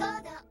だ。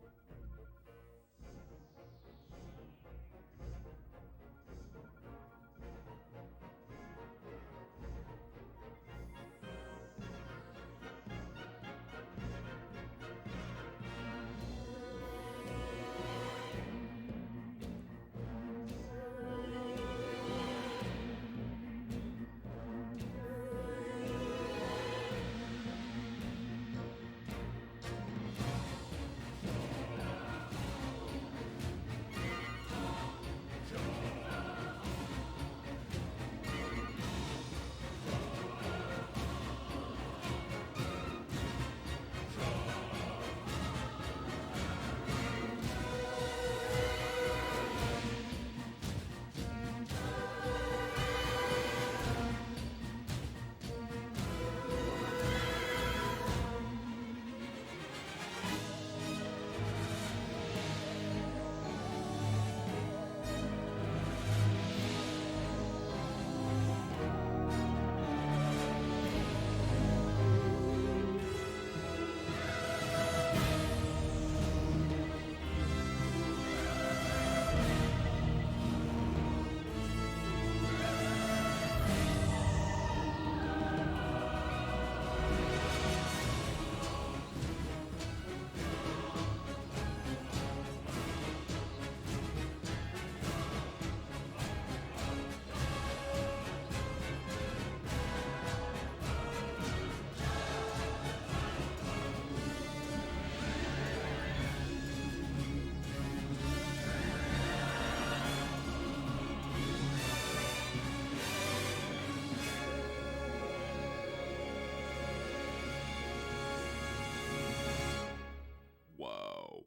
Whoa.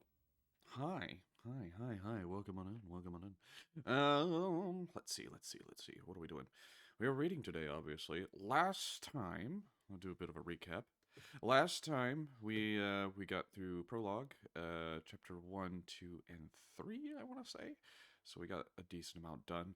Hi. Hi. Welcome on in. Let's see. What are we doing? We are reading today, obviously. Last time, I'll do a bit of a recap. Last time we got through prologue, chapter 1, 2, and 3, I want to say. So we got a decent amount done.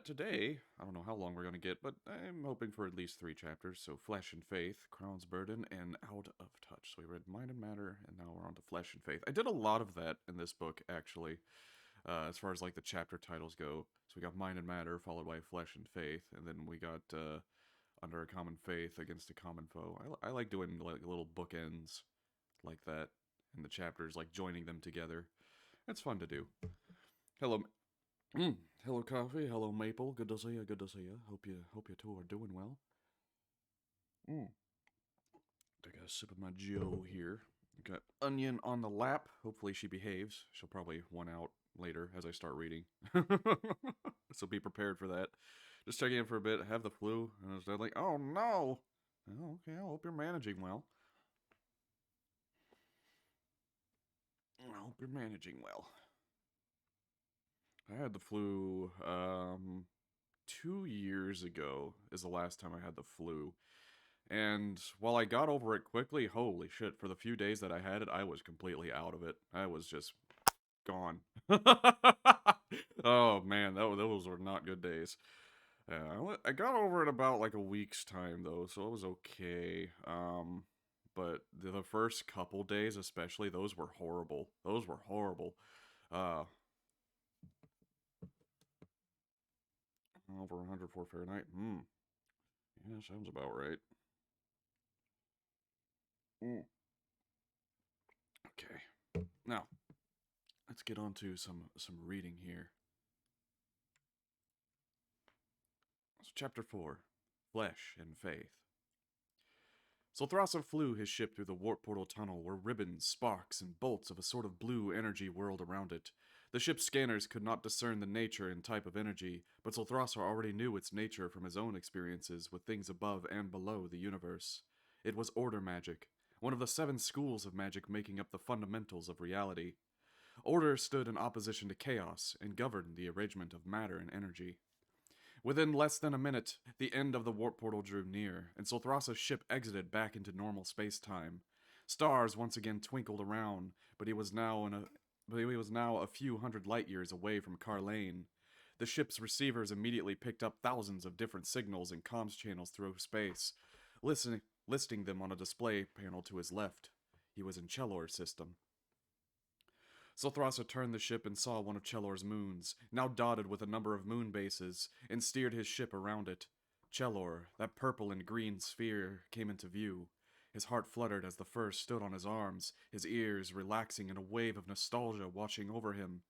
Today, I don't know how long we're going to get, but I'm hoping for at least 3 chapters. So Flesh and Faith, Crown's Burden, and Out of Touch. So we read Mind and Matter, and now we're on to Flesh and Faith. I did a lot of that in this book, actually, as far as like the chapter titles go. So we got Mind and Matter, followed by Flesh and Faith, and then we got Under a Common Faith Against a Common Foe. I like doing like little bookends like that in the chapters, like joining them together. It's fun to do. Hello, hello, Coffee. Hello, Maple. Good to see you. Good to see you. Hope you two are doing well. Take a sip of my Joe here. Got Onion on the lap. Hopefully she behaves. She'll probably one out later as I start reading. So be prepared for that. Just checking in for a bit. I have the flu, and I was like, oh no. Oh, okay, I hope you're managing well. I hope you're managing well. I had the flu 2 years ago is the last time I had the flu. And while I got over it quickly, holy shit, for the few days that I had it, I was completely out of it. I was just gone. Oh man, those were not good days. I got over it about like a week's time though, so it was okay. But the first couple days, especially, those were horrible. Those were horrible. Uh, over 104 Fahrenheit. Yeah, sounds about right. Mm. Okay. Now, let's get on to some reading here. So, Chapter 4, Flesh and Faith. Solthrasa flew his ship through the warp portal tunnel where ribbons, sparks, and bolts of a sort of blue energy whirled around it. The ship's scanners could not discern the nature and type of energy, but Solthrasa already knew its nature from his own experiences with things above and below the universe. It was order magic, one of the 7 schools of magic making up the fundamentals of reality. Order stood in opposition to chaos and governed the arrangement of matter and energy. Within less than a minute, the end of the warp portal drew near, and Solthrasa's ship exited back into normal space-time. Stars once again twinkled around, but he was now a few hundred light years away from Carlane. The ship's receivers immediately picked up thousands of different signals and comms channels through space, listing them on a display panel to his left. He was in Chelor's system. Zolthrasa turned the ship and saw one of Chelor's moons, now dotted with a number of moon bases, and steered his ship around it. Chelor, that purple and green sphere, came into view. His heart fluttered as the first stood on his arms, his ears relaxing in a wave of nostalgia watching over him.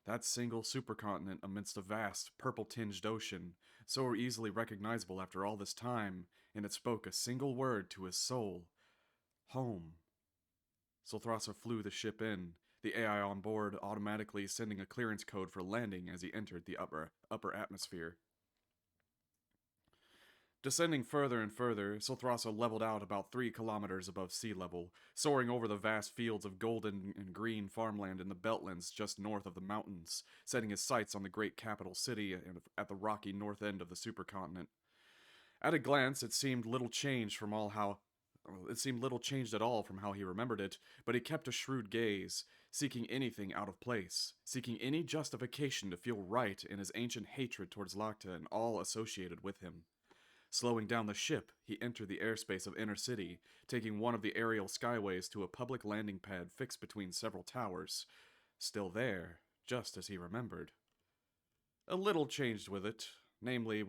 That single supercontinent amidst a vast, purple-tinged ocean, so easily recognizable after all this time, and it spoke a single word to his soul. Home. Zolthrasa flew the ship in, the AI on board automatically sending a clearance code for landing as he entered the upper atmosphere. Descending further and further, Zolthrasa leveled out about 3 kilometers above sea level, soaring over the vast fields of golden and green farmland in the Beltlands just north of the mountains, setting his sights on the great capital city at the rocky north end of the supercontinent. At a glance, it seemed little changed at all from how he remembered it, but he kept a shrewd gaze, seeking anything out of place, seeking any justification to feel right in his ancient hatred towards Lacta and all associated with him. Slowing down the ship, he entered the airspace of Inner City, taking one of the aerial skyways to a public landing pad fixed between several towers. Still there, just as he remembered. A little changed with it, namely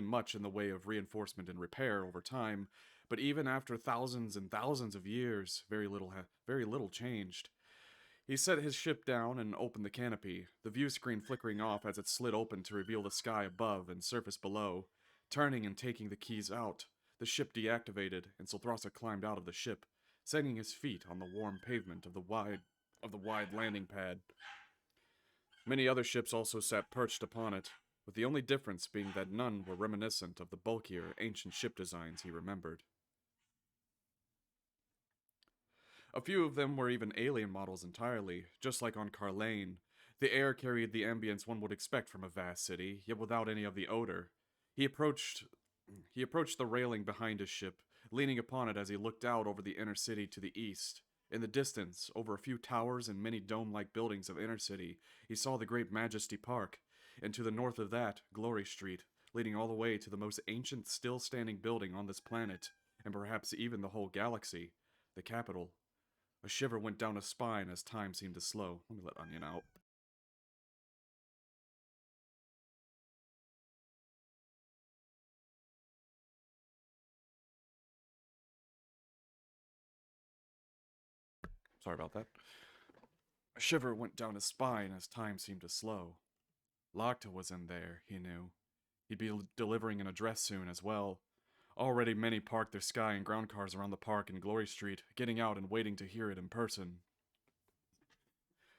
much in the way of reinforcement and repair over time, but even after thousands and thousands of years, very little changed. He set his ship down and opened the canopy, the view screen flickering off as it slid open to reveal the sky above and surface below. Turning and taking the keys out, the ship deactivated, and Zolthrasa climbed out of the ship, setting his feet on the warm pavement of the wide landing pad. Many other ships also sat perched upon it, with the only difference being that none were reminiscent of the bulkier, ancient ship designs he remembered. A few of them were even alien models entirely, just like on Carlane. The air carried the ambience one would expect from a vast city, yet without any of the odor. He approached the railing behind his ship, leaning upon it as he looked out over the inner city to the east. In the distance, over a few towers and many dome-like buildings of inner city, he saw the great Majesty Park, and to the north of that, Glory Street, leading all the way to the most ancient still-standing building on this planet, and perhaps even the whole galaxy, the capital. A shiver went down his spine as time seemed to slow. Let me let Onion out. Sorry about that. A shiver went down his spine as time seemed to slow. Lacta was in there, he knew. He'd be delivering an address soon as well. Already many parked their sky and ground cars around the park and Glory Street, getting out and waiting to hear it in person.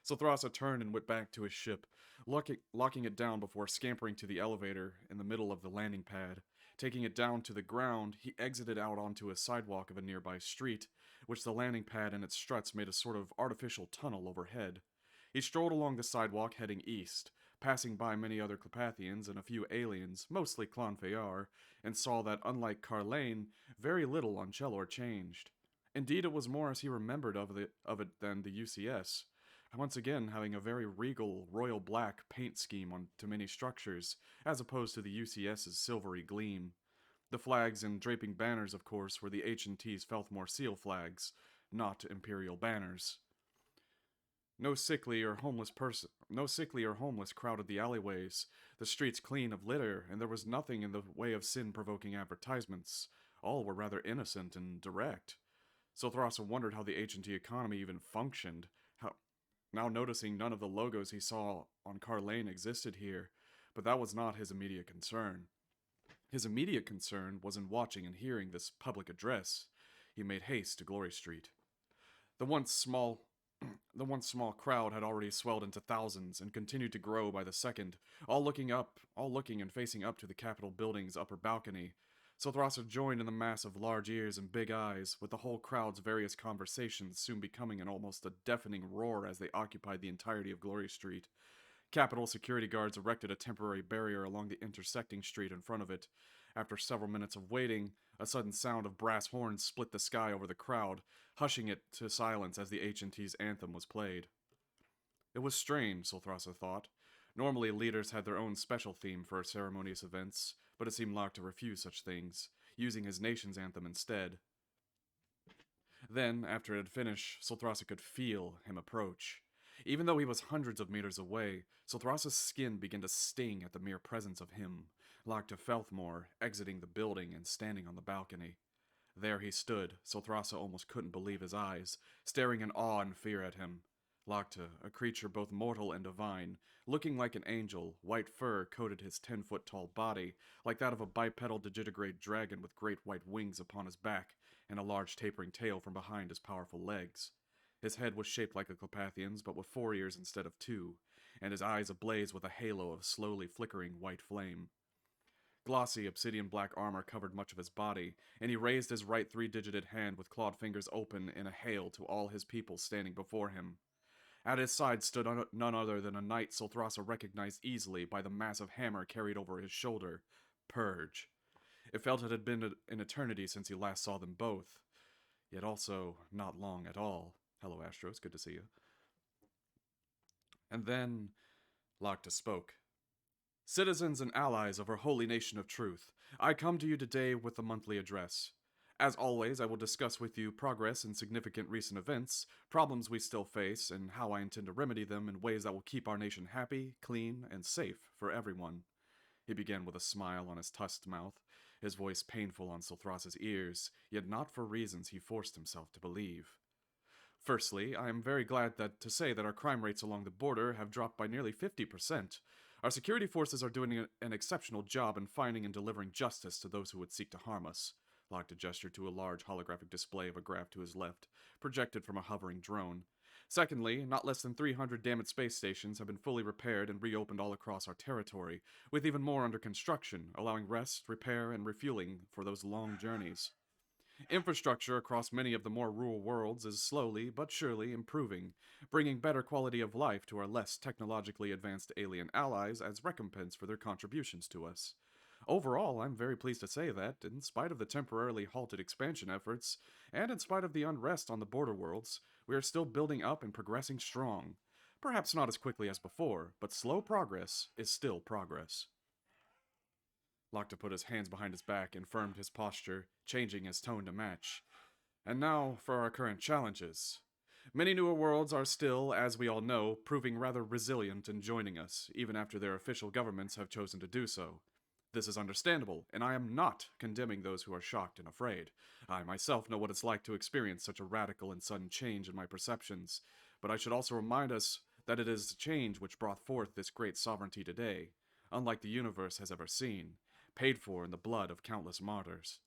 Zolthrasa turned and went back to his ship, locking it down before scampering to the elevator in the middle of the landing pad. Taking it down to the ground, he exited out onto a sidewalk of a nearby street, which the landing pad and its struts made a sort of artificial tunnel overhead. He strolled along the sidewalk heading east, passing by many other Clepathians and a few aliens, mostly Clonfayar, and saw that, unlike Carlane, very little on Chelor changed. Indeed, it was more as he remembered of it than the UCS, once again having a very regal, royal black paint scheme on to many structures, as opposed to the UCS's silvery gleam. The flags and draping banners, of course, were the H&T's Felthmore Seal flags, not imperial banners. No sickly or homeless crowded the alleyways, the streets clean of litter, and there was nothing in the way of sin-provoking advertisements. All were rather innocent and direct. Zolthrasa wondered how the H&T economy even functioned, now noticing none of the logos he saw on Carlane existed here, but that was not his immediate concern. His immediate concern was in watching and hearing this public address. He made haste to Glory Street. The once small crowd had already swelled into thousands and continued to grow by the second, all looking and facing up to the Capitol building's upper balcony. Zolthrasa joined in the mass of large ears and big eyes, with the whole crowd's various conversations soon becoming an almost a deafening roar as they occupied the entirety of Glory Street. Capitol security guards erected a temporary barrier along the intersecting street in front of it. After several minutes of waiting, a sudden sound of brass horns split the sky over the crowd, hushing it to silence as the H&T's anthem was played. It was strange, Zolthrasa thought. Normally, leaders had their own special theme for ceremonious events, but it seemed Locke to refuse such things, using his nation's anthem instead. Then, after it had finished, Zolthrasa could feel him approach. Even though he was hundreds of meters away, Solthrasa's skin began to sting at the mere presence of him, Locke Felthmore exiting the building and standing on the balcony. There he stood, Solthrasa almost couldn't believe his eyes, staring in awe and fear at him. Locke, a creature both mortal and divine, looking like an angel, white fur coated his 10-foot tall body, like that of a bipedal digitigrade dragon with great white wings upon his back, and a large tapering tail from behind his powerful legs. His head was shaped like a Clopathian's, but with 4 ears instead of 2, and his eyes ablaze with a halo of slowly flickering white flame. Glossy obsidian black armor covered much of his body, and he raised his right 3-digited hand with clawed fingers open in a hail to all his people standing before him. At his side stood none other than a knight Solthrasa recognized easily by the massive hammer carried over his shoulder, Purge. It felt it had been an eternity since he last saw them both, yet also not long at all. Hello, Astros, good to see you. And then Locke spoke. Citizens and allies of our holy nation of truth, I come to you today with the monthly address. As always, I will discuss with you progress in significant recent events, problems we still face, and how I intend to remedy them in ways that will keep our nation happy, clean, and safe for everyone. He began with a smile on his tusked mouth, his voice painful on Solthrasa's ears, yet not for reasons he forced himself to believe. Firstly, I am very glad to say that our crime rates along the border have dropped by nearly 50%. Our security forces are doing an exceptional job in finding and delivering justice to those who would seek to harm us. Locke gestured to a large holographic display of a graph to his left, projected from a hovering drone. Secondly, not less than 300 damaged space stations have been fully repaired and reopened all across our territory, with even more under construction, allowing rest, repair, and refueling for those long journeys. Infrastructure across many of the more rural worlds is slowly but surely improving, bringing better quality of life to our less technologically advanced alien allies as recompense for their contributions to us. Overall, I'm very pleased to say that, in spite of the temporarily halted expansion efforts, and in spite of the unrest on the border worlds, we are still building up and progressing strong. Perhaps not as quickly as before, but slow progress is still progress. Locke put his hands behind his back and firmed his posture, changing his tone to match. And now for our current challenges. Many newer worlds are still, as we all know, proving rather resilient in joining us, even after their official governments have chosen to do so. This is understandable, and I am not condemning those who are shocked and afraid. I myself know what it's like to experience such a radical and sudden change in my perceptions, but I should also remind us that it is change which brought forth this great sovereignty today, unlike the universe has ever seen, paid for in the blood of countless martyrs.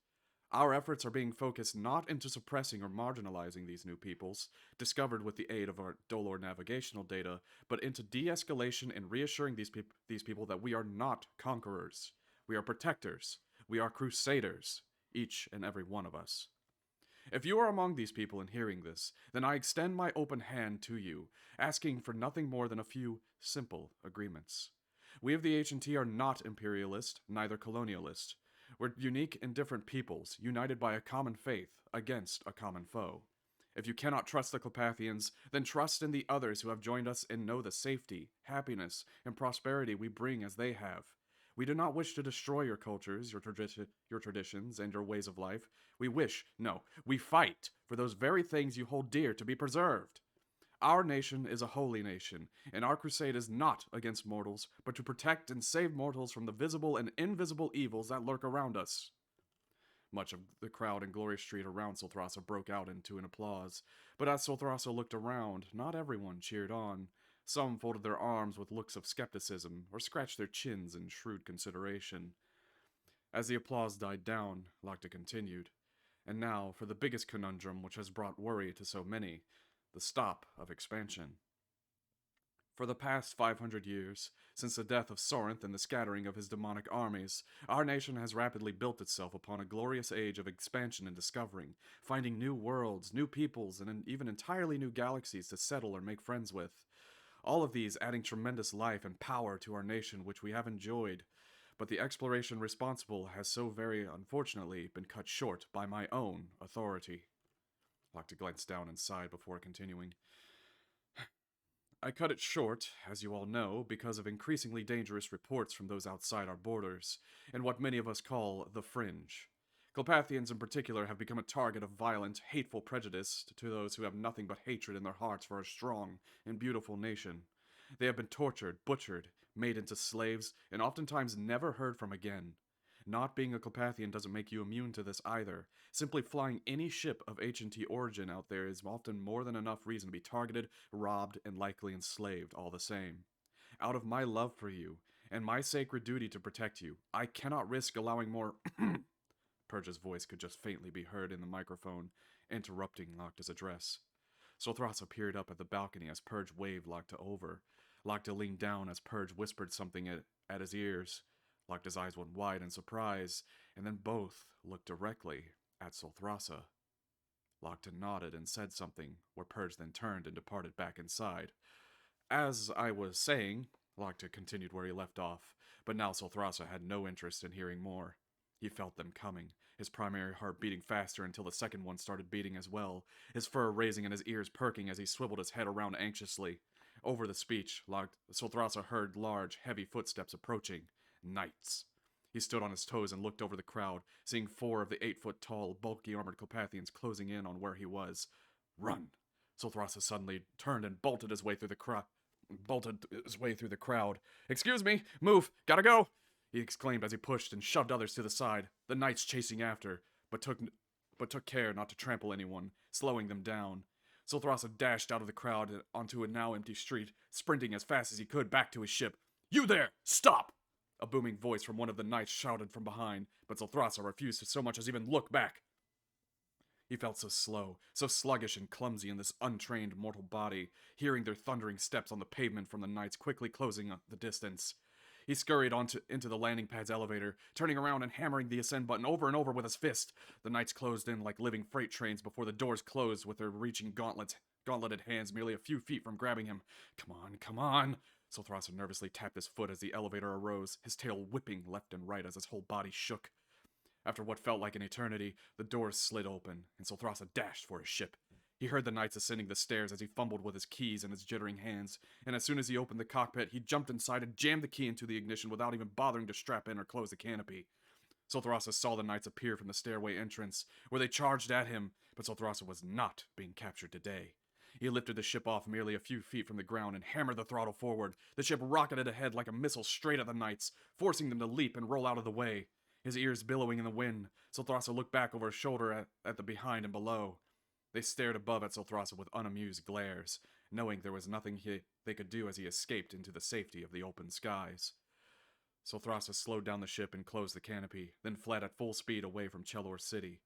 Our efforts are being focused not into suppressing or marginalizing these new peoples, discovered with the aid of our Dolor navigational data, but into de-escalation and reassuring these people that we are not conquerors. We are protectors. We are crusaders, each and every one of us. If you are among these people in hearing this, then I extend my open hand to you, asking for nothing more than a few simple agreements. We of the H&T are not imperialist, neither colonialist. We're unique and different peoples, united by a common faith, against a common foe. If you cannot trust the Clopathians, then trust in the others who have joined us and know the safety, happiness, and prosperity we bring as they have. We do not wish to destroy your cultures, your traditions, and your ways of life. We fight for those very things you hold dear to be preserved. Our nation is a holy nation, and our crusade is not against mortals, but to protect and save mortals from the visible and invisible evils that lurk around us. Much of the crowd in Glory Street around Solthrasa broke out into an applause, but as Solthrasa looked around, not everyone cheered on. Some folded their arms with looks of skepticism, or scratched their chins in shrewd consideration. As the applause died down, Locke continued. And now, for the biggest conundrum which has brought worry to so many, the stop of expansion. For the past 500 years, since the death of Sorinth and the scattering of his demonic armies, our nation has rapidly built itself upon a glorious age of expansion and discovering, finding new worlds, new peoples, and even entirely new galaxies to settle or make friends with. All of these adding tremendous life and power to our nation which we have enjoyed, but the exploration responsible has so very unfortunately been cut short by my own authority. Locke glanced down and sighed before continuing. I cut it short, as you all know, because of increasingly dangerous reports from those outside our borders, and what many of us call the fringe. Carpathians in particular have become a target of violent, hateful prejudice to those who have nothing but hatred in their hearts for a strong and beautiful nation. They have been tortured, butchered, made into slaves, and oftentimes never heard from again. Not being a Carpathian doesn't make you immune to this either. Simply flying any ship of H&T origin out there is often more than enough reason to be targeted, robbed, and likely enslaved all the same. Out of my love for you, and my sacred duty to protect you, I cannot risk allowing more. Purge's voice could just faintly be heard in the microphone, interrupting Locta's address. Solthrasa peered up at the balcony as Purge waved Locta over. Locta leaned down as Purge whispered something at his ears. Locta's eyes went wide in surprise, and then both looked directly at Solthrasa. Locta nodded and said something, where Purge then turned and departed back inside. As I was saying, Locta continued where he left off, but now Solthrasa had no interest in hearing more. He felt them coming, his primary heart beating faster until the second one started beating as well, his fur raising and his ears perking as he swiveled his head around anxiously. Over the speech, Solthrasa heard large, heavy footsteps approaching. Knights. He stood on his toes and looked over the crowd, seeing 4 of the 8-foot-tall, bulky armored Carpathians closing in on where he was. Run! Solthrasa suddenly turned and bolted his way through the crowd. Excuse me! Move! Gotta go! He exclaimed as he pushed and shoved others to the side, the knights chasing after, but took care not to trample anyone, slowing them down. Solthrasa dashed out of the crowd onto a now empty street, sprinting as fast as he could back to his ship. You there! Stop! A booming voice from one of the knights shouted from behind, but Solthrasa refused to so much as even look back. He felt so slow, so sluggish and clumsy in this untrained mortal body, hearing their thundering steps on the pavement from the knights quickly closing the distance. He scurried into the landing pad's elevator, turning around and hammering the ascend button over and over with his fist. The knights closed in like living freight trains before the doors closed with their reaching gauntleted hands merely a few feet from grabbing him. Come on, come on! Solthrasa nervously tapped his foot as the elevator arose, his tail whipping left and right as his whole body shook. After what felt like an eternity, the doors slid open, and Solthrasa dashed for his ship. He heard the knights ascending the stairs as he fumbled with his keys in his jittering hands, and as soon as he opened the cockpit, he jumped inside and jammed the key into the ignition without even bothering to strap in or close the canopy. Solthrasa saw the knights appear from the stairway entrance, where they charged at him, but Solthrasa was not being captured today. He lifted the ship off merely a few feet from the ground and hammered the throttle forward. The ship rocketed ahead like a missile straight at the knights, forcing them to leap and roll out of the way. His ears billowing in the wind, Solthrasa looked back over his shoulder at the behind and below. They stared above at Solthrasa with unamused glares, knowing there was nothing they could do as he escaped into the safety of the open skies. Solthrasa slowed down the ship and closed the canopy, then fled at full speed away from Chelor City.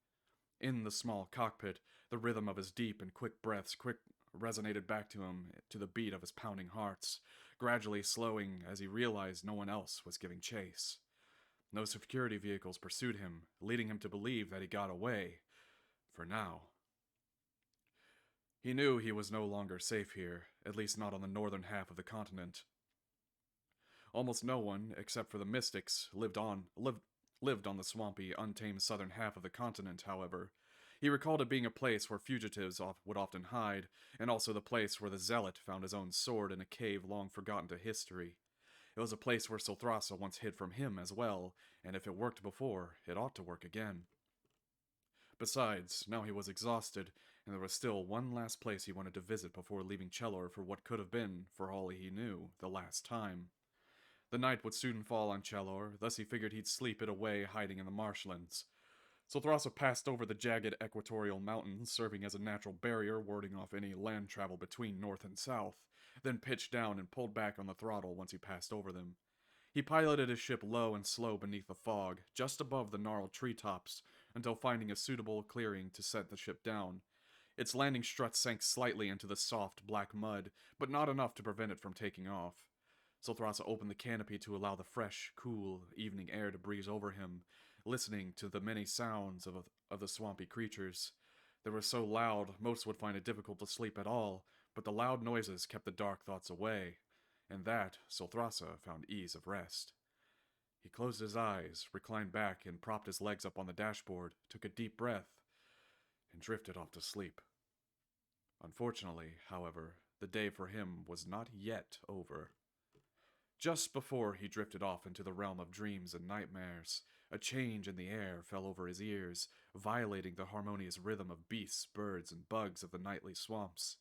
In the small cockpit, the rhythm of his deep and quick breaths resonated back to him to the beat of his pounding hearts, gradually slowing as he realized no one else was giving chase. No security vehicles pursued him, leading him to believe that he got away. For now. He knew he was no longer safe here, at least not on the northern half of the continent. Almost no one, except for the mystics, lived on the swampy, untamed southern half of the continent, however. He recalled it being a place where fugitives would often hide, and also the place where the zealot found his own sword in a cave long forgotten to history. It was a place where Solthrasa once hid from him as well, and if it worked before, it ought to work again. Besides, now he was exhausted, and there was still one last place he wanted to visit before leaving Chelor for what could have been, for all he knew, the last time. The night would soon fall on Chelor, thus he figured he'd sleep it away hiding in the marshlands. Solthrasa passed over the jagged equatorial mountains, serving as a natural barrier warding off any land travel between north and south, then pitched down and pulled back on the throttle once he passed over them. He piloted his ship low and slow beneath the fog, just above the gnarled treetops, until finding a suitable clearing to set the ship down. Its landing strut sank slightly into the soft, black mud, but not enough to prevent it from taking off. Solthrasa opened the canopy to allow the fresh, cool evening air to breeze over him, listening to the many sounds of the swampy creatures. They were so loud, most would find it difficult to sleep at all, but the loud noises kept the dark thoughts away, and that Solthrasa found ease of rest. He closed his eyes, reclined back, and propped his legs up on the dashboard, took a deep breath, and drifted off to sleep. Unfortunately, however, the day for him was not yet over. Just before he drifted off into the realm of dreams and nightmares, A change in the air fell over his ears, violating the harmonious rhythm of beasts, birds, and bugs of the nightly swamps.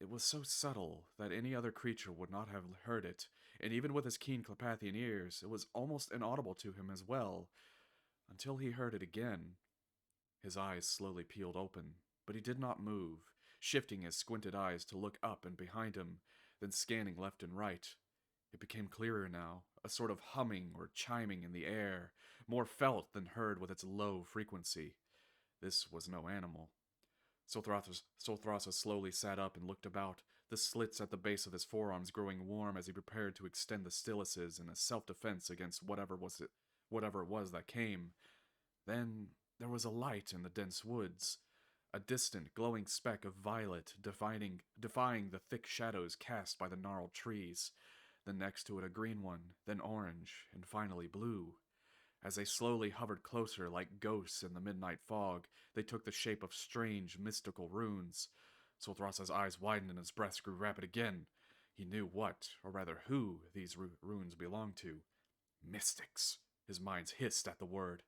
It was so subtle that any other creature would not have heard it, and even with his keen Clepathian ears, it was almost inaudible to him as well, until he heard it again. His eyes slowly peeled open, but he did not move, shifting his squinted eyes to look up and behind him, then scanning left and right. It became clearer now, a sort of humming or chiming in the air, more felt than heard with its low frequency. This was no animal. Solthrasa slowly sat up and looked about, the slits at the base of his forearms growing warm as he prepared to extend the styluses in a self-defense against whatever it was that came. Then there was a light in the dense woods, a distant, glowing speck of violet defying the thick shadows cast by the gnarled trees. Then next to it a green one, then orange, and finally blue. As they slowly hovered closer like ghosts in the midnight fog, they took the shape of strange, mystical runes. Solthrasa's eyes widened and his breath grew rapid again. He knew what, or rather who, these runes belonged to. Mystics. His mind hissed at the word.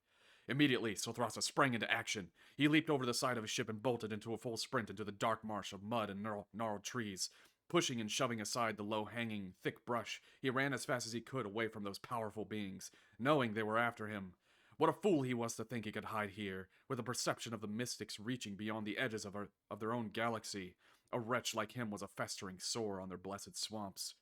Immediately, Solthrasa sprang into action. He leaped over the side of his ship and bolted into a full sprint into the dark marsh of mud and gnarled trees. Pushing and shoving aside the low-hanging, thick brush, he ran as fast as he could away from those powerful beings, knowing they were after him. What a fool he was to think he could hide here, with the perception of the mystics reaching beyond the edges of their own galaxy. A wretch like him was a festering sore on their blessed swamps.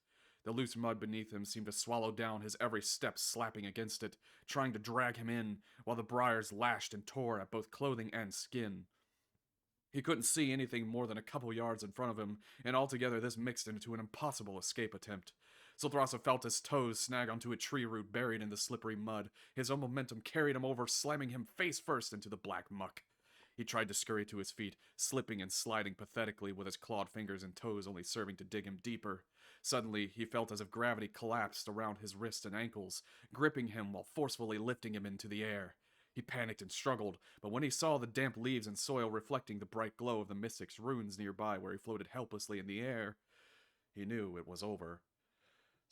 The loose mud beneath him seemed to swallow down his every step, slapping against it, trying to drag him in, while the briars lashed and tore at both clothing and skin. He couldn't see anything more than a couple yards in front of him, and altogether this mixed into an impossible escape attempt. Solthrasa felt his toes snag onto a tree root buried in the slippery mud. His own momentum carried him over, slamming him face first into the black muck. He tried to scurry to his feet, slipping and sliding pathetically with his clawed fingers and toes only serving to dig him deeper. Suddenly, he felt as if gravity collapsed around his wrists and ankles, gripping him while forcefully lifting him into the air. He panicked and struggled, but when he saw the damp leaves and soil reflecting the bright glow of the mystic's runes nearby where he floated helplessly in the air, he knew it was over.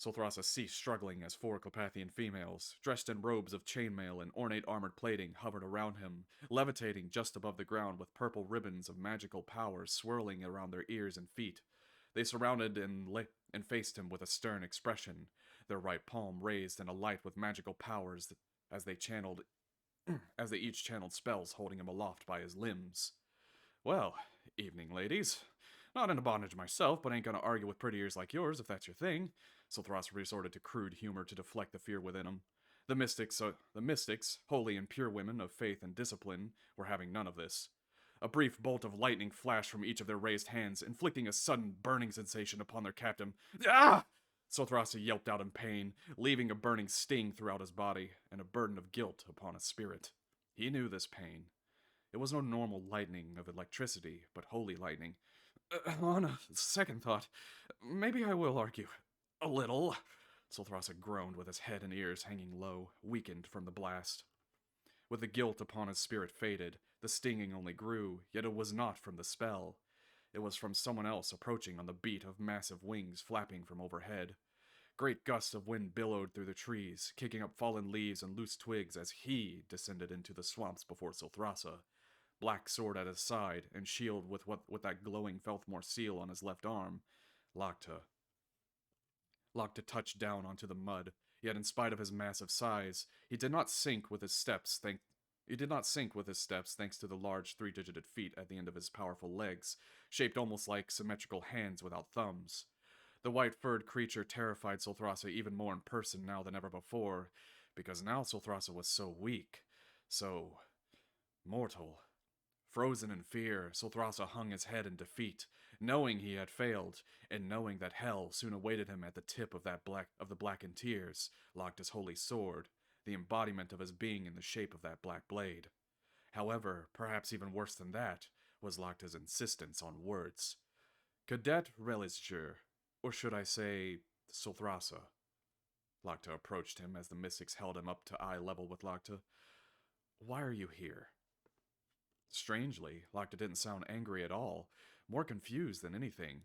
Solthrasa ceased struggling as four Clepathian females, dressed in robes of chainmail and ornate armored plating, hovered around him, levitating just above the ground with purple ribbons of magical powers swirling around their ears and feet. They surrounded and faced him with a stern expression, their right palm raised and alight with magical powers as they each channeled spells holding him aloft by his limbs. Well, evening, ladies. Not into bondage myself, but ain't gonna argue with pretty ears like yours if that's your thing. Solthras resorted to crude humor to deflect the fear within him. The mystics, holy and pure women of faith and discipline, were having none of this. A brief bolt of lightning flashed from each of their raised hands, inflicting a sudden burning sensation upon their captain. Ah! Solthrasa yelped out in pain, leaving a burning sting throughout his body and a burden of guilt upon his spirit. He knew this pain. It was no normal lightning of electricity, but holy lightning. On a second thought, maybe I will argue. A little. Solthrasa groaned with his head and ears hanging low, weakened from the blast. With the guilt upon his spirit faded, the stinging only grew, yet it was not from the spell. It was from someone else approaching on the beat of massive wings flapping from overhead. Great gusts of wind billowed through the trees, kicking up fallen leaves and loose twigs as he descended into the swamps before Solthrasa, black sword at his side and shield with that glowing Felthmore seal on his left arm. Locta touched down onto the mud, yet in spite of his massive size, he did not sink with his steps thanks to the large three-digited feet at the end of his powerful legs, shaped almost like symmetrical hands without thumbs. The white-furred creature terrified Solthrasa even more in person now than ever before, because now Solthrasa was so weak, so mortal. Frozen in fear, Solthrasa hung his head in defeat, knowing he had failed, and knowing that hell soon awaited him at the tip of the blackened tears, Locta's holy sword, the embodiment of his being in the shape of that black blade. However, perhaps even worse than that, was Locta's insistence on words. Cadet Relisger, or should I say, Solthrasa? Locta approached him as the mystics held him up to eye level with Locta. Why are you here? Strangely, Locta didn't sound angry at all, more confused than anything.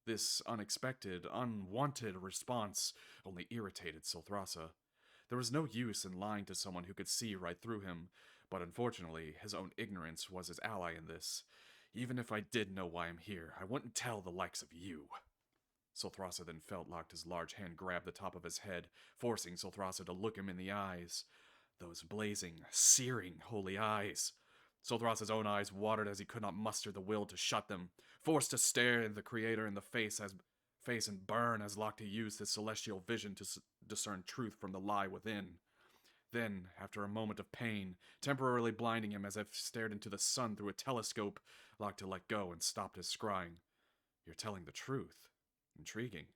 This unexpected, unwanted response only irritated Solthrasa. There was no use in lying to someone who could see right through him, but unfortunately, his own ignorance was his ally in this. Even if I did know why I'm here, I wouldn't tell the likes of you. Solthrasa then felt Locta's large hand grab the top of his head, forcing Solthrasa to look him in the eyes. Those blazing, searing, holy eyes. Solthrasa's own eyes watered as he could not muster the will to shut them, forced to stare the Creator in the face and burn as Locta used his celestial vision to discern truth from the lie within. Then, after a moment of pain, temporarily blinding him as if stared into the sun through a telescope, Locta let go and stopped his scrying. You're telling the truth. Intriguing.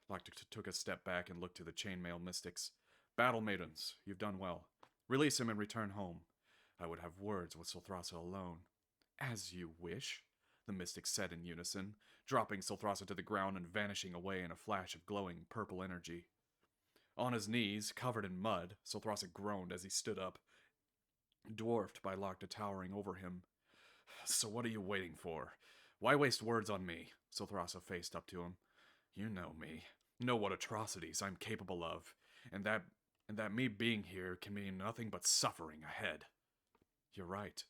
Locta took a step back and looked to the chainmail mystics. Battle maidens, you've done well. Release him and return home. I would have words with Solthrasa alone. As you wish, the mystics said in unison, dropping Solthrasa to the ground and vanishing away in a flash of glowing purple energy. On his knees, covered in mud, Solthrasa groaned as he stood up, dwarfed by Locta towering over him. So what are you waiting for? Why waste words on me? Solthrasa faced up to him. You know me. Know what atrocities I'm capable of, and that me being here can mean nothing but suffering ahead. You're right.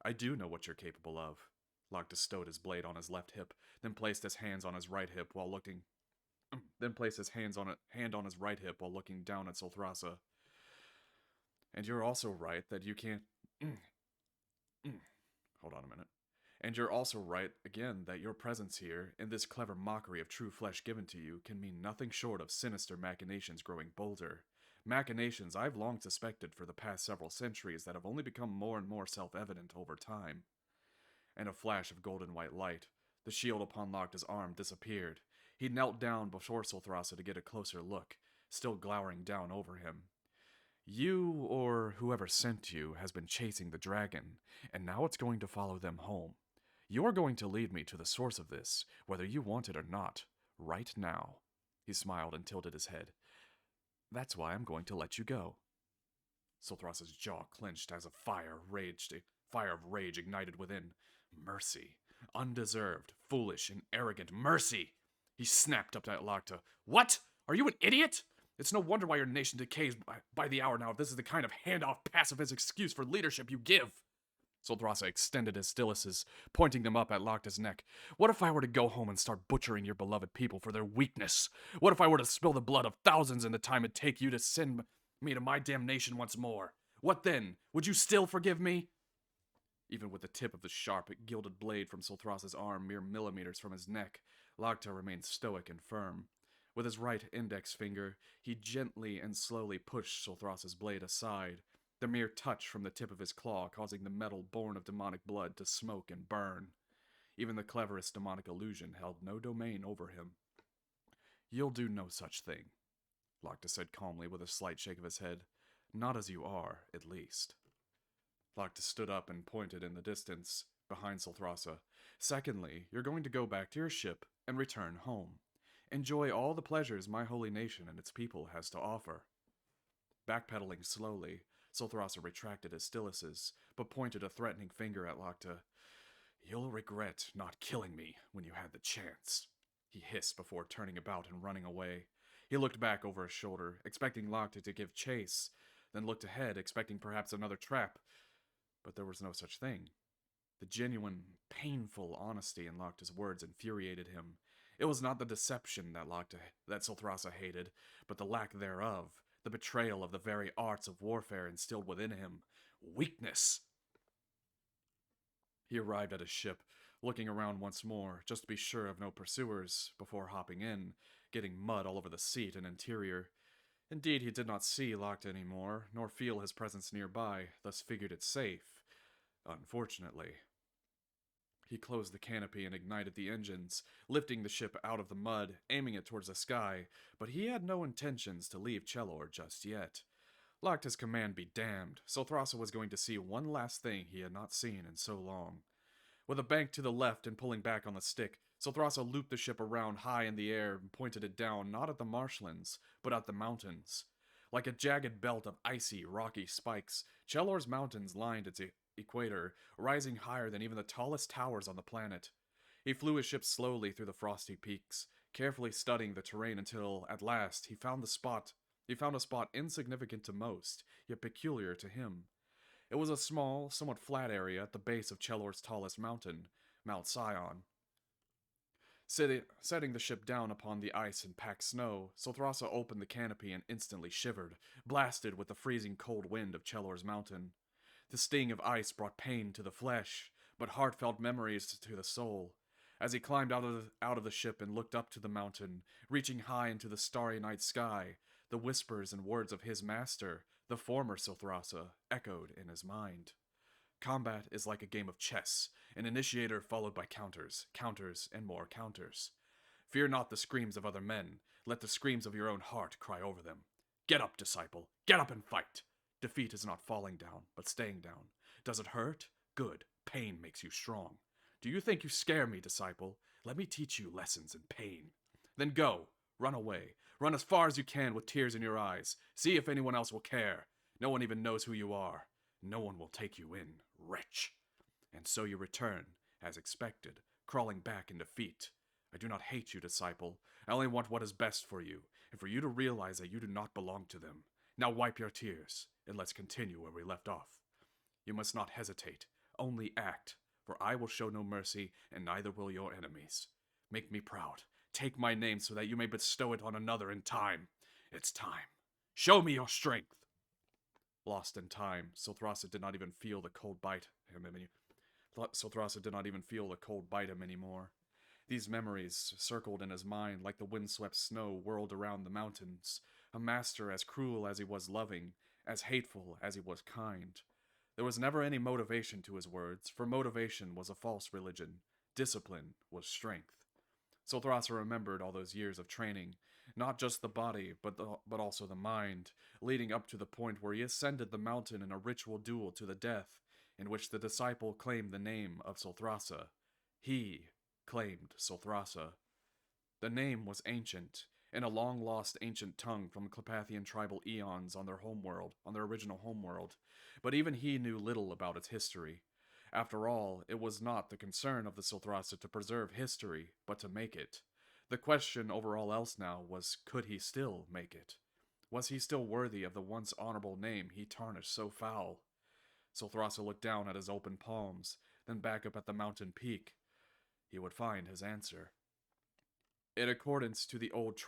I do know what you're capable of. Locta stowed his blade on his left hip, then placed his hands on his right hip while looking hand on his right hip while looking down at Solthrasa. And you're also right that you can't hold on a minute. And you're also right, again, that your presence here, in this clever mockery of true flesh given to you, can mean nothing short of sinister machinations growing bolder. Machinations I've long suspected for the past several centuries that have only become more and more self-evident over time. In a flash of golden white light, the shield upon Locta's arm disappeared. He knelt down before Solthrasa to get a closer look, still glowering down over him. You, or whoever sent you, has been chasing the dragon, and now it's going to follow them home. You're going to lead me to the source of this, whether you want it or not, right now. He smiled and tilted his head. That's why I'm going to let you go. Solthrasa's jaw clenched as a fire of rage ignited within. Mercy. Undeserved, foolish, and arrogant mercy. He snapped up at Locta. What? Are you an idiot? It's no wonder why your nation decays by the hour now if this is the kind of handoff pacifist excuse for leadership you give. Solthrasa extended his styluses, pointing them up at Locta's neck. What if I were to go home and start butchering your beloved people for their weakness? What if I were to spill the blood of thousands in the time it'd take you to send me to my damnation once more? What then? Would you still forgive me? Even with the tip of the sharp, gilded blade from Solthrasa's arm mere millimeters from his neck, Locta remained stoic and firm. With his right index finger, he gently and slowly pushed Solthrasa's blade aside, the mere touch from the tip of his claw causing the metal born of demonic blood to smoke and burn. Even the cleverest demonic illusion held no domain over him. You'll do no such thing, Locta said calmly with a slight shake of his head. Not as you are, at least. Locta stood up and pointed in the distance, behind Solthrasa. Secondly, you're going to go back to your ship and return home. Enjoy all the pleasures my holy nation and its people has to offer. Backpedaling slowly, Solthrasa retracted his styluses, but pointed a threatening finger at Locta. You'll regret not killing me when you had the chance, he hissed before turning about and running away. He looked back over his shoulder, expecting Locta to give chase, then looked ahead, expecting perhaps another trap. But there was no such thing. The genuine, painful honesty in Locta's words infuriated him. It was not the deception that Solthrasa hated, but the lack thereof, the betrayal of the very arts of warfare instilled within him. Weakness! He arrived at his ship, looking around once more, just to be sure of no pursuers, before hopping in, getting mud all over the seat and interior. Indeed, he did not see Locta anymore, nor feel his presence nearby, thus figured it safe. Unfortunately. He closed the canopy and ignited the engines, lifting the ship out of the mud, aiming it towards the sky, but he had no intentions to leave Chelor just yet. Locta's command be damned, Solthrasa was going to see one last thing he had not seen in so long. With a bank to the left and pulling back on the stick, Solthrasa looped the ship around high in the air and pointed it down not at the marshlands, but at the mountains. Like a jagged belt of icy, rocky spikes, Chelor's mountains lined its equator, rising higher than even the tallest towers on the planet. He flew his ship slowly through the frosty peaks, carefully studying the terrain until, at last, he found the spot He found a spot insignificant to most, yet peculiar to him. It was a small, somewhat flat area at the base of Chelor's tallest mountain, Mount Sion. Setting the ship down upon the ice and packed snow, Sothrasa opened the canopy and instantly shivered, blasted with the freezing cold wind of Chelor's mountain. The sting of ice brought pain to the flesh, but heartfelt memories to the soul. As he climbed out of the ship and looked up to the mountain, reaching high into the starry night sky, the whispers and words of his master, the former Sothrasa, echoed in his mind. Combat is like a game of chess, an initiator followed by counters, counters, and more counters. Fear not the screams of other men, let the screams of your own heart cry over them. Get up, disciple, get up and fight! Defeat is not falling down, but staying down. Does it hurt? Good, pain makes you strong. Do you think you scare me, disciple? Let me teach you lessons in pain. Then go, run away, run as far as you can with tears in your eyes. See if anyone else will care. No one even knows who you are. No one will take you in, wretch. And so you return, as expected, crawling back in defeat. I do not hate you, disciple. I only want what is best for you, and for you to realize that you do not belong to them. Now wipe your tears, and let's continue where we left off. You must not hesitate, only act, for I will show no mercy, and neither will your enemies. Make me proud. Take my name so that you may bestow it on another in time. It's time. Show me your strength. Lost in time, Sothrasa did not even feel the cold bite him anymore. These memories circled in his mind like the windswept snow whirled around the mountains. A master as cruel as he was loving, as hateful as he was kind. There was never any motivation to his words, for motivation was a false religion. Discipline was strength. Sothrasa remembered all those years of training, not just the body, but also the mind, leading up to the point where he ascended the mountain in a ritual duel to the death, in which the disciple claimed the name of Sothrasa. He claimed Sothrasa. The name was ancient, in a long-lost ancient tongue from Clepathian tribal eons on their original homeworld, but even he knew little about its history. After all, it was not the concern of the Sothrasa to preserve history, but to make it. The question over all else now was, could he still make it? Was he still worthy of the once honorable name he tarnished so foul? Sothrasa looked down at his open palms, then back up at the mountain peak. He would find his answer. In accordance to the old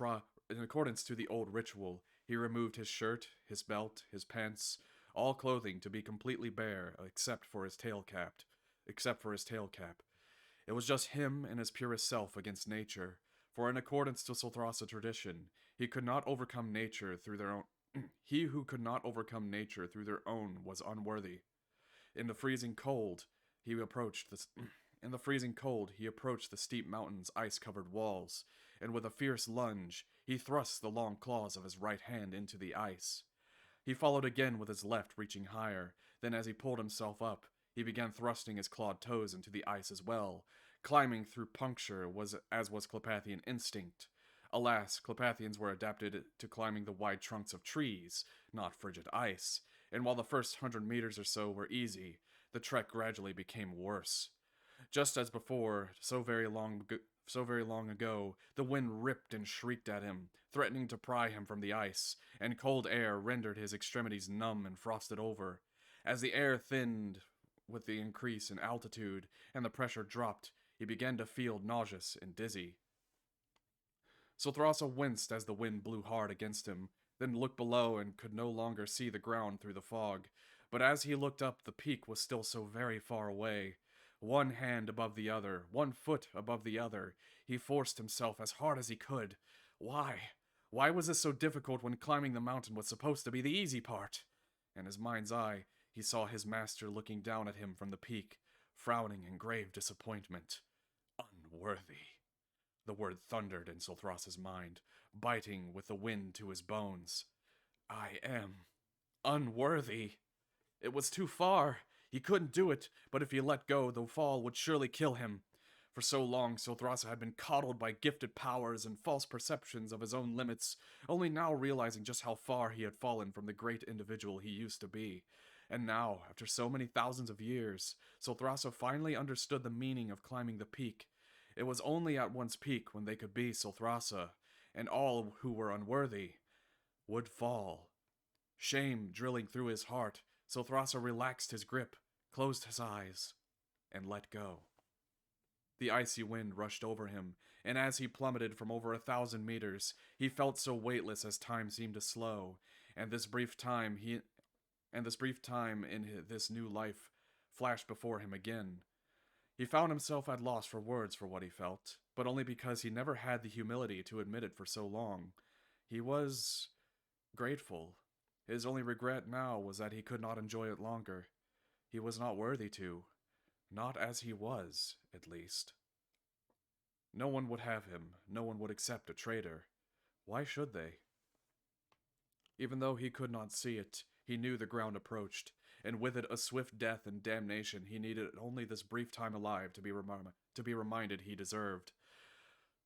ritual, he removed his shirt, his belt, his pants, all clothing to be completely bare except for his tail cap. It was just him and his purest self against nature, for in accordance to Sothrasa tradition, he could not overcome nature through their own he who could not overcome nature through their own was unworthy. In the freezing cold, he approached the steep mountain's ice-covered walls, and with a fierce lunge, he thrust the long claws of his right hand into the ice. He followed again with his left, reaching higher. Then as he pulled himself up, he began thrusting his clawed toes into the ice as well. Climbing through puncture was Clepathian instinct. Alas, Clepathians were adapted to climbing the wide trunks of trees, not frigid ice, and while the first 100 meters or so were easy, the trek gradually became worse. Just as before, so very long ago, the wind ripped and shrieked at him, threatening to pry him from the ice, and cold air rendered his extremities numb and frosted over. As the air thinned with the increase in altitude and the pressure dropped, he began to feel nauseous and dizzy. Sothrasa winced as the wind blew hard against him, then looked below and could no longer see the ground through the fog. But as he looked up, the peak was still so very far away. One hand above the other, one foot above the other, he forced himself as hard as he could. Why? Why was this so difficult when climbing the mountain was supposed to be the easy part? In his mind's eye, he saw his master looking down at him from the peak, frowning in grave disappointment. Unworthy. The word thundered in Sothrasa's mind, biting with the wind to his bones. I am unworthy. It was too far. He couldn't do it, but if he let go, the fall would surely kill him. For so long, Sothrasa had been coddled by gifted powers and false perceptions of his own limits, only now realizing just how far he had fallen from the great individual he used to be. And now, after so many thousands of years, Sothrasa finally understood the meaning of climbing the peak. It was only at one's peak when they could be Sothrasa, and all who were unworthy would fall. Shame drilling through his heart, Sothrasa relaxed his grip, closed his eyes, and let go. The icy wind rushed over him, and as he plummeted from over 1,000 meters, he felt so weightless as time seemed to slow, and this brief time in this new life flashed before him again. He found himself at loss for words for what he felt, but only because he never had the humility to admit it for so long. He was grateful. His only regret now was that he could not enjoy it longer. He was not worthy to. Not as he was, at least. No one would have him. No one would accept a traitor. Why should they? Even though he could not see it, he knew the ground approached, and with it a swift death and damnation he needed only this brief time alive to be reminded he deserved.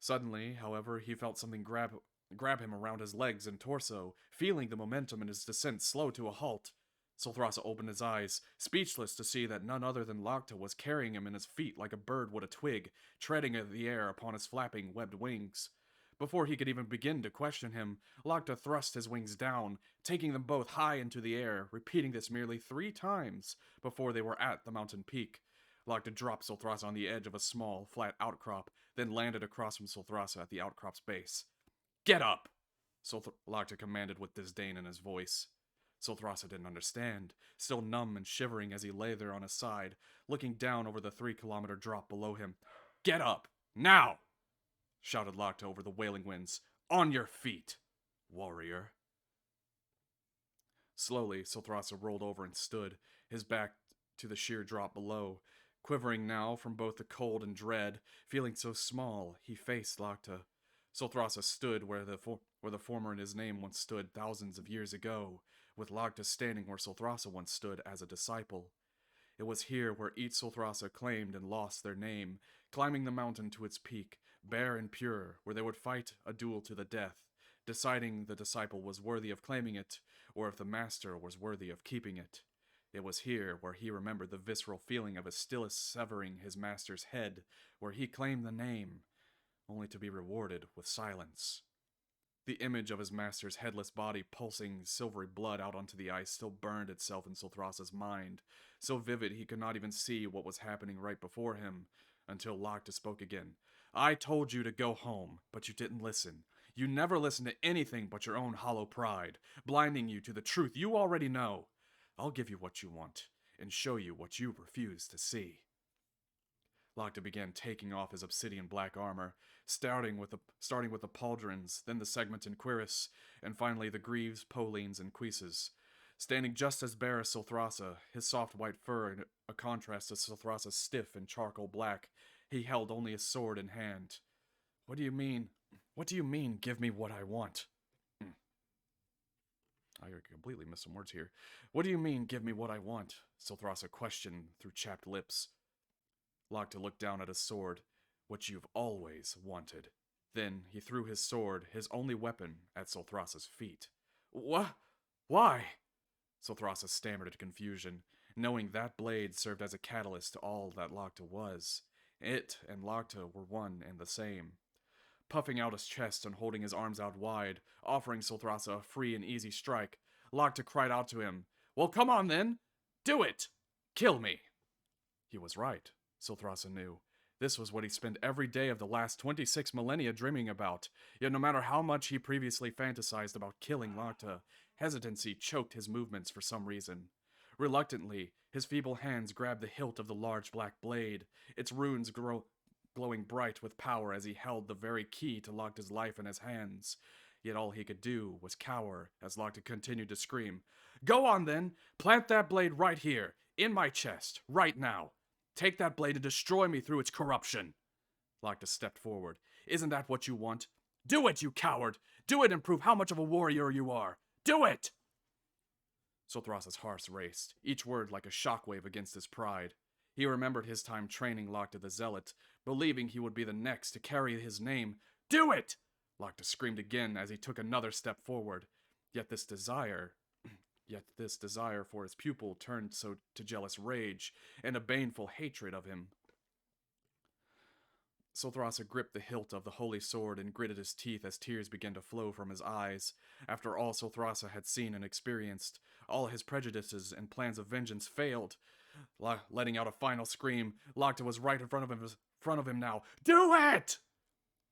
Suddenly, however, he felt something grab him around his legs and torso, feeling the momentum in his descent slow to a halt. Sothrasa opened his eyes, speechless to see that none other than Lagta was carrying him in his feet like a bird would a twig, treading the air upon his flapping, webbed wings. Before he could even begin to question him, Lagta thrust his wings down, taking them both high into the air, repeating this merely 3 times before they were at the mountain peak. Lagta dropped Sothrasa on the edge of a small, flat outcrop, then landed across from Sothrasa at the outcrop's base. "Get up!" Lagta commanded with disdain in his voice. Sothrasa didn't understand, still numb and shivering as he lay there on his side, looking down over the 3-kilometer drop below him. "Get up! Now!" shouted Lagta over the wailing winds. "On your feet, warrior!" Slowly, Sothrasa rolled over and stood, his back to the sheer drop below. Quivering now from both the cold and dread, feeling so small, he faced Lagta. Sothrasa stood where the former in his name once stood thousands of years ago, with Lagta standing where Sothrasa once stood as a disciple. It was here where each Sothrasa claimed and lost their name, climbing the mountain to its peak, bare and pure, where they would fight a duel to the death, deciding the disciple was worthy of claiming it, or if the master was worthy of keeping it. It was here where he remembered the visceral feeling of Astilus severing his master's head, where he claimed the name, only to be rewarded with silence. The image of his master's headless body pulsing silvery blood out onto the ice still burned itself in Sothrasa's mind, so vivid he could not even see what was happening right before him, until Lagta spoke again. "I told you to go home, but you didn't listen. You never listened to anything but your own hollow pride, blinding you to the truth you already know. I'll give you what you want, and show you what you refuse to see." Lagta began taking off his obsidian black armor, starting with the pauldrons, then the segment and cuirass, and finally the greaves, polines, and cuisses. Standing just as bare as Sothrasa, his soft white fur in a contrast to Sothrasa's stiff and charcoal black, he held only his sword in hand. What do you mean, give me what I want?" I completely missed some words here. "What do you mean, give me what I want?" Sothrasa questioned through chapped lips. Lagta looked down at his sword. "What you've always wanted." Then he threw his sword, his only weapon, at Sothrasa's feet. Why?" Sothrasa stammered in confusion, knowing that blade served as a catalyst to all that Lagta was. It and Lagta were one and the same. Puffing out his chest and holding his arms out wide, offering Sothrasa a free and easy strike, Lagta cried out to him, "Well, come on then! Do it! Kill me!" He was right, Sothrasa knew. This was what he spent every day of the last 26 millennia dreaming about, yet no matter how much he previously fantasized about killing Lagta, hesitancy choked his movements for some reason. Reluctantly, his feeble hands grabbed the hilt of the large black blade, its runes glowing bright with power as he held the very key to Lagta's life in his hands. Yet all he could do was cower as Lagta continued to scream, "Go on then! Plant that blade right here, in my chest, right now! Take that blade and destroy me through its corruption!" Lagta stepped forward. "Isn't that what you want? Do it, you coward! Do it and prove how much of a warrior you are! Do it!" Sothrasa's heart raced, each word like a shockwave against his pride. He remembered his time training Lagta the Zealot, believing he would be the next to carry his name. "Do it!" Lagta screamed again as he took another step forward. Yet this desire for his pupil turned to jealous rage and a baneful hatred of him. Solthrasa gripped the hilt of the holy sword and gritted his teeth as tears began to flow from his eyes. After all Solthrasa had seen and experienced, all his prejudices and plans of vengeance failed. Letting out a final scream, Locta was right in front of him now. Do it!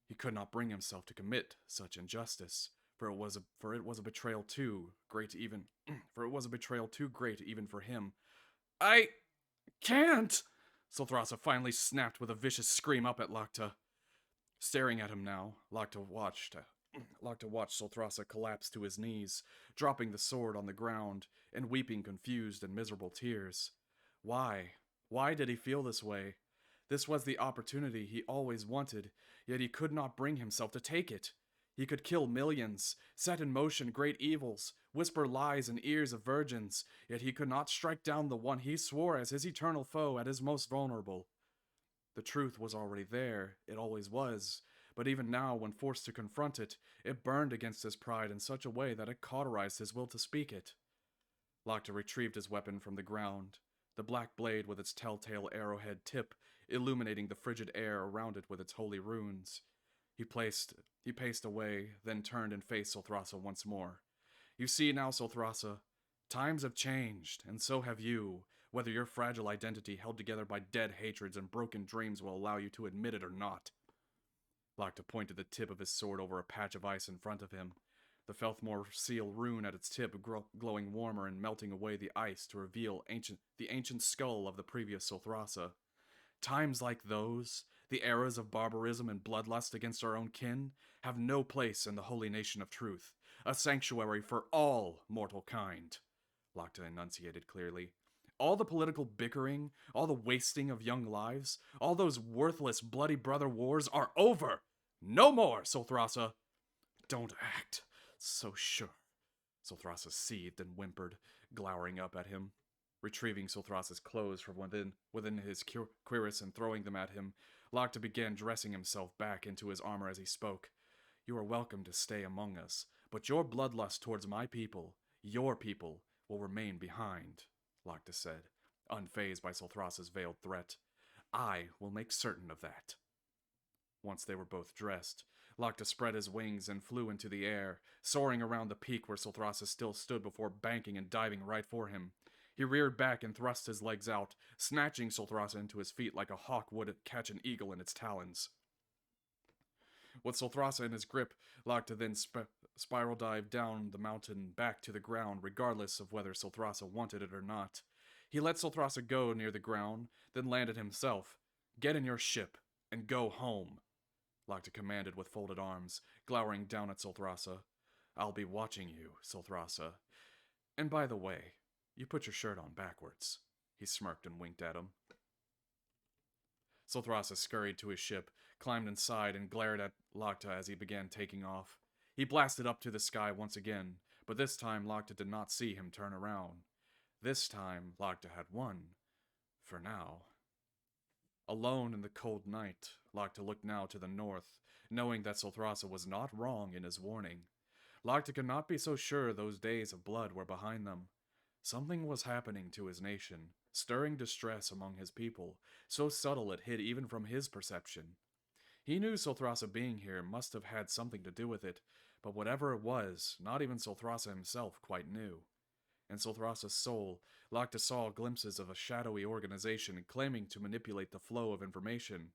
He could not bring himself to commit such injustice, for it was a betrayal too great even for it was a betrayal too great even for him. I can't! Solthrasa finally snapped with a vicious scream up at Locta. Staring at him now, Locta watched Solthrasa collapse to his knees, dropping the sword on the ground and weeping confused and miserable tears. Why? Why did he feel this way? This was the opportunity he always wanted, yet he could not bring himself to take it. He could kill millions, set in motion great evils, whisper lies in ears of virgins, yet he could not strike down the one he swore as his eternal foe at his most vulnerable. The truth was already there, it always was, but even now, when forced to confront it, it burned against his pride in such a way that it cauterized his will to speak it. Locta retrieved his weapon from the ground, the black blade with its telltale arrowhead tip illuminating the frigid air around it with its holy runes. He paced away, then turned and faced Solthrasa once more. You see now, Solthrasa, times have changed, and so have you, whether your fragile identity held together by dead hatreds and broken dreams will allow you to admit it or not. Locta pointed the tip of his sword over a patch of ice in front of him, the Felthmore seal rune at its tip glowing warmer and melting away the ice to reveal the ancient skull of the previous Solthrasa. Times like those, the eras of barbarism and bloodlust against our own kin, have no place in the holy nation of truth, a sanctuary for all mortal kind, Locta enunciated clearly. All the political bickering, all the wasting of young lives, all those worthless bloody brother wars are over! No more, Solthrasa! Don't act so sure. Solthrasa seethed and whimpered, glowering up at him. Retrieving Solthrasa's clothes from within his cuirass and throwing them at him, Locta began dressing himself back into his armor as he spoke. You are welcome to stay among us, but your bloodlust towards my people, your people, will remain behind, Locta said, unfazed by Solthrasa's veiled threat. I will make certain of that. Once they were both dressed, Locta spread his wings and flew into the air, soaring around the peak where Solthrasa still stood before banking and diving right for him. He reared back and thrust his legs out, snatching Solthrasa into his feet like a hawk would catch an eagle in its talons. With Solthrasa in his grip, Locta then spiral dived down the mountain back to the ground, regardless of whether Solthrasa wanted it or not. He let Solthrasa go near the ground, then landed himself. Get in your ship and go home, Locta commanded with folded arms, glowering down at Solthrasa. I'll be watching you, Solthrasa. And by the way, you put your shirt on backwards. He smirked and winked at him. Solthrasa scurried to his ship, climbed inside, and glared at Locta as he began taking off. He blasted up to the sky once again, but this time Locta did not see him turn around. This time Locta had won. For now. Alone in the cold night, Locta looked now to the north, knowing that Solthrasa was not wrong in his warning. Locta could not be so sure those days of blood were behind them. Something was happening to his nation, stirring distress among his people, so subtle it hid even from his perception. He knew Solthrasa being here must have had something to do with it, but whatever it was, not even Solthrasa himself quite knew. In Solthrasa's soul, Locta saw glimpses of a shadowy organization claiming to manipulate the flow of information,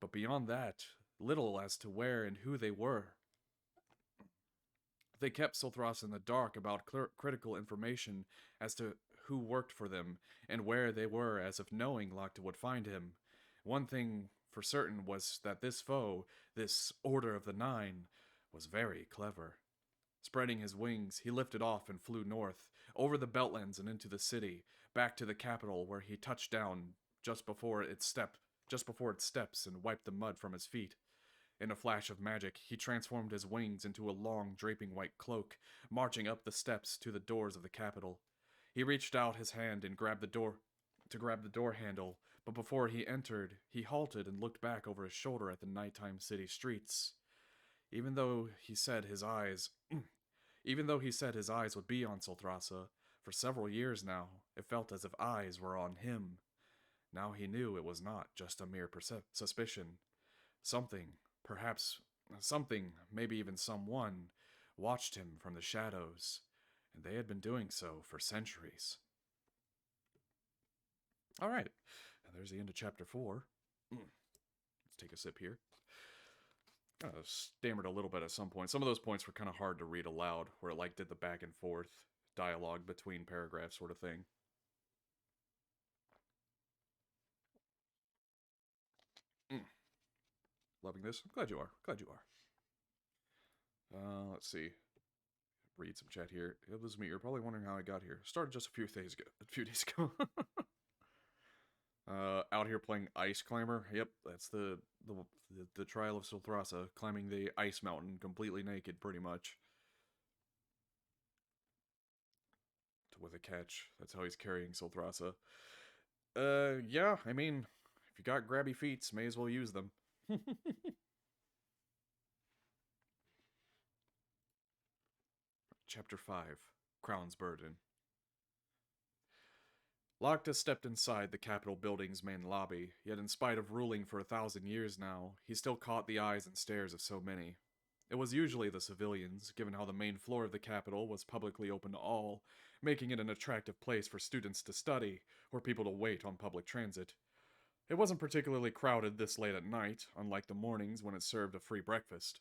but beyond that, little as to where and who they were. They kept Solthrasa in the dark about critical information as to who worked for them and where they were, as if knowing Locta would find him. One thing for certain was that this foe, this Order of the Nine, was very clever. Spreading his wings, he lifted off and flew north, over the Beltlands and into the city, back to the capital where he touched down just before its steps and wiped the mud from his feet. In a flash of magic, he transformed his wings into a long, draping white cloak, marching up the steps to the doors of the capital. He reached out his hand and grabbed the door handle, but before he entered, he halted and looked back over his shoulder at the nighttime city streets. Even though he said his eyes would be on Solthrasa, for several years now, it felt as if eyes were on him. Now he knew it was not just a mere suspicion. Something, perhaps something, maybe even someone, watched him from the shadows, and they had been doing so for centuries. All right, and there's the end of chapter 4. Let's take a sip here. Stammered a little bit at some point. Some of those points were kind of hard to read aloud, where it like did the back and forth dialogue between paragraphs sort of thing. Mm. Loving this. I'm glad you are. Glad you are. Let's see. Read some chat here. It was me. You're probably wondering how I got here. Started just a few days ago. Out here playing Ice Climber. Yep, that's the trial of Silthrasa, climbing the ice mountain completely naked, pretty much. With a catch. That's how he's carrying Silthrasa. Yeah, I mean, if you got grabby feet, may as well use them. Chapter 5, Crown's Burden. Locta stepped inside the Capitol building's main lobby, yet in spite of ruling for 1,000 years now, he still caught the eyes and stares of so many. It was usually the civilians, given how the main floor of the Capitol was publicly open to all, making it an attractive place for students to study or people to wait on public transit. It wasn't particularly crowded this late at night, unlike the mornings when it served a free breakfast.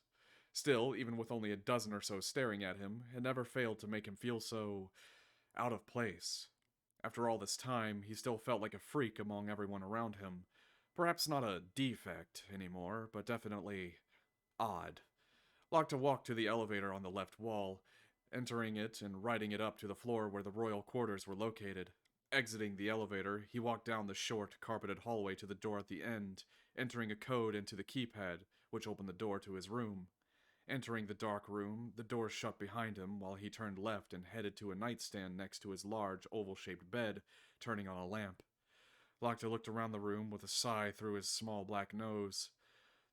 Still, even with only a dozen or so staring at him, it never failed to make him feel so out of place. After all this time, he still felt like a freak among everyone around him. Perhaps not a defect anymore, but definitely odd. Locke walked to the elevator on the left wall, entering it and riding it up to the floor where the royal quarters were located. Exiting the elevator, he walked down the short, carpeted hallway to the door at the end, entering a code into the keypad, which opened the door to his room. Entering the dark room, the door shut behind him while he turned left and headed to a nightstand next to his large, oval-shaped bed, turning on a lamp. Locke looked around the room with a sigh through his small black nose.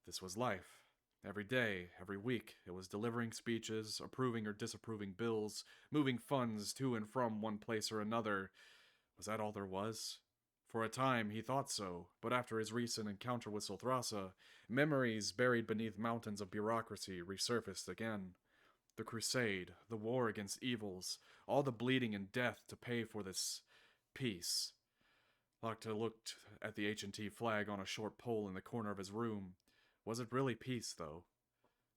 This was life. Every day, every week, it was delivering speeches, approving or disapproving bills, moving funds to and from one place or another. Was that all there was? For a time, he thought so, but after his recent encounter with Silthrasa, memories buried beneath mountains of bureaucracy resurfaced again. The crusade, the war against evils, all the bleeding and death to pay for this peace. Locke looked at the H&T flag on a short pole in the corner of his room. Was it really peace, though?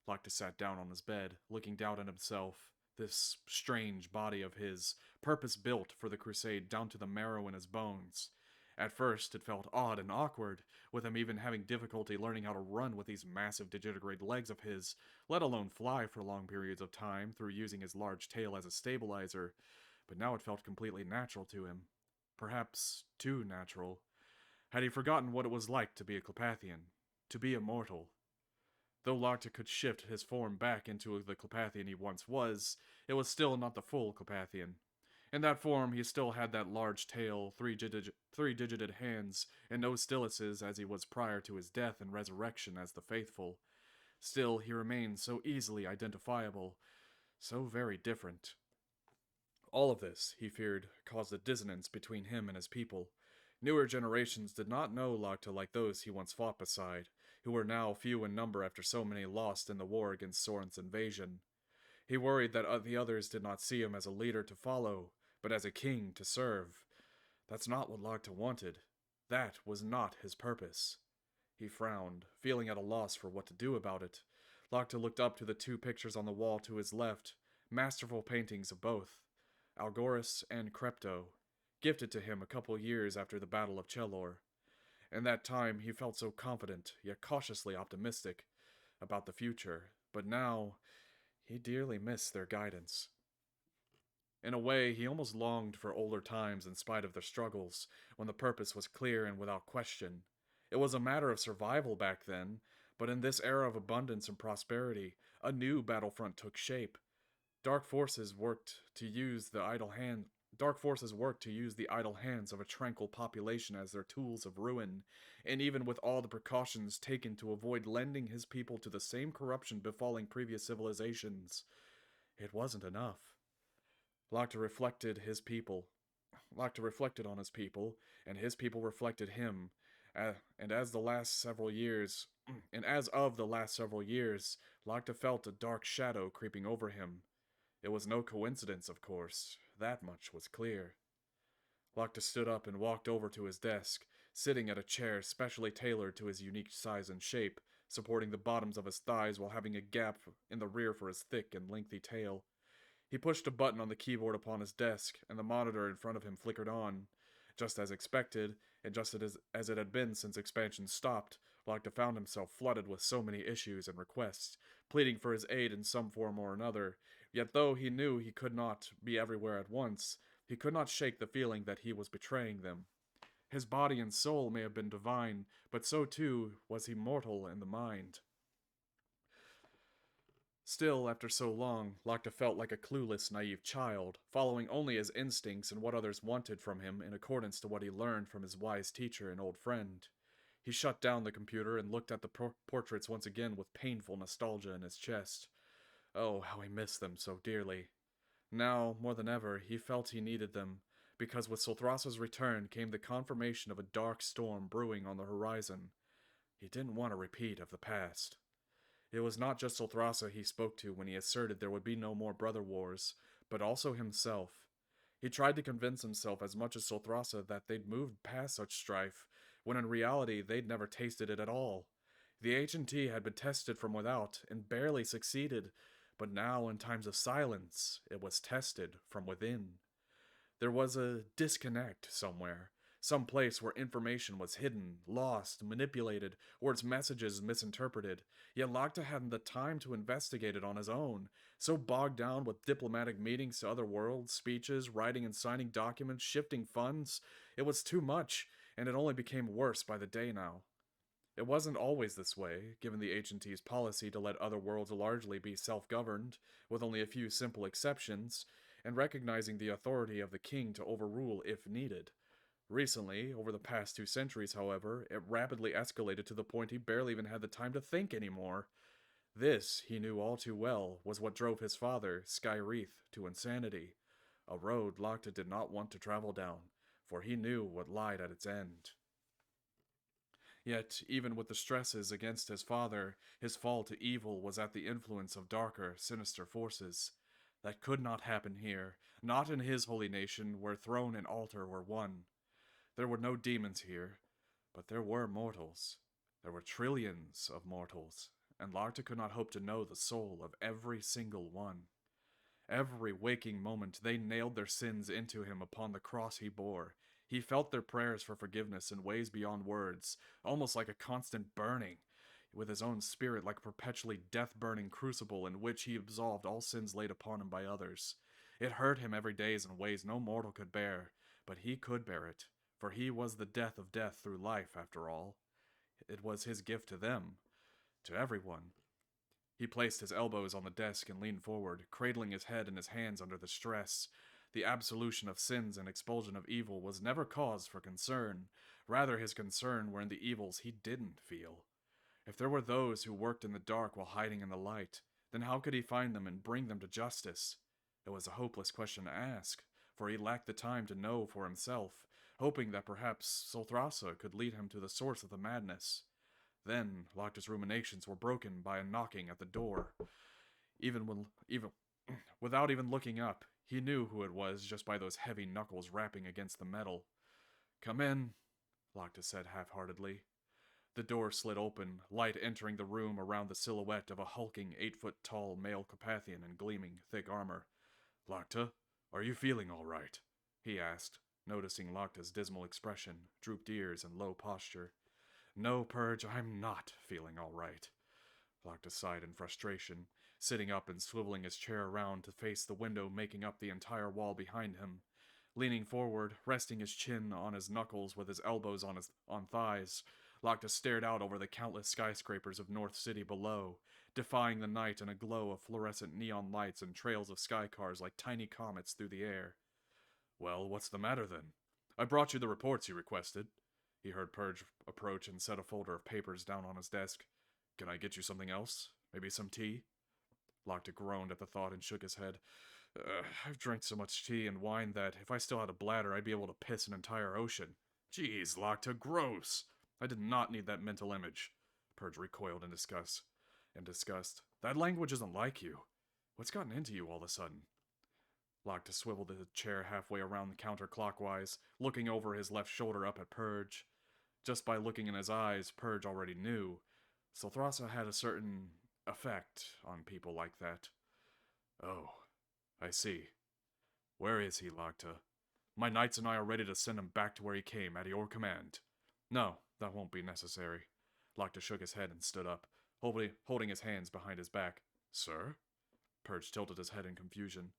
Locke sat down on his bed, looking down at himself, this strange body of his, purpose-built for the crusade down to the marrow in his bones. At first, it felt odd and awkward, with him even having difficulty learning how to run with these massive digitigrade legs of his, let alone fly for long periods of time through using his large tail as a stabilizer, but now it felt completely natural to him. Perhaps too natural. Had he forgotten what it was like to be a Clepathian? To be immortal? Though Locke could shift his form back into the Clepathian he once was, it was still not the full Clepathian. In that form, he still had that large tail, three-digited hands, and no styluses as he was prior to his death and resurrection as the Faithful. Still, he remained so easily identifiable, so very different. All of this, he feared, caused a dissonance between him and his people. Newer generations did not know Locke like those he once fought beside, who were now few in number after so many lost in the war against Soren's invasion. He worried that the others did not see him as a leader to follow, but as a king to serve. That's not what Locke wanted. That was not his purpose. He frowned, feeling at a loss for what to do about it. Locke looked up to the two pictures on the wall to his left, masterful paintings of both, Algoris and Krepto, gifted to him a couple years after the Battle of Chelor. In that time, he felt so confident, yet cautiously optimistic, about the future, but now he dearly missed their guidance. In a way, he almost longed for older times in spite of their struggles, when the purpose was clear and without question. It was a matter of survival back then, but in this era of abundance and prosperity, a new battlefront took shape. Dark forces worked to use the idle hands of a tranquil population as their tools of ruin, and even with all the precautions taken to avoid lending his people to the same corruption befalling previous civilizations, it wasn't enough. Locke reflected on his people, and his people reflected him, And as the last several years, and as of the last several years, Locke felt a dark shadow creeping over him. It was no coincidence, of course. That much was clear. Locke stood up and walked over to his desk, sitting at a chair specially tailored to his unique size and shape, supporting the bottoms of his thighs while having a gap in the rear for his thick and lengthy tail. He pushed a button on the keyboard upon his desk, and the monitor in front of him flickered on. Just as expected, and just as it had been since expansion stopped, Locke found himself flooded with so many issues and requests, pleading for his aid in some form or another. Yet though he knew he could not be everywhere at once, he could not shake the feeling that he was betraying them. His body and soul may have been divine, but so too was he mortal in the mind. Still, after so long, Locke felt like a clueless, naive child, following only his instincts and what others wanted from him in accordance to what he learned from his wise teacher and old friend. He shut down the computer and looked at the portraits once again with painful nostalgia in his chest. Oh, how he missed them so dearly. Now, more than ever, he felt he needed them, because with Solthrasa's return came the confirmation of a dark storm brewing on the horizon. He didn't want a repeat of the past. It was not just Solthrasa he spoke to when he asserted there would be no more brother wars, but also himself. He tried to convince himself as much as Solthrasa that they'd moved past such strife, when in reality they'd never tasted it at all. The H&T had been tested from without and barely succeeded, but now in times of silence, it was tested from within. There was a disconnect somewhere, some place where information was hidden, lost, manipulated, or its messages misinterpreted. Yet Locke hadn't the time to investigate it on his own, so bogged down with diplomatic meetings to other worlds, speeches, writing and signing documents, shifting funds. It was too much, and it only became worse by the day now. It wasn't always this way, given the H&T's policy to let other worlds largely be self-governed, with only a few simple exceptions, and recognizing the authority of the king to overrule if needed. Recently, over the past 2 centuries, however, it rapidly escalated to the point he barely even had the time to think anymore. This, he knew all too well, was what drove his father, Skyreath, to insanity. A road Locke did not want to travel down, for he knew what lied at its end. Yet, even with the stresses against his father, his fall to evil was at the influence of darker, sinister forces. That could not happen here, not in his holy nation where throne and altar were one. There were no demons here, but there were mortals. There were trillions of mortals, and Locke could not hope to know the soul of every single one. Every waking moment they nailed their sins into him upon the cross he bore. He felt their prayers for forgiveness in ways beyond words, almost like a constant burning, with his own spirit like a perpetually death-burning crucible in which he absolved all sins laid upon him by others. It hurt him every day in ways no mortal could bear, but he could bear it, for he was the death of death through life, after all. It was his gift to them, to everyone. He placed his elbows on the desk and leaned forward, cradling his head in his hands under the stress. The absolution of sins and expulsion of evil was never cause for concern. Rather, his concern were in the evils he didn't feel. If there were those who worked in the dark while hiding in the light, then how could he find them and bring them to justice? It was a hopeless question to ask, for he lacked the time to know for himself, hoping that perhaps Solthrasa could lead him to the source of the madness. Then, Locke's ruminations were broken by a knocking at the door. Without even looking up, he knew who it was just by those heavy knuckles rapping against the metal. "Come in," Locke said half-heartedly. The door slid open, light entering the room around the silhouette of a hulking 8-foot-tall male Carpathian in gleaming, thick armor. "Locke, are you feeling all right?" he asked, noticing Locke's dismal expression, drooped ears, and low posture. "No, Purge, I'm not feeling all right." Locke sighed in frustration, sitting up and swiveling his chair around to face the window making up the entire wall behind him. Leaning forward, resting his chin on his knuckles with his elbows on thighs, Locke stared out over the countless skyscrapers of North City below, defying the night in a glow of fluorescent neon lights and trails of sky cars like tiny comets through the air. "Well, what's the matter then? I brought you the reports you requested." He heard Purge approach and set a folder of papers down on his desk. "Can I get you something else? Maybe some tea?" Locke groaned at the thought and shook his head. "I've drank so much tea and wine that if I still had a bladder, I'd be able to piss an entire ocean." "Geez, Locke, gross!" I did not need that mental image. Purge recoiled in disgust. That language isn't like you. What's gotten into you all of a sudden? Locke swiveled the chair halfway around the counterclockwise, looking over his left shoulder up at Purge. Just by looking in his eyes, Purge already knew. Sulthrasa had a certain effect on people like that. Oh, I see. Where is he, Locke? My knights and I are ready to send him back to where he came, at your command. No, that won't be necessary. Locke shook his head and stood up, holding his hands behind his back. Sir? Purge tilted his head in confusion.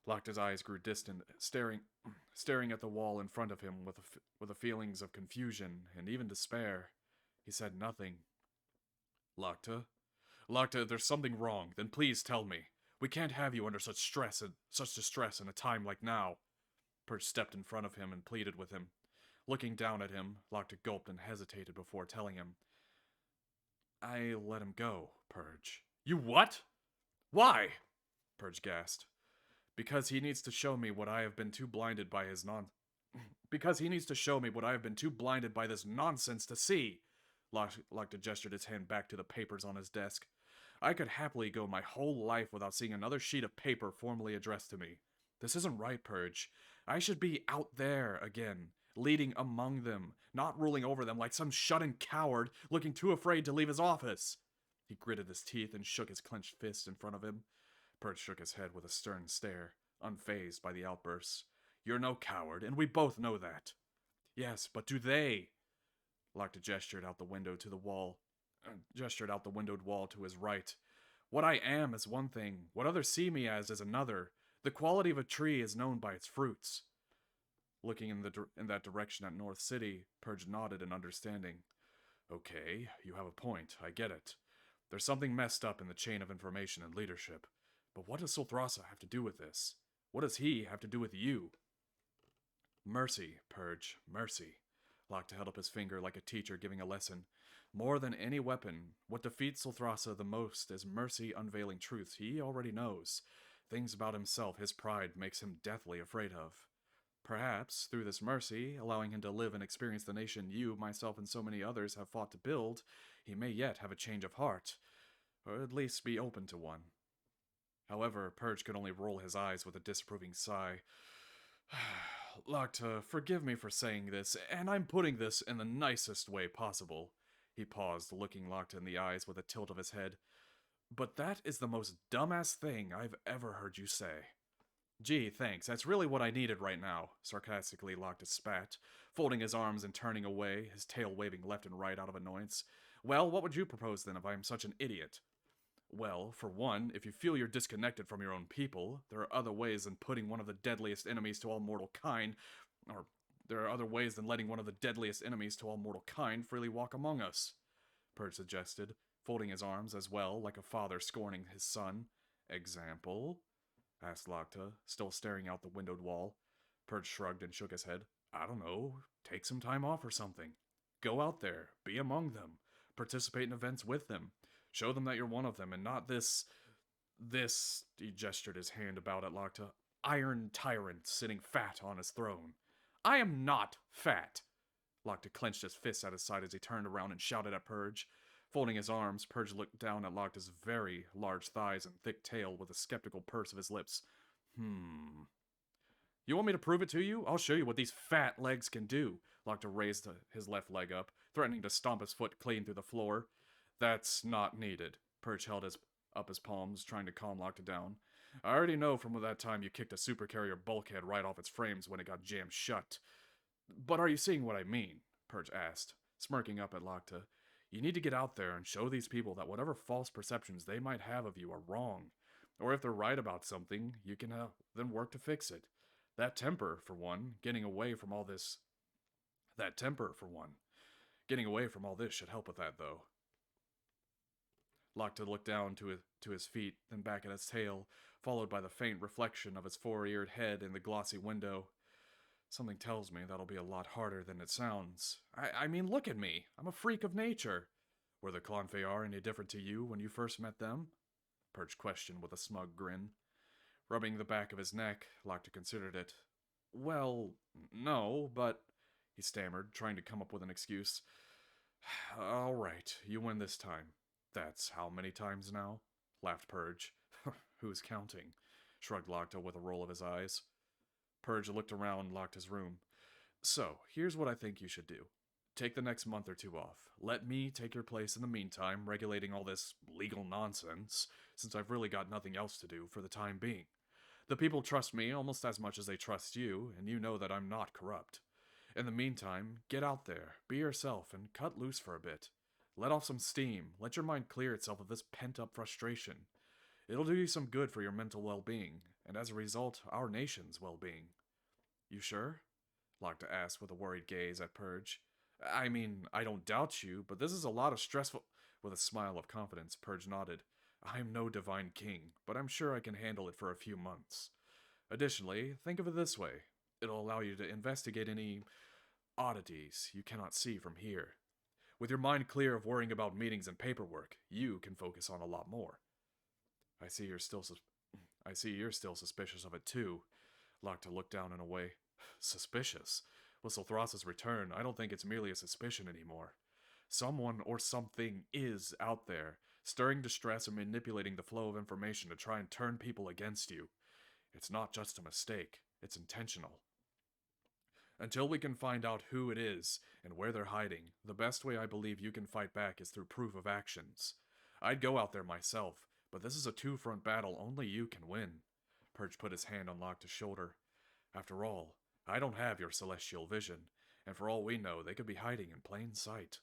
Locke's eyes grew distant, staring at the wall in front of him with the feelings of confusion and even despair. He said nothing. Locke, there's something wrong. Then please tell me. We can't have you under such distress in a time like now. Purge stepped in front of him and pleaded with him. Looking down at him, Locke gulped and hesitated before telling him. I let him go, Purge. You what? Why? Purge gasped. Because he needs to show me what I have been too blinded by Because he needs to show me what I have been too blinded by this nonsense to see. Locke gestured his hand back to the papers on his desk. I could happily go my whole life without seeing another sheet of paper formally addressed to me. This isn't right, Purge. I should be out there again, leading among them, not ruling over them like some shut-in coward looking too afraid to leave his office. He gritted his teeth and shook his clenched fist in front of him. Purge shook his head with a stern stare, unfazed by the outbursts. You're no coward, and we both know that. Yes, but do they? Locke gestured out the windowed wall to his right. What I am is one thing, what others see me as is another. The quality of a tree is known by its fruits. Looking in that direction at North City, Purge nodded in understanding. Okay, you have a point, I get it. There's something messed up in the chain of information and leadership. But what does Sulthrasa have to do with this? What does he have to do with you? Mercy, Purge, mercy. Locke held up his finger like a teacher giving a lesson. More than any weapon, what defeats Sulthrasa the most is mercy unveiling truths he already knows. Things about himself his pride makes him deathly afraid of. Perhaps, through this mercy, allowing him to live and experience the nation you, myself, and so many others have fought to build, he may yet have a change of heart, or at least be open to one. However, Purge could only roll his eyes with a disapproving sigh. Locke, forgive me for saying this, and I'm putting this in the nicest way possible. He paused, looking Locke in the eyes with a tilt of his head. But that is the most dumbass thing I've ever heard you say. Gee, thanks, that's really what I needed right now, sarcastically Locke spat, folding his arms and turning away, his tail waving left and right out of annoyance. Well, what would you propose then if I am such an idiot? Well, for one, if you feel you're disconnected from your own people, there are other ways than putting one of the deadliest enemies to all mortal kind, or there are other ways than letting one of the deadliest enemies to all mortal kind freely walk among us, Purge suggested, folding his arms as well, like a father scorning his son. Example? Asked Locke, still staring out the windowed wall. Purge shrugged and shook his head. I don't know, take some time off or something. Go out there, be among them, participate in events with them. Show them that you're one of them, and not this, he gestured his hand about at Locke, iron tyrant sitting fat on his throne. I am not fat. Locke clenched his fists at his side as he turned around and shouted at Purge. Folding his arms, Purge looked down at Locke's very large thighs and thick tail with a skeptical purse of his lips. You want me to prove it to you? I'll show you what these fat legs can do. Locke raised his left leg up, threatening to stomp his foot clean through the floor. That's not needed. Purge held up his palms, trying to calm Locke down. I already know from that time you kicked a supercarrier bulkhead right off its frames when it got jammed shut. But are you seeing what I mean? Purge asked, smirking up at Locke. You need to get out there and show these people that whatever false perceptions they might have of you are wrong. Or if they're right about something, you can then work to fix it. That temper, for one, getting away from all this should help with that, though. Locke looked down to his feet, then back at his tail, followed by the faint reflection of his four-eared head in the glossy window. Something tells me that'll be a lot harder than it sounds. I mean, look at me. I'm a freak of nature. Were the Clonfeyar any different to you when you first met them? Purge questioned with a smug grin. Rubbing the back of his neck, Locke considered it. Well, no, but... he stammered, trying to come up with an excuse. All right, you win this time. That's how many times now? Laughed Purge. Who's counting? Shrugged Locta with a roll of his eyes. Purge looked around, locked his room. So, here's what I think you should do. Take the next month or two off. Let me take your place in the meantime, regulating all this legal nonsense, since I've really got nothing else to do for the time being. The people trust me almost as much as they trust you, and you know that I'm not corrupt. In the meantime, get out there, be yourself, and cut loose for a bit. Let off some steam, let your mind clear itself of this pent up frustration. It'll do you some good for your mental well being, and as a result, our nation's well being. You sure? Locta asked with a worried gaze at Purge. I mean, I don't doubt you, but this is a lot of stressful. With a smile of confidence, Purge nodded. I'm no divine king, but I'm sure I can handle it for a few months. Additionally, think of it this way: it'll allow you to investigate any oddities you cannot see from here. With your mind clear of worrying about meetings and paperwork, you can focus on a lot more. I see you're still I see you're still suspicious of it too. Locta looked down in a way. Suspicious? With Solthrasa's return, I don't think it's merely a suspicion anymore. Someone or something is out there, stirring distress or manipulating the flow of information to try and turn people against you. It's not just a mistake, it's intentional. Until we can find out who it is and where they're hiding, the best way I believe you can fight back is through proof of actions. I'd go out there myself, but this is a two-front battle only you can win. Purge put his hand on Locta's shoulder. After all, I don't have your celestial vision, and for all we know, they could be hiding in plain sight.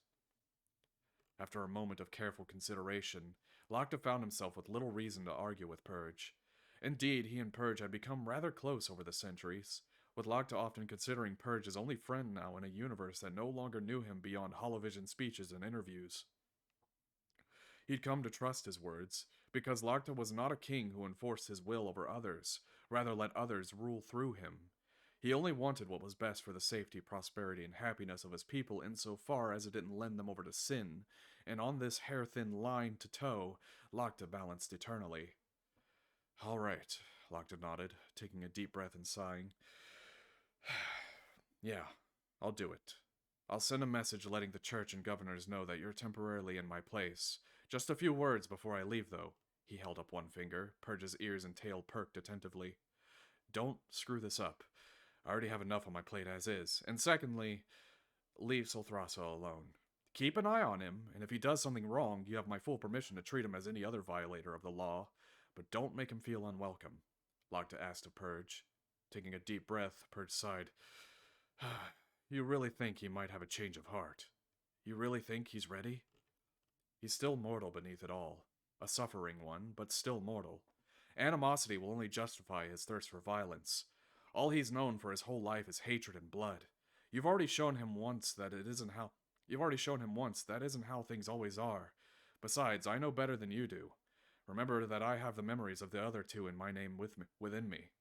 After a moment of careful consideration, Locta found himself with little reason to argue with Purge. Indeed, he and Purge had become rather close over the centuries, with Locta often considering Purge his only friend now in a universe that no longer knew him beyond holovision speeches and interviews. He'd come to trust his words, because Locta was not a king who enforced his will over others, rather let others rule through him. He only wanted what was best for the safety, prosperity, and happiness of his people insofar as it didn't lend them over to sin, and on this hair-thin line to toe, Locta balanced eternally. All right, Locta nodded, taking a deep breath and sighing. Yeah, I'll do it. I'll send a message letting the church and governors know that you're temporarily in my place. Just a few words before I leave, though. He held up one finger. Purge's ears and tail perked attentively. Don't screw this up. I already have enough on my plate as is. And secondly, leave Solthrasa alone. Keep an eye on him, and if he does something wrong, you have my full permission to treat him as any other violator of the law. But don't make him feel unwelcome. Locta asked of Purge. Taking a deep breath, Purge sighed. You really think he might have a change of heart? You really think he's ready? He's still mortal beneath it all. A suffering one, but still mortal. Animosity will only justify his thirst for violence. All he's known for his whole life is hatred and blood. You've already shown him once that isn't how things always are. Besides, I know better than you do. Remember that I have the memories of the other two in my name within me.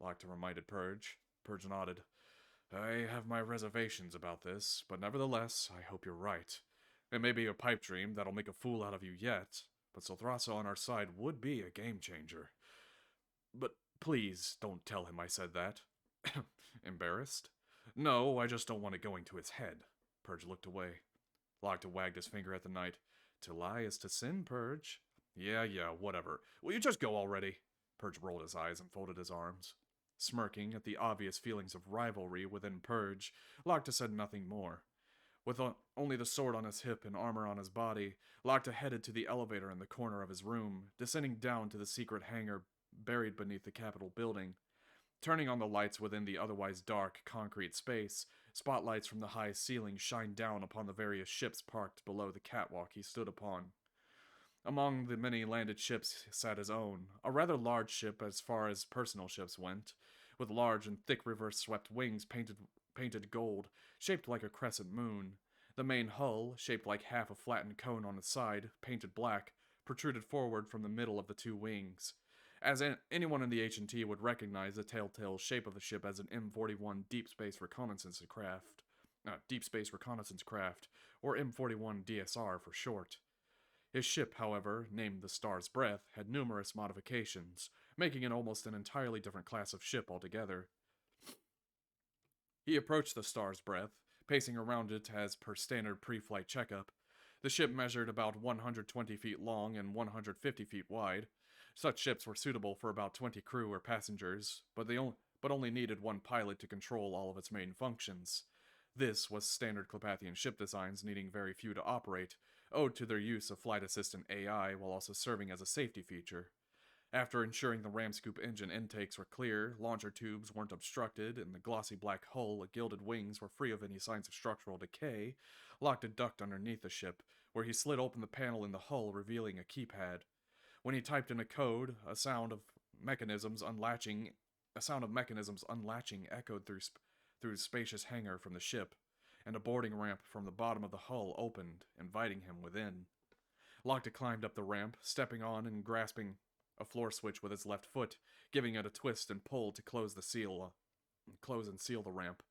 Locta reminded Purge. Purge nodded. I have my reservations about this, but nevertheless, I hope you're right. It may be a pipe dream that'll make a fool out of you yet, but Solthrasa on our side would be a game changer. But please don't tell him I said that. Embarrassed? No, I just don't want it going to his head. Purge looked away. Locta wagged his finger at the night. To lie is to sin, Purge. Yeah, whatever. Will you just go already? Purge rolled his eyes and folded his arms. Smirking at the obvious feelings of rivalry within Purge, Locta said nothing more. With only the sword on his hip and armor on his body, Locta headed to the elevator in the corner of his room, descending down to the secret hangar buried beneath the Capitol building. Turning on the lights within the otherwise dark, concrete space, spotlights from the high ceiling shined down upon the various ships parked below the catwalk he stood upon. Among the many landed ships sat his own, a rather large ship as far as personal ships went, with large and thick reverse-swept wings painted gold, shaped like a crescent moon. The main hull, shaped like half a flattened cone on its side, painted black, protruded forward from the middle of the two wings. As anyone in the H&T would recognize the telltale shape of the ship as an M41 Deep Space Reconnaissance Craft, or M41 DSR for short. His ship, however, named the Star's Breath, had numerous modifications, making it almost an entirely different class of ship altogether. He approached the Star's Breath, pacing around it as per standard pre-flight checkup. The ship measured about 120 feet long and 150 feet wide. Such ships were suitable for about 20 crew or passengers, but only needed one pilot to control all of its main functions. This was standard Clepathian ship designs needing very few to operate, owed to their use of flight assistant AI while also serving as a safety feature. After ensuring the Ramscoop engine intakes were clear, launcher tubes weren't obstructed, and the glossy black hull and gilded wings were free of any signs of structural decay, Locke ducked underneath the ship, where he slid open the panel in the hull, revealing a keypad. When he typed in a code, a sound of mechanisms unlatching echoed through the spacious hangar from the ship, and a boarding ramp from the bottom of the hull opened, inviting him within. Locke climbed up the ramp, stepping on and grasping a floor switch with his left foot, giving it a twist and pull to close and seal the ramp.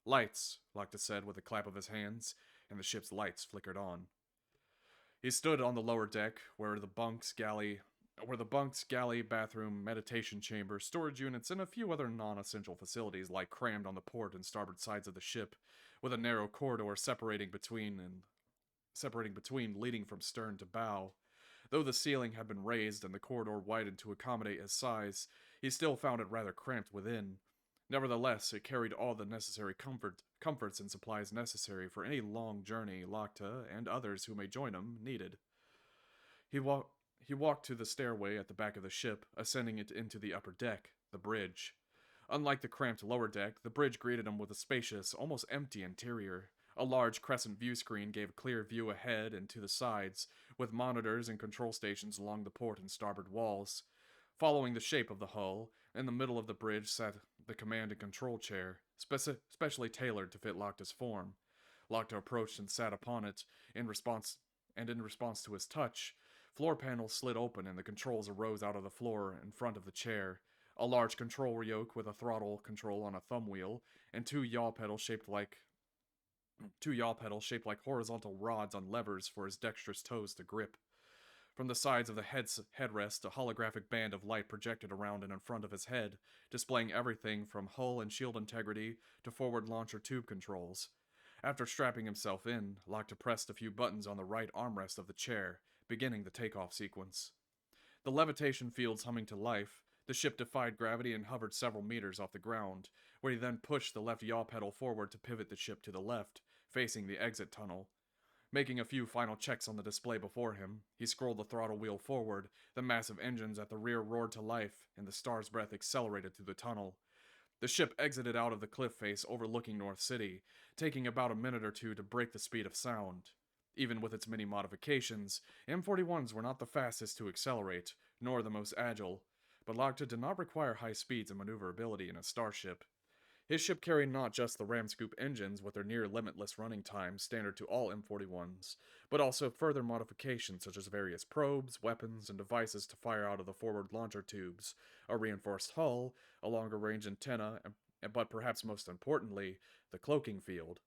Lights, Locke said with a clap of his hands, and the ship's lights flickered on. He stood on the lower deck, where the bunks, galley, bathroom, meditation chamber, storage units, and a few other non-essential facilities lie crammed on the port and starboard sides of the ship, with a narrow corridor separating between leading from stern to bow. Though the ceiling had been raised and the corridor widened to accommodate his size, he still found it rather cramped within. Nevertheless, it carried all the necessary comforts and supplies necessary for any long journey Locke and others who may join him needed. He walked to the stairway at the back of the ship, ascending it into the upper deck, the bridge. Unlike the cramped lower deck, the bridge greeted him with a spacious, almost empty interior. A large crescent view screen gave a clear view ahead and to the sides, with monitors and control stations along the port and starboard walls. Following the shape of the hull, in the middle of the bridge sat the command and control chair, specially tailored to fit Locke's form. Locke approached and sat upon it. In response to his touch, floor panels slid open and the controls arose out of the floor in front of the chair. A large control yoke with a throttle control on a thumb wheel, and two yaw pedals shaped like horizontal rods on levers for his dexterous toes to grip. From the sides of the headrest, a holographic band of light projected around and in front of his head, displaying everything from hull and shield integrity to forward launcher tube controls. After strapping himself in, Locke pressed a few buttons on the right armrest of the chair, beginning the takeoff sequence. The levitation fields humming to life, the ship defied gravity and hovered several meters off the ground, where he then pushed the left yaw pedal forward to pivot the ship to the left, facing the exit tunnel. Making a few final checks on the display before him, he scrolled the throttle wheel forward, the massive engines at the rear roared to life, and the Star's Breath accelerated through the tunnel. The ship exited out of the cliff face overlooking North City, taking about a minute or two to break the speed of sound. Even with its many modifications, M41s were not the fastest to accelerate, nor the most agile, but Locke did not require high speeds and maneuverability in a starship. His ship carried not just the Ramscoop engines with their near-limitless running time standard to all M41s, but also further modifications such as various probes, weapons, and devices to fire out of the forward launcher tubes, a reinforced hull, a longer-range antenna, but perhaps most importantly, the cloaking field.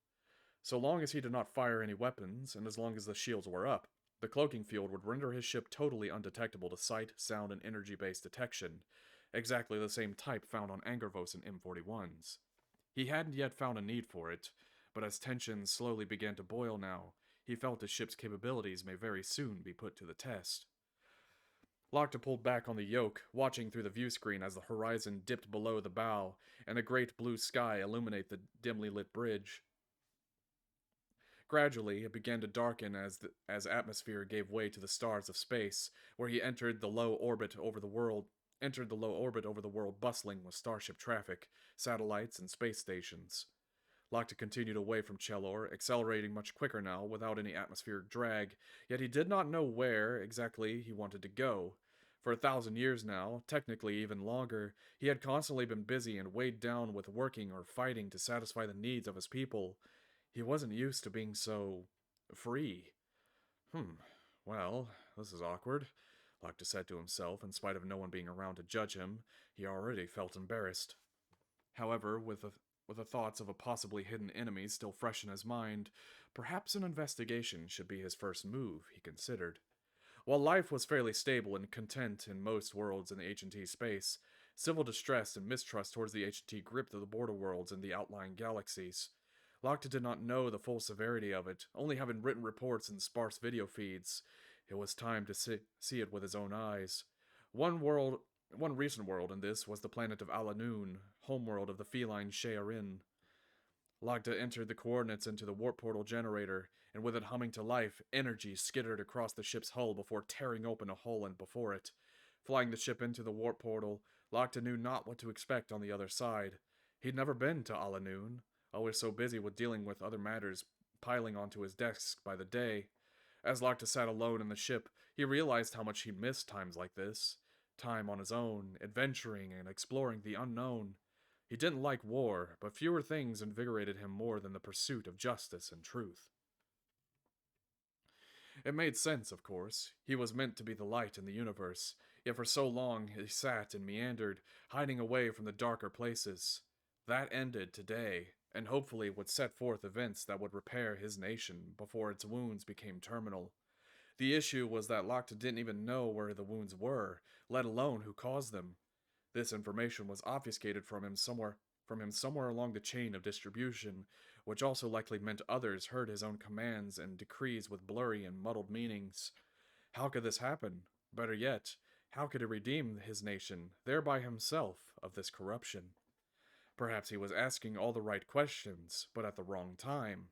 So long as he did not fire any weapons, and as long as the shields were up, the cloaking field would render his ship totally undetectable to sight, sound, and energy-based detection, exactly the same type found on Angervos and M41s. He hadn't yet found a need for it, but as tensions slowly began to boil now, he felt his ship's capabilities may very soon be put to the test. Locke pulled back on the yoke, watching through the view screen as the horizon dipped below the bow, and a great blue sky illuminate the dimly lit bridge. Gradually, it began to darken as atmosphere gave way to the stars of space, where he entered the low orbit over the world bustling with starship traffic, satellites, and space stations. Locke continued away from Chelor, accelerating much quicker now without any atmospheric drag, yet he did not know where exactly he wanted to go. For 1,000 years now, technically even longer, he had constantly been busy and weighed down with working or fighting to satisfy the needs of his people. He wasn't used to being so free. Well, this is awkward, Locke said to himself. In spite of no one being around to judge him, he already felt embarrassed. However, with the thoughts of a possibly hidden enemy still fresh in his mind, perhaps an investigation should be his first move, he considered. While life was fairly stable and content in most worlds in the H&T space, civil distress and mistrust towards the H&T gripped the border worlds and the outlying galaxies. Locke did not know the full severity of it, only having written reports and sparse video feeds. It was time to see it with his own eyes. One recent world in this was the planet of Alanoon, homeworld of the feline Shearin. Lagda entered the coordinates into the warp portal generator, and with it humming to life, energy skittered across the ship's hull before tearing open a hole in before it. Flying the ship into the warp portal, Lagda knew not what to expect on the other side. He'd never been to Alanoon, always so busy with dealing with other matters piling onto his desk by the day. As Lagda sat alone in the ship, he realized how much he missed times like this. Time on his own, adventuring and exploring the unknown. He didn't like war, but fewer things invigorated him more than the pursuit of justice and truth. It made sense, of course. He was meant to be the light in the universe, yet for so long he sat and meandered, hiding away from the darker places. That ended today, and hopefully would set forth events that would repair his nation before its wounds became terminal. The issue was that Locke didn't even know where the wounds were, let alone who caused them. This information was obfuscated from him somewhere along the chain of distribution, which also likely meant others heard his own commands and decrees with blurry and muddled meanings. How could this happen? Better yet, how could he redeem his nation, thereby himself, of this corruption? Perhaps he was asking all the right questions, but at the wrong time.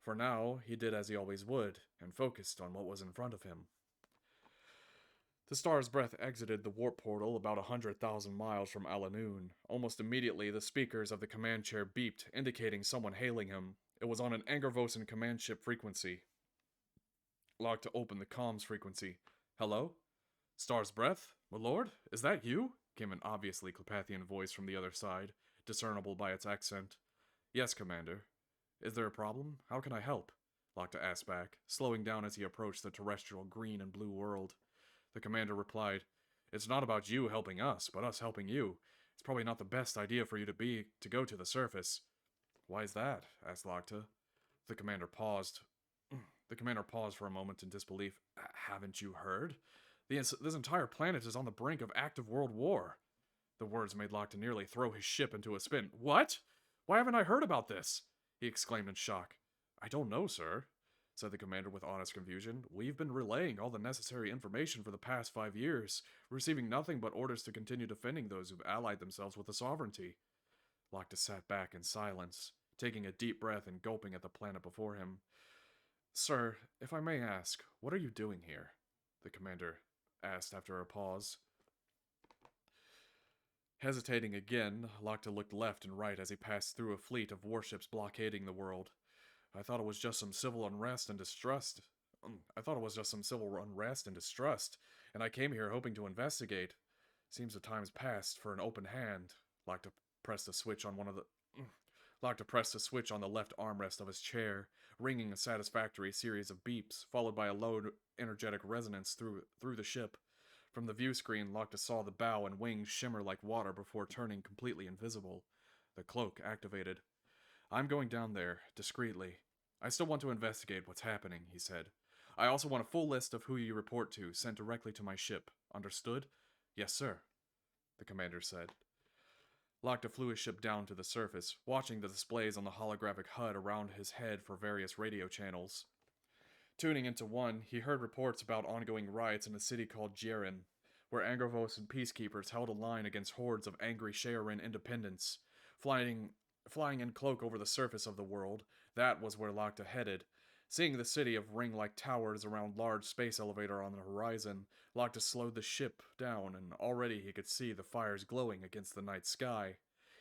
For now, he did as he always would, and focused on what was in front of him. The Star's Breath exited the warp portal about 100,000 miles from Alanoon. Almost immediately, the speakers of the command chair beeped, indicating someone hailing him. It was on an Angervosen command ship frequency. Locked to open the comms frequency. Hello? Star's Breath? My lord? Is that you? Came an obviously Clepathian voice from the other side, discernible by its accent. Yes, Commander. Is there a problem? How can I help? Locke asked back, slowing down as he approached the terrestrial green and blue world. The commander replied, It's not about you helping us, but us helping you. It's probably not the best idea for you to go to the surface. Why is that? Asked Locke. The commander paused. The commander paused for a moment in disbelief. Haven't you heard? This entire planet is on the brink of active world war. The words made Locke nearly throw his ship into a spin. What? Why haven't I heard about this? He exclaimed in shock. I don't know, sir, said the commander with honest confusion. We've been relaying all the necessary information for the past 5 years, receiving nothing but orders to continue defending those who've allied themselves with the sovereignty. Locke sat back in silence, taking a deep breath and gulping at the planet before him. Sir, if I may ask, what are you doing here? The commander asked after a pause. Hesitating again, Locke looked left and right as he passed through a fleet of warships blockading the world. I thought it was just some civil unrest and distrust. And I came here hoping to investigate. Seems the time's passed for an open hand. Locke pressed a switch on the left armrest of his chair, ringing a satisfactory series of beeps, followed by a low, energetic resonance through the ship. From the view screen, Locke saw the bow and wings shimmer like water before turning completely invisible. The cloak activated. I'm going down there, discreetly. I still want to investigate what's happening, he said. I also want a full list of who you report to sent directly to my ship. Understood? Yes, sir, the commander said. Locke flew his ship down to the surface, watching the displays on the holographic HUD around his head for various radio channels. Tuning into one, he heard reports about ongoing riots in a city called Jerin, where Angervosen peacekeepers held a line against hordes of angry Shearin independents. Flying in cloak over the surface of the world, that was where Locke headed. Seeing the city of ring-like towers around large space elevator on the horizon, Locke slowed the ship down, and already he could see the fires glowing against the night sky.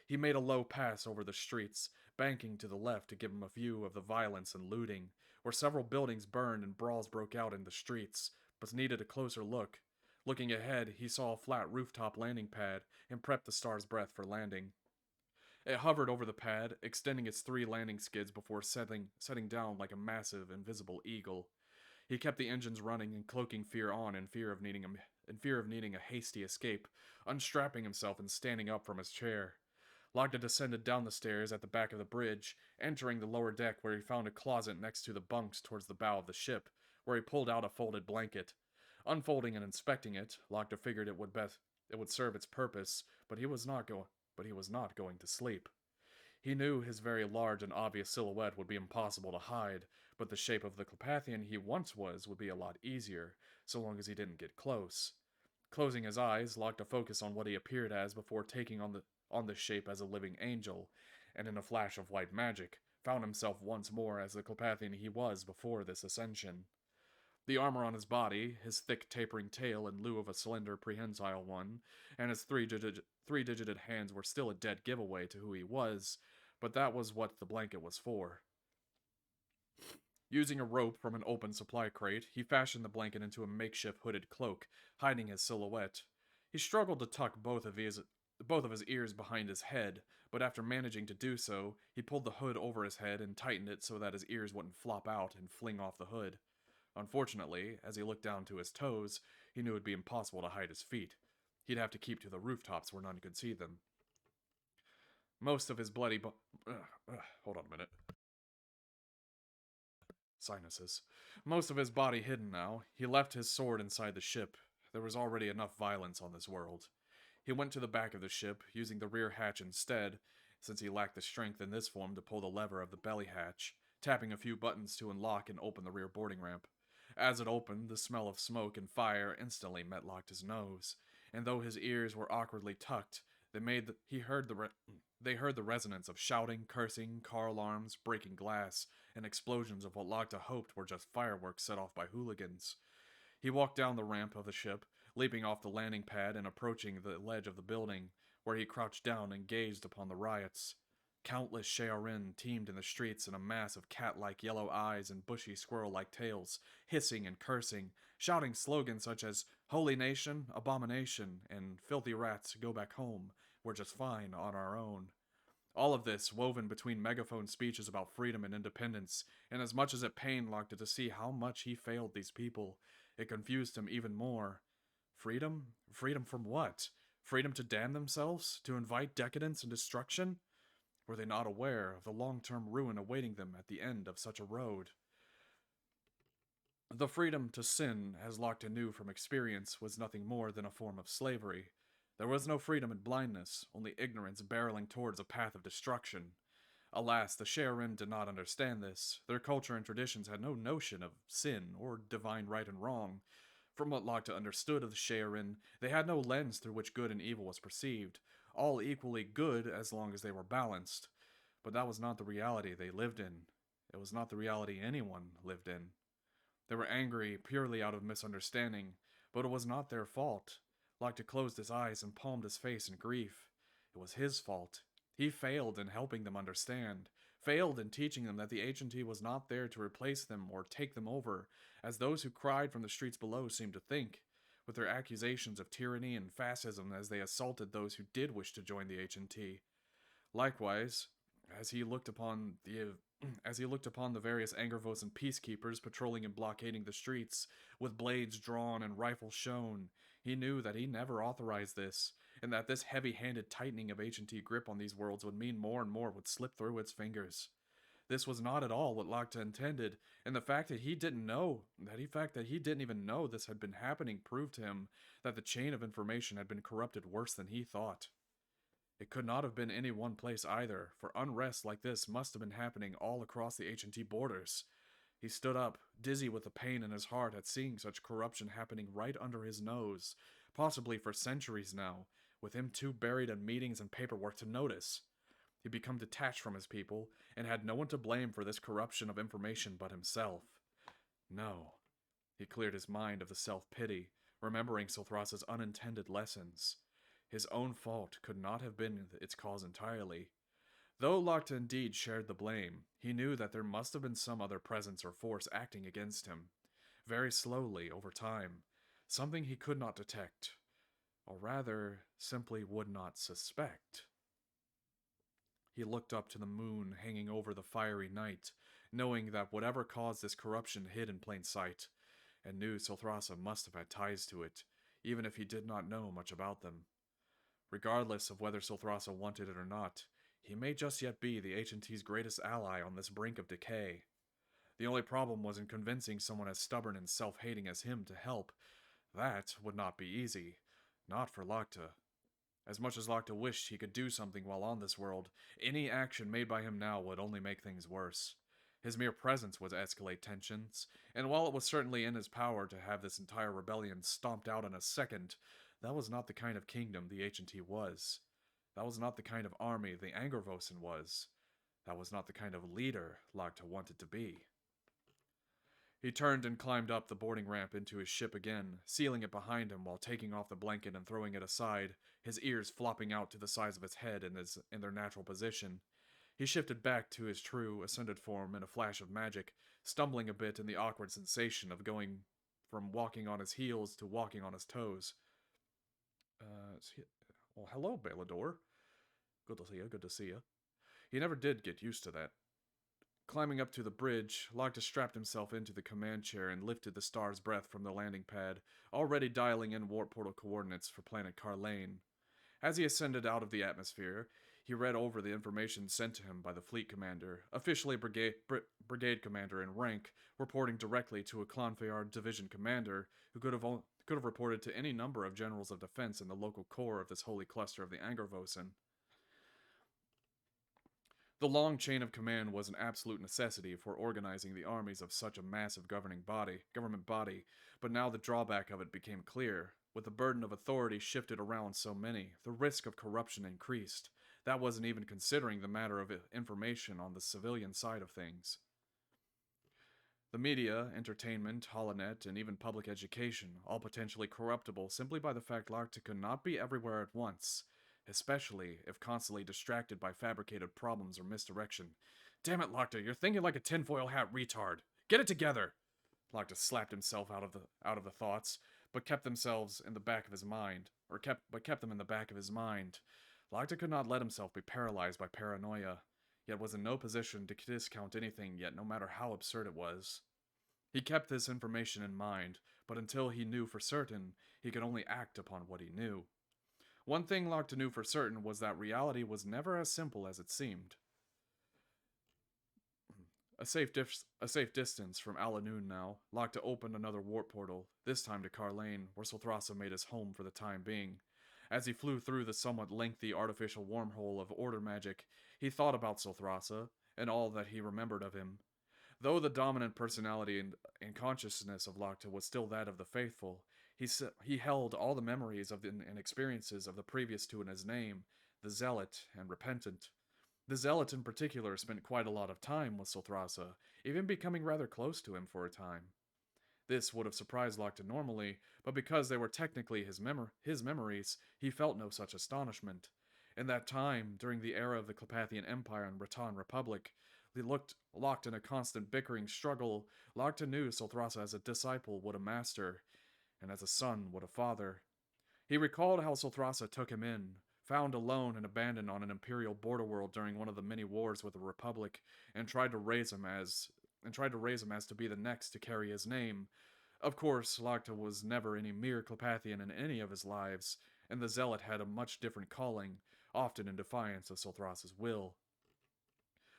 He made a low pass over the streets, banking to the left to give him a view of the violence and looting, where several buildings burned and brawls broke out in the streets, but needed a closer look. Looking ahead, he saw a flat rooftop landing pad and prepped the Star's Breath for landing. It hovered over the pad, extending its 3 landing skids before setting down like a massive, invisible eagle. He kept the engines running and cloaking fear on in fear of needing a hasty escape, unstrapping himself and standing up from his chair. Locke descended down the stairs at the back of the bridge, entering the lower deck where he found a closet next to the bunks towards the bow of the ship, where he pulled out a folded blanket. Unfolding and inspecting it, Locke figured it would serve its purpose, but he was not going to sleep. He knew his very large and obvious silhouette would be impossible to hide, but the shape of the Clepathian he once was would be a lot easier, so long as he didn't get close. Closing his eyes, locked a focus on what he appeared as before taking on the shape as a living angel, and in a flash of white magic, found himself once more as the Clepathian he was before this ascension. The armor on his body, his thick tapering tail in lieu of a slender prehensile one, and his three-digited hands were still a dead giveaway to who he was, but that was what the blanket was for. Using a rope from an open supply crate, he fashioned the blanket into a makeshift hooded cloak, hiding his silhouette. He struggled to tuck both of his ears behind his head, but after managing to do so, he pulled the hood over his head and tightened it so that his ears wouldn't flop out and fling off the hood. Unfortunately, as he looked down to his toes, he knew it would be impossible to hide his feet. He'd have to keep to the rooftops where none could see them. Most of his hold on a minute. Sinuses. Most of his body hidden now, he left his sword inside the ship. There was already enough violence on this world. He went to the back of the ship, using the rear hatch instead, since he lacked the strength in this form to pull the lever of the belly hatch, tapping a few buttons to unlock and open the rear boarding ramp. As it opened, the smell of smoke and fire instantly met Locke's nose, and though his ears were awkwardly tucked, they heard the resonance of shouting, cursing, car alarms, breaking glass, and explosions of what Locke hoped were just fireworks set off by hooligans. He walked down the ramp of the ship, leaping off the landing pad and approaching the ledge of the building, where he crouched down and gazed upon the riots. Countless Sheorin teemed in the streets in a mass of cat-like yellow eyes and bushy squirrel-like tails, hissing and cursing, shouting slogans such as "Holy Nation, Abomination," and "Filthy Rats, Go Back Home, We're Just Fine on Our Own." All of this woven between megaphone speeches about freedom and independence, and as much as it pained Locke to see how much he failed these people, it confused him even more. Freedom? Freedom from what? Freedom to damn themselves? To invite decadence and destruction? Were they not aware of the long-term ruin awaiting them at the end of such a road? The freedom to sin, as Locke knew from experience, was nothing more than a form of slavery. There was no freedom in blindness, only ignorance barreling towards a path of destruction. Alas, the Sheorin did not understand this. Their culture and traditions had no notion of sin or divine right and wrong. From what Locke understood of the Sheorin, they had no lens through which good and evil was perceived, all equally good as long as they were balanced. But that was not the reality they lived in. It was not the reality anyone lived in. They were angry purely out of misunderstanding, but it was not their fault. Locke closed his eyes and palmed his face in grief. It was his fault. He failed in helping them understand, failed in teaching them that the agency was not there to replace them or take them over, as those who cried from the streets below seemed to think, with their accusations of tyranny and fascism as they assaulted those who did wish to join the HNT. Likewise, as he looked upon the various Angervosen peacekeepers patrolling and blockading the streets, with blades drawn and rifles shown, he knew that he never authorized this, and that this heavy-handed tightening of HNT grip on these worlds would mean more and more would slip through its fingers. This was not at all what Locke intended, and the fact that he didn't even know this had been happening proved to him that the chain of information had been corrupted worse than he thought. It could not have been any one place either, for unrest like this must have been happening all across the HNT borders. He stood up, dizzy with the pain in his heart at seeing such corruption happening right under his nose, possibly for centuries now, with him too buried in meetings and paperwork to notice. He'd become detached from his people, and had no one to blame for this corruption of information but himself. No. He cleared his mind of the self-pity, remembering Silthrasa's unintended lessons. His own fault could not have been its cause entirely. Though Locke indeed shared the blame, he knew that there must have been some other presence or force acting against him. Very slowly, over time. Something he could not detect. Or rather, simply would not suspect. He looked up to the moon hanging over the fiery night, knowing that whatever caused this corruption hid in plain sight, and knew Silthrasa must have had ties to it, even if he did not know much about them. Regardless of whether Silthrasa wanted it or not, he may just yet be the HNT's greatest ally on this brink of decay. The only problem was in convincing someone as stubborn and self-hating as him to help. That would not be easy. Not for Locke. As much as Locke wished he could do something while on this world, any action made by him now would only make things worse. His mere presence would escalate tensions, and while it was certainly in his power to have this entire rebellion stomped out in a second, that was not the kind of kingdom the HT was. That was not the kind of army the Angervosen was. That was not the kind of leader Locke wanted to be. He turned and climbed up the boarding ramp into his ship again, sealing it behind him while taking off the blanket and throwing it aside, his ears flopping out to the size of his head in their natural position. He shifted back to his true, ascended form in a flash of magic, stumbling a bit in the awkward sensation of going from walking on his heels to walking on his toes. Well, hello, Balador. Good to see you, good to see you. He never did get used to that. Climbing up to the bridge, Locke strapped himself into the command chair and lifted the star's breath from the landing pad, already dialing in warp portal coordinates for planet Carlane. As he ascended out of the atmosphere, he read over the information sent to him by the fleet commander, officially brigade commander in rank, reporting directly to a Clonfayard division commander who could have reported to any number of generals of defense in the local core of this holy cluster of the Angervosen. The long chain of command was an absolute necessity for organizing the armies of such a massive government body, but now the drawback of it became clear. With the burden of authority shifted around so many, the risk of corruption increased. That wasn't even considering the matter of information on the civilian side of things. The media, entertainment, holonet, and even public education, all potentially corruptible simply by the fact Locke could not be everywhere at once, especially if constantly distracted by fabricated problems or misdirection. Damn it, Locke, you're thinking like a tinfoil hat retard. Get it together! Locke slapped himself out of the thoughts, but kept themselves in the back of his mind, kept them in the back of his mind. Locke could not let himself be paralyzed by paranoia, yet was in no position to discount anything yet, no matter how absurd it was. He kept this information in mind, but until he knew for certain, he could only act upon what he knew. One thing Locke knew for certain was that reality was never as simple as it seemed. A safe distance from Alanoon now, Locke opened another warp portal, this time to Carlane, where Solthrasa made his home for the time being. As he flew through the somewhat lengthy artificial wormhole of order magic, he thought about Solthrasa, and all that he remembered of him. Though the dominant personality and consciousness of Locke was still that of the faithful, he held all the memories and experiences of the previous two in his name, the Zealot and Repentant. The Zealot in particular spent quite a lot of time with Solthrasa, even becoming rather close to him for a time. This would have surprised Locke normally, but because they were technically his memories, he felt no such astonishment. In that time, during the era of the Clepathian Empire and Breton Republic, they looked locked in a constant bickering struggle. Locke knew Solthrasa as a disciple would a master, and as a son would a father. He recalled how Solthrasa took him in, found alone and abandoned on an imperial border world during one of the many wars with the Republic, and tried to raise him as to be the next to carry his name. Of course, Locke was never any mere Clepathian in any of his lives, and the Zealot had a much different calling, often in defiance of Solthrasa's will.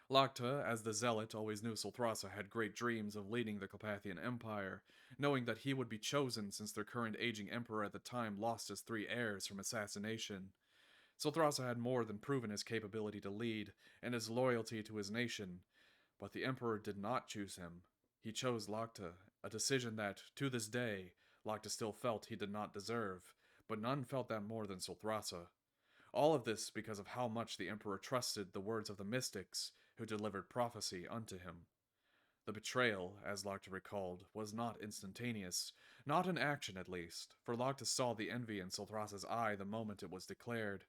Locke, as the Zealot, always knew Solthrasa had great dreams of leading the Clepathian Empire, knowing that he would be chosen since their current aging emperor at the time lost his three heirs from assassination. Solthrasa had more than proven his capability to lead and his loyalty to his nation, but the emperor did not choose him. He chose Locke, a decision that, to this day, Locke still felt he did not deserve, but none felt that more than Solthrasa. All of this because of how much the emperor trusted the words of the mystics who delivered prophecy unto him. The betrayal, as Locke recalled, was not instantaneous, not in action at least, for Locke saw the envy in Solthrasa's eye the moment it was declared.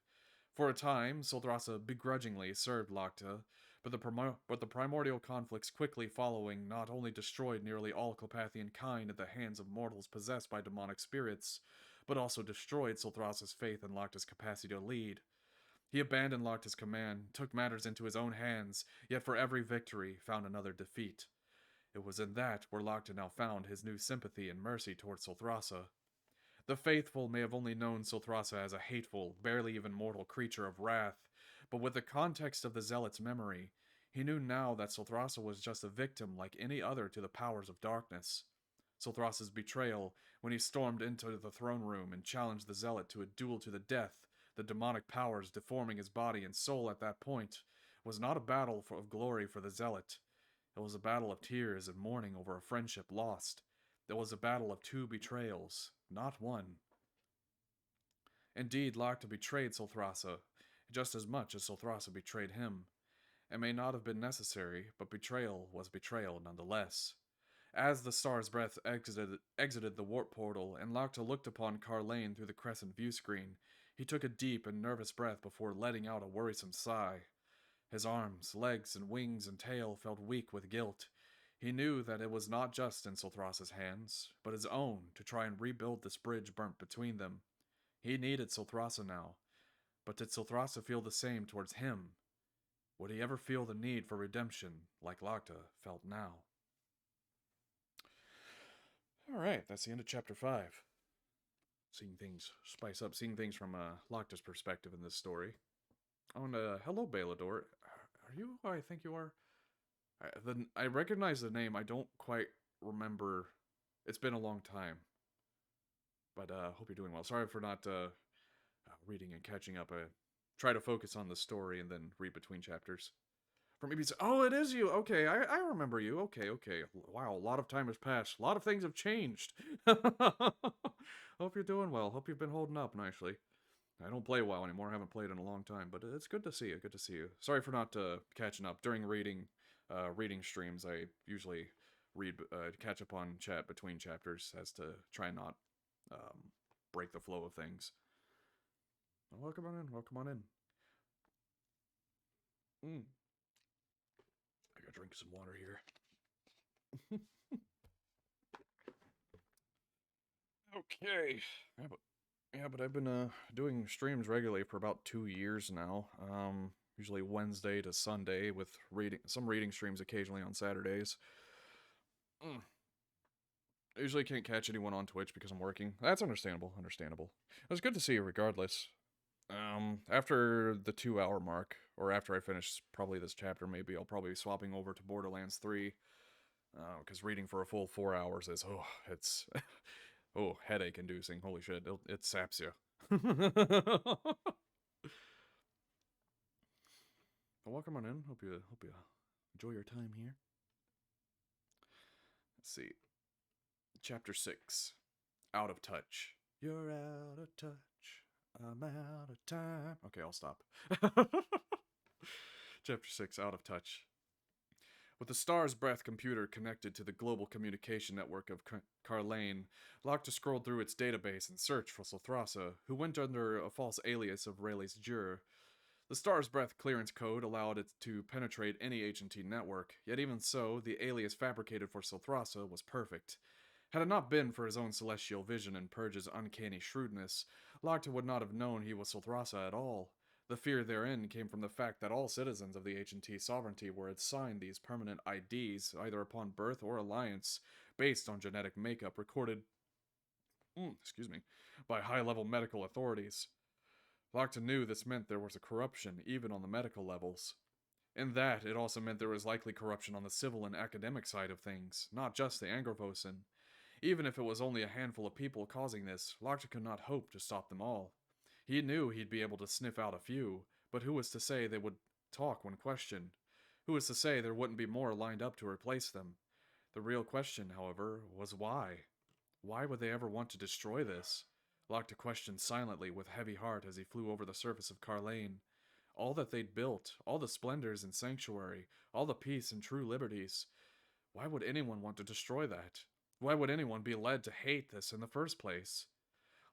For a time, Solthrasa begrudgingly served Locke, but the primordial conflicts quickly following not only destroyed nearly all Clepathian kind at the hands of mortals possessed by demonic spirits, but also destroyed Solthrasa's faith in Locke's capacity to lead. He abandoned Locke's command, took matters into his own hands, yet for every victory found another defeat. It was in that where Locke now found his new sympathy and mercy towards Solthrasa. The faithful may have only known Solthrasa as a hateful, barely even mortal creature of wrath, but with the context of the Zealot's memory, he knew now that Solthrasa was just a victim like any other to the powers of darkness. Solthrasa's betrayal, when he stormed into the throne room and challenged the Zealot to a duel to the death, the demonic powers deforming his body and soul at that point, was not a battle of glory for the zealot. It was a battle of tears and mourning over a friendship lost. It was a battle of two betrayals, not one. Indeed, Locke betrayed Solthrasa, just as much as Solthrasa betrayed him. It may not have been necessary, but betrayal was betrayal nonetheless. As the Star's Breath exited the warp portal and Locke looked upon Carlane through the crescent view screen, he took a deep and nervous breath before letting out a worrisome sigh. His arms, legs, and wings and tail felt weak with guilt. He knew that it was not just in Solthrasa's hands, but his own to try and rebuild this bridge burnt between them. He needed Solthrasa now, but did Solthrasa feel the same towards him? Would he ever feel the need for redemption like Locke felt now? Alright, that's the end of chapter 5. Seeing things spice up, seeing things from Locke's perspective in this story. Oh, and hello, Balador. Are you who I think you are? I recognize the name. I don't quite remember. It's been a long time. But hope you're doing well. Sorry for not reading and catching up. I try to focus on the story and then read between chapters. For maybe oh, it is you. Okay, I remember you. Okay. Wow, a lot of time has passed. A lot of things have changed. Hope you're doing well. Hope you've been holding up nicely. I don't play WoW anymore. I haven't played in a long time, but it's good to see you. Good to see you. Sorry for not catching up during reading streams. I usually catch up on chat between chapters as to try and not break the flow of things. Well, welcome on in. Welcome on in. I gotta drink some water here. Okay. Yeah, but I've been doing streams regularly for about 2 years now. Usually Wednesday to Sunday with some reading streams occasionally on Saturdays. I usually can't catch anyone on Twitch because I'm working. That's understandable. It was good to see you regardless. After the 2-hour mark, or after I finish probably this chapter, maybe I'll probably be swapping over to Borderlands 3. Because reading for a full 4 hours is, it's, headache inducing. Holy shit, it saps you. Well, welcome on in. Hope you enjoy your time here. Let's see. Chapter 6. Out of touch. You're out of touch. I'm out of time. Okay, I'll stop. Chapter 6, Out of Touch. With the Star's Breath computer connected to the global communication network of Carlane, Locke scrolled through its database and searched for Solthrasa, who went under a false alias of Rayleigh's Jur. The Star's Breath clearance code allowed it to penetrate any H&T network, yet even so, the alias fabricated for Solthrasa was perfect. Had it not been for his own celestial vision and Purge's uncanny shrewdness, Locke would not have known he was Solthrasa at all. The fear therein came from the fact that all citizens of the H&T sovereignty were assigned these permanent IDs, either upon birth or alliance, based on genetic makeup recorded by high-level medical authorities. Locke knew this meant there was a corruption, even on the medical levels. In that, it also meant there was likely corruption on the civil and academic side of things, not just the Angervosen. Even if it was only a handful of people causing this, Locke could not hope to stop them all. He knew he'd be able to sniff out a few, but who was to say they would talk when questioned? Who was to say there wouldn't be more lined up to replace them? The real question, however, was why? Why would they ever want to destroy this? Locke questioned silently with heavy heart as he flew over the surface of Carlane. All that they'd built, all the splendors and sanctuary, all the peace and true liberties. Why would anyone want to destroy that? Why would anyone be led to hate this in the first place?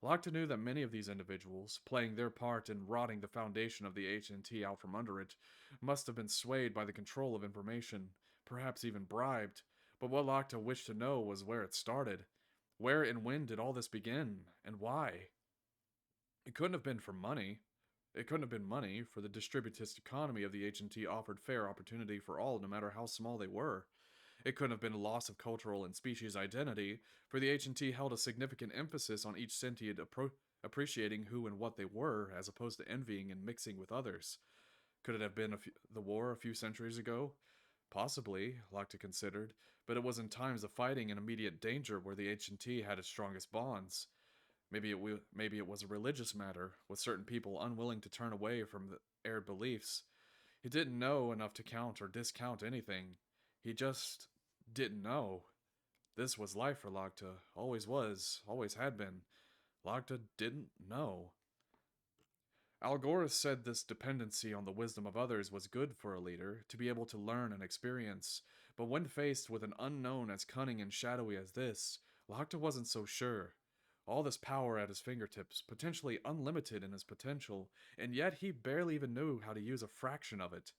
Locke knew that many of these individuals, playing their part in rotting the foundation of the H&T out from under it, must have been swayed by the control of information, perhaps even bribed. But what Locke wished to know was where it started. Where and when did all this begin, and why? It couldn't have been for money. It couldn't have been money, for the distributist economy of the H&T offered fair opportunity for all, no matter how small they were. It couldn't have been a loss of cultural and species identity, for the H&T held a significant emphasis on each sentient appreciating who and what they were, as opposed to envying and mixing with others. Could it have been the war a few centuries ago? Possibly, Locke considered, but it was in times of fighting and immediate danger where the H&T had its strongest bonds. Maybe it was a religious matter, with certain people unwilling to turn away from the aired beliefs. He didn't know enough to count or discount anything. He just didn't know. This was life for Lagta. Always was, always had been. Lagta didn't know. Algorithm said this dependency on the wisdom of others was good for a leader, to be able to learn and experience, but when faced with an unknown as cunning and shadowy as this, Lagta wasn't so sure. All this power at his fingertips, potentially unlimited in his potential, and yet he barely even knew how to use a fraction of it.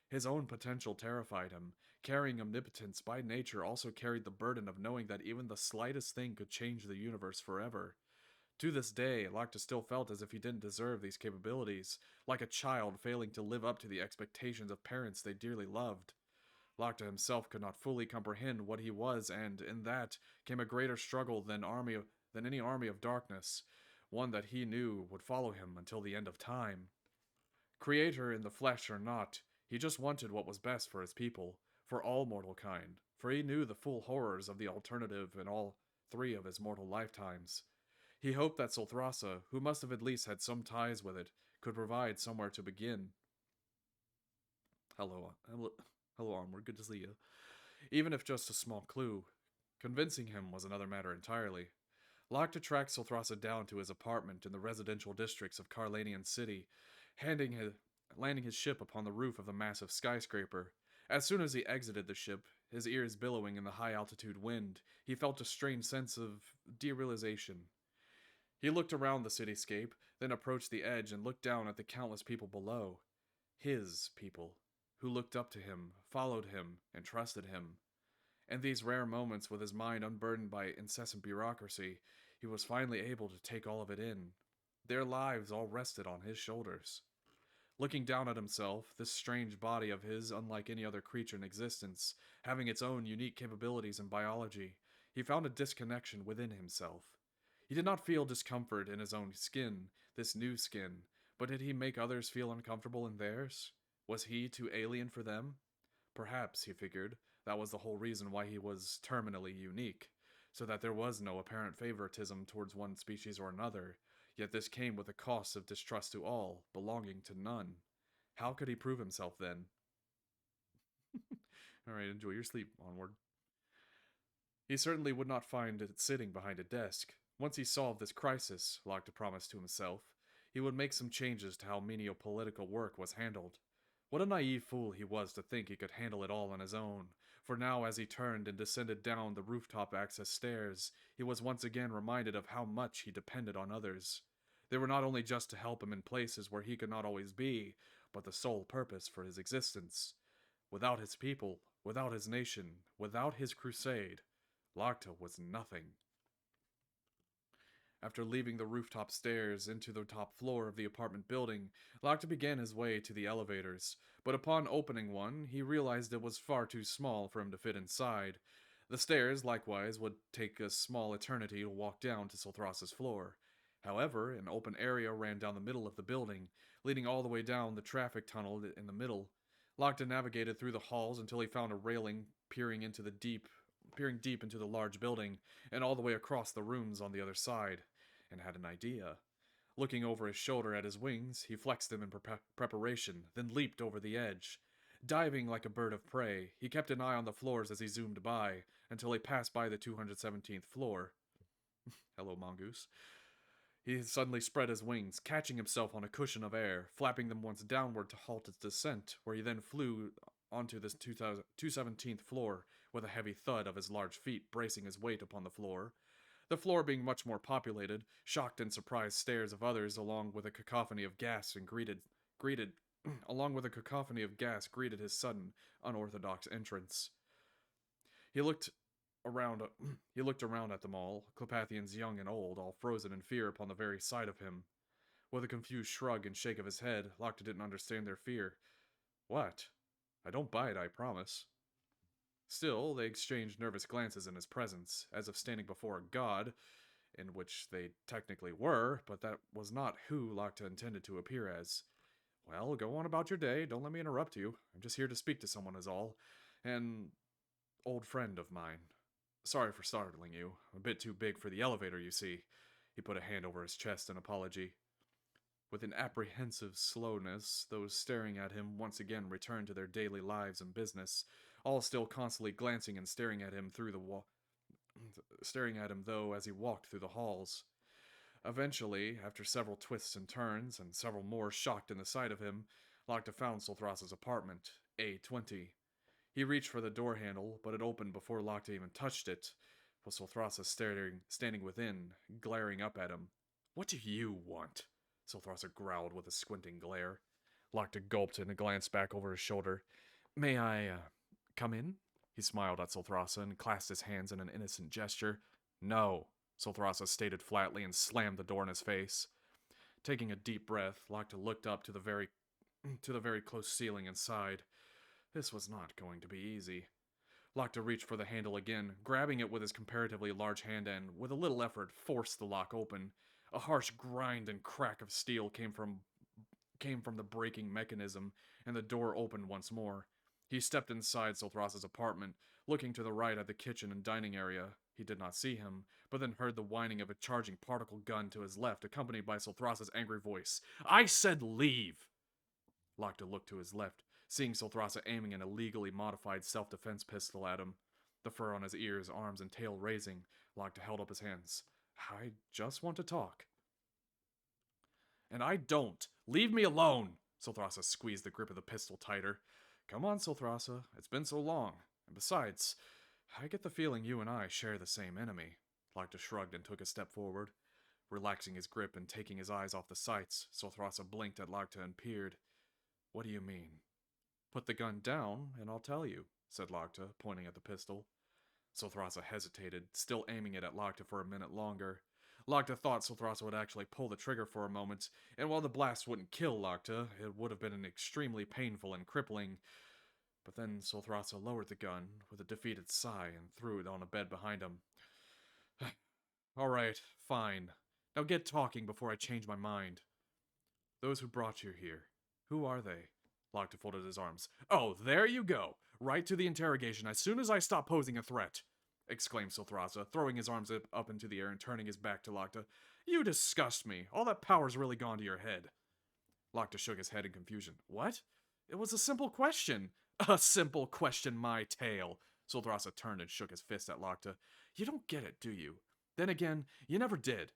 His own potential terrified him. Carrying omnipotence by nature also carried the burden of knowing that even the slightest thing could change the universe forever. To this day, Lacta still felt as if he didn't deserve these capabilities, like a child failing to live up to the expectations of parents they dearly loved. Lacta himself could not fully comprehend what he was, and in that came a greater struggle than any army of darkness, one that he knew would follow him until the end of time. Creator in the flesh or not, he just wanted what was best for his people, for all mortal kind, for he knew the full horrors of the alternative in all three of his mortal lifetimes. He hoped that Solthrasa, who must have at least had some ties with it, could provide somewhere to begin. Hello, Onward, good to see you. Even if just a small clue. Convincing him was another matter entirely. Locke tracked Solthrasa down to his apartment in the residential districts of Carlanian City, landing his ship upon the roof of the massive skyscraper. As soon as he exited the ship, his ears billowing in the high altitude wind, he felt a strange sense of derealization. He looked around the cityscape, then approached the edge and looked down at the countless people below. His people, who looked up to him, followed him, and trusted him. In these rare moments, with his mind unburdened by incessant bureaucracy, he was finally able to take all of it in. Their lives all rested on his shoulders. Looking down at himself, this strange body of his, unlike any other creature in existence, having its own unique capabilities in biology, he found a disconnection within himself. He did not feel discomfort in his own skin, this new skin, but did he make others feel uncomfortable in theirs? Was he too alien for them? Perhaps, he figured, that was the whole reason why he was terminally unique, so that there was no apparent favoritism towards one species or another, yet this came with a cost of distrust to all, belonging to none. How could he prove himself then? Alright, enjoy your sleep, Onward. He certainly would not find it sitting behind a desk. Once he solved this crisis, Locke promised to himself, he would make some changes to how menial political work was handled. What a naive fool he was to think he could handle it all on his own, for now as he turned and descended down the rooftop access stairs, he was once again reminded of how much he depended on others. They were not only just to help him in places where he could not always be, but the sole purpose for his existence. Without his people, without his nation, without his crusade, Lagta was nothing. After leaving the rooftop stairs into the top floor of the apartment building, Lagta began his way to the elevators, but upon opening one, he realized it was far too small for him to fit inside. The stairs, likewise, would take a small eternity to walk down to Solthrasa's floor. However, an open area ran down the middle of the building, leading all the way down the traffic tunnel in the middle. Lagta navigated through the halls until he found a railing peering deep into the large building, and all the way across the rooms on the other side, and had an idea. Looking over his shoulder at his wings, he flexed them in preparation, then leaped over the edge. Diving like a bird of prey, he kept an eye on the floors as he zoomed by, until he passed by the 217th floor. Hello, Mongoose. He suddenly spread his wings, catching himself on a cushion of air, flapping them once downward to halt its descent, where he then flew onto this 217th floor, with a heavy thud of his large feet bracing his weight upon the floor. The floor being much more populated, shocked and surprised stares of others along with a cacophony of gas greeted his sudden, unorthodox entrance. He looked around at them all, Clepathians young and old, all frozen in fear upon the very sight of him. With a confused shrug and shake of his head, Locke didn't understand their fear. What? I don't bite, I promise. Still, they exchanged nervous glances in his presence, as if standing before a god, in which they technically were, but that was not who Locke intended to appear as. Well, go on about your day, don't let me interrupt you. I'm just here to speak to someone is all. An old friend of mine. Sorry for startling you. A bit too big for the elevator, you see. He put a hand over his chest in apology. With an apprehensive slowness, those staring at him once again returned to their daily lives and business, all still constantly glancing and staring at him staring at him though as he walked through the halls. Eventually, after several twists and turns, and several more shocked in the sight of him, Locke found Solthrasa's apartment, A20. He reached for the door handle, but it opened before Locke even touched it, with Solthrasa standing within, glaring up at him. "What do you want?" Solthrasa growled with a squinting glare. Locke gulped and glanced back over his shoulder. "May I, come in?" He smiled at Solthrasa and clasped his hands in an innocent gesture. "No," Solthrasa stated flatly and slammed the door in his face. Taking a deep breath, Locke looked up to the very close ceiling and sighed. This was not going to be easy. Locke reached for the handle again, grabbing it with his comparatively large hand and, with a little effort, forced the lock open. A harsh grind and crack of steel came from the breaking mechanism, and the door opened once more. He stepped inside Solthrasa's apartment, looking to the right at the kitchen and dining area. He did not see him, but then heard the whining of a charging particle gun to his left, accompanied by Solthrasa's angry voice. "I said leave!" Locke looked to his left, seeing Solthrasa aiming an illegally modified self-defense pistol at him. The fur on his ears, arms, and tail raising, Locke held up his hands. "I just want to talk." "And I don't! Leave me alone!" Solthrasa squeezed the grip of the pistol tighter. "Come on, Solthrasa. It's been so long. And besides, I get the feeling you and I share the same enemy." Locke shrugged and took a step forward. Relaxing his grip and taking his eyes off the sights, Solthrasa blinked at Locke and peered. "What do you mean?" "Put the gun down, and I'll tell you," said Locke, pointing at the pistol. Solthrasa hesitated, still aiming it at Locke for a minute longer. Locke thought Solthrasa would actually pull the trigger for a moment, and while the blast wouldn't kill Locke, it would have been extremely painful and crippling. But then Solthrasa lowered the gun with a defeated sigh and threw it on a bed behind him. "All right, fine. Now get talking before I change my mind." "Those who brought you here, who are they?" Locke folded his arms. "Oh, there you go! Right to the interrogation as soon as I stop posing a threat!" exclaimed Solthrasa, throwing his arms up into the air and turning his back to Locke. "You disgust me. All that power's really gone to your head." Locke shook his head in confusion. "What? It was a simple question." "A simple question, my tail!" Solthrasa turned and shook his fist at Locke. "You don't get it, do you? Then again, you never did.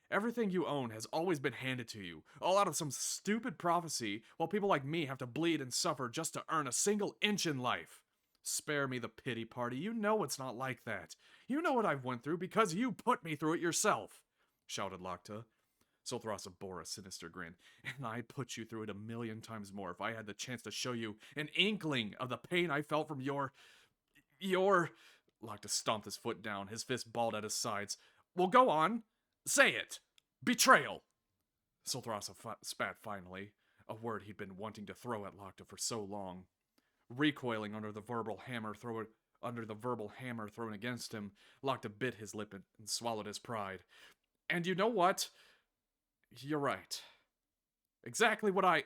Everything you own has always been handed to you, all out of some stupid prophecy, while people like me have to bleed and suffer just to earn a single inch in life. Spare me the pity party. You know it's not like that. You know what I've went through because you put me through it yourself," shouted Locke. Solthrasa bore a sinister grin. "And I'd put you through it 1,000,000 times more if I had the chance to show you an inkling of the pain I felt from your... Locke stomped his foot down, his fist balled at his sides. "Well, go on. Say it! Betrayal!" Solthrasa spat finally, a word he'd been wanting to throw at Locke for so long. Recoiling under the verbal hammer thrown against him, Locke bit his lip and swallowed his pride. "And you know what? You're right. Exactly what I..."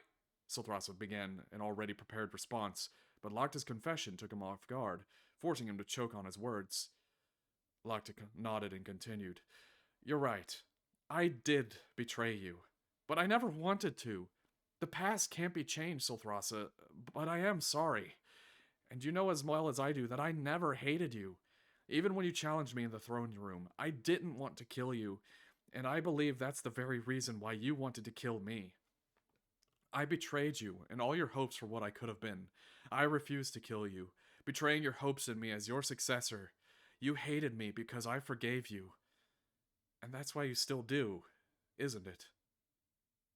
Solthrasa began an already prepared response, but Locke's confession took him off guard, forcing him to choke on his words. Locke nodded and continued. "You're right. I did betray you, but I never wanted to. The past can't be changed, Solthrasa, but I am sorry. And you know as well as I do that I never hated you. Even when you challenged me in the throne room, I didn't want to kill you, and I believe that's the very reason why you wanted to kill me. I betrayed you and all your hopes for what I could have been. I refused to kill you, betraying your hopes in me as your successor. You hated me because I forgave you. And that's why you still do, isn't it?"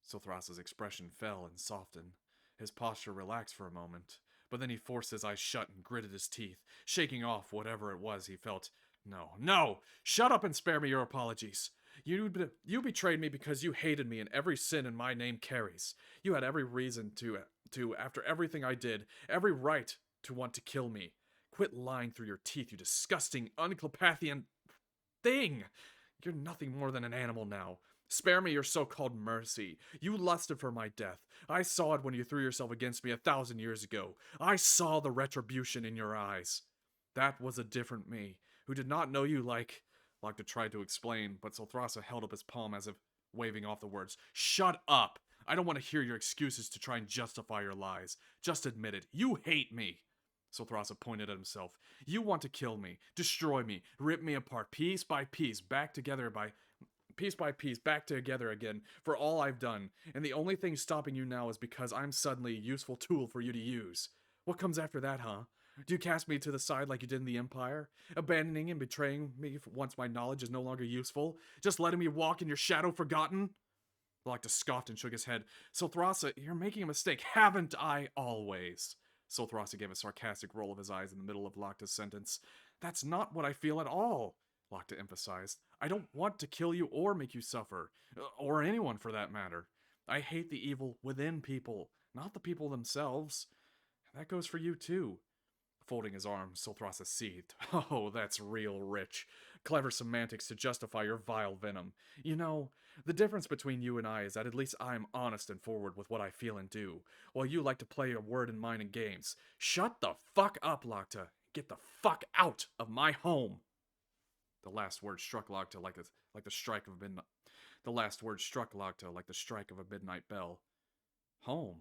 Solthrasa's expression fell and softened. His posture relaxed for a moment, but then he forced his eyes shut and gritted his teeth, shaking off whatever it was he felt. No! Shut up and spare me your apologies. You betrayed me because you hated me and every sin in my name carries. You had every reason to, after everything I did, every right to want to kill me. Quit lying through your teeth, you disgusting, unclopathian thing! You're nothing more than an animal now. Spare me your so-called mercy. You lusted for my death. I saw it when you threw yourself against me 1,000 years ago. I saw the retribution in your eyes. That was a different me, who did not know you like Locke tried to explain, but Solthrasa held up his palm as if waving off the words. Shut up! I don't want to hear your excuses to try and justify your lies. Just admit it. You hate me! Solthrasa pointed at himself. You want to kill me, destroy me, rip me apart piece by piece, back together again for all I've done, and the only thing stopping you now is because I'm suddenly a useful tool for you to use. What comes after that, huh? Do you cast me to the side like you did in the Empire? Abandoning and betraying me once my knowledge is no longer useful? Just letting me walk in your shadow forgotten? Locke scoffed and shook his head. Solthrasa, you're making a mistake. Haven't I always? Solthrasa gave a sarcastic roll of his eyes in the middle of Locke's sentence. That's not what I feel at all, Locke emphasized. I don't want to kill you or make you suffer, or anyone for that matter. I hate the evil within people, not the people themselves. That goes for you too. Folding his arms, Solthrasa seethed. Oh, that's real rich. Clever semantics to justify your vile venom. You know, the difference between you and I is that at least I'm honest and forward with what I feel and do, while you like to play a word and mind in games. Shut the fuck up, Locke. Get the fuck out of my home. The last word struck Locke like the strike of midnight. The last word struck Locke like the strike of a midnight bell. Home.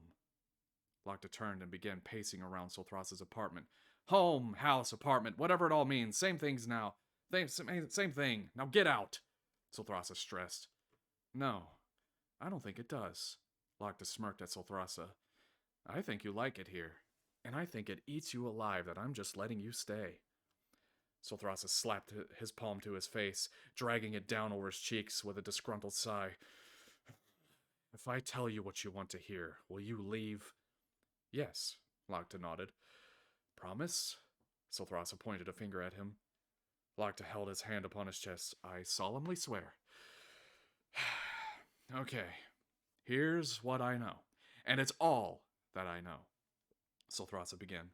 Locke turned and began pacing around Solthrasa's apartment. Home, house, apartment, whatever it all means. Same things now. Same thing. Now get out. Solthrasa stressed. No, I don't think it does. Locke smirked at Solthrasa. I think you like it here, and I think it eats you alive that I'm just letting you stay. Solthrasa slapped his palm to his face, dragging it down over his cheeks with a disgruntled sigh. If I tell you what you want to hear, will you leave? Yes, Locke nodded. Promise? Solthrasa pointed a finger at him. Locke held his hand upon his chest. I solemnly swear. Okay, here's what I know, and it's all that I know. Solthrasa began.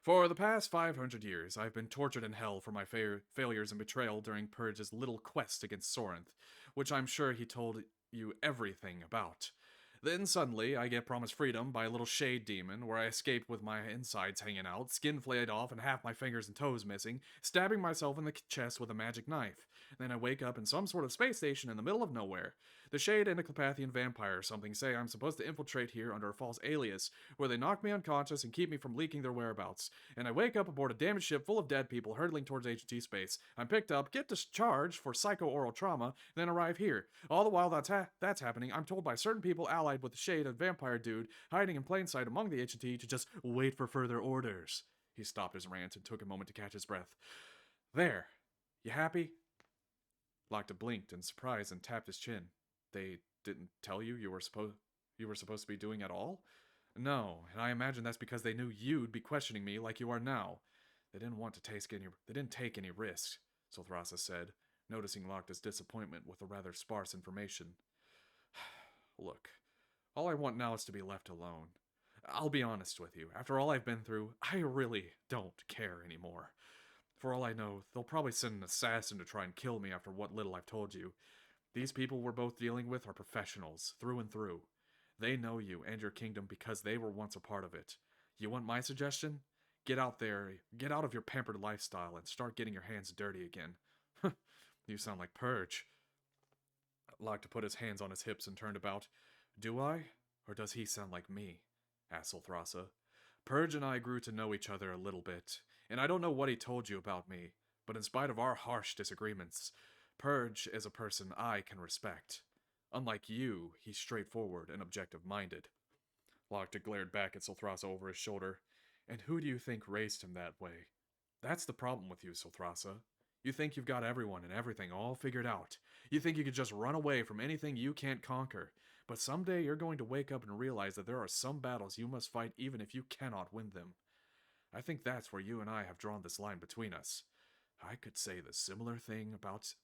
For the past 500 years, I've been tortured in hell for my failures and betrayal during Purge's little quest against Sorinth, which I'm sure he told you everything about. Then suddenly, I get promised freedom by a little shade demon, where I escape with my insides hanging out, skin flayed off, and half my fingers and toes missing, stabbing myself in the chest with a magic knife. Then I wake up in some sort of space station in the middle of nowhere. The Shade and a Clepathian vampire or something say I'm supposed to infiltrate here under a false alias, where they knock me unconscious and keep me from leaking their whereabouts. And I wake up aboard a damaged ship full of dead people hurtling towards HT space. I'm picked up, get discharged for psycho-oral trauma, then arrive here. All the while that's happening, I'm told by certain people allied with the Shade and vampire dude hiding in plain sight among the HT to just wait for further orders. He stopped his rant and took a moment to catch his breath. There. You happy? Locke blinked in surprise and tapped his chin. They didn't tell you were supposed to be doing at all? No, and I imagine that's because they knew you'd be questioning me like you are now. They didn't take any risks, Solthrasa said, noticing Locke's disappointment with the rather sparse information. Look, all I want now is to be left alone. I'll be honest with you, after all I've been through, I really don't care anymore. For all I know, they'll probably send an assassin to try and kill me after what little I've told you. These people we're both dealing with are professionals, through and through. They know you and your kingdom because they were once a part of it. You want my suggestion? Get out of your pampered lifestyle and start getting your hands dirty again. You sound like Purge. Locke put his hands on his hips and turned about. Do I? Or does he sound like me? Asked Solthrasa. Purge and I grew to know each other a little bit, and I don't know what he told you about me, but in spite of our harsh disagreements, Purge is a person I can respect. Unlike you, he's straightforward and objective-minded. Locke glared back at Solthrasa over his shoulder. And who do you think raised him that way? That's the problem with you, Solthrasa. You think you've got everyone and everything all figured out. You think you could just run away from anything you can't conquer. But someday you're going to wake up and realize that there are some battles you must fight even if you cannot win them. I think that's where you and I have drawn this line between us. I could say similar things about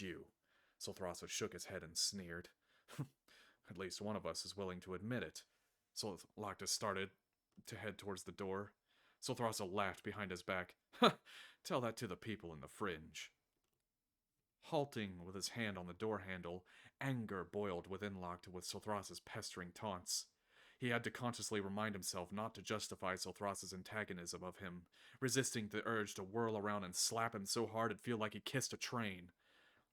you. Solthrasa shook his head and sneered. At least one of us is willing to admit it. Locke started to head towards the door. Solthrasa laughed behind his back. Tell that to the people in the fringe. Halting with his hand on the door handle, anger boiled within Locke with Solthrasa's pestering taunts. He had to consciously remind himself not to justify Silthras's antagonism of him, resisting the urge to whirl around and slap him so hard it'd feel like he kissed a train.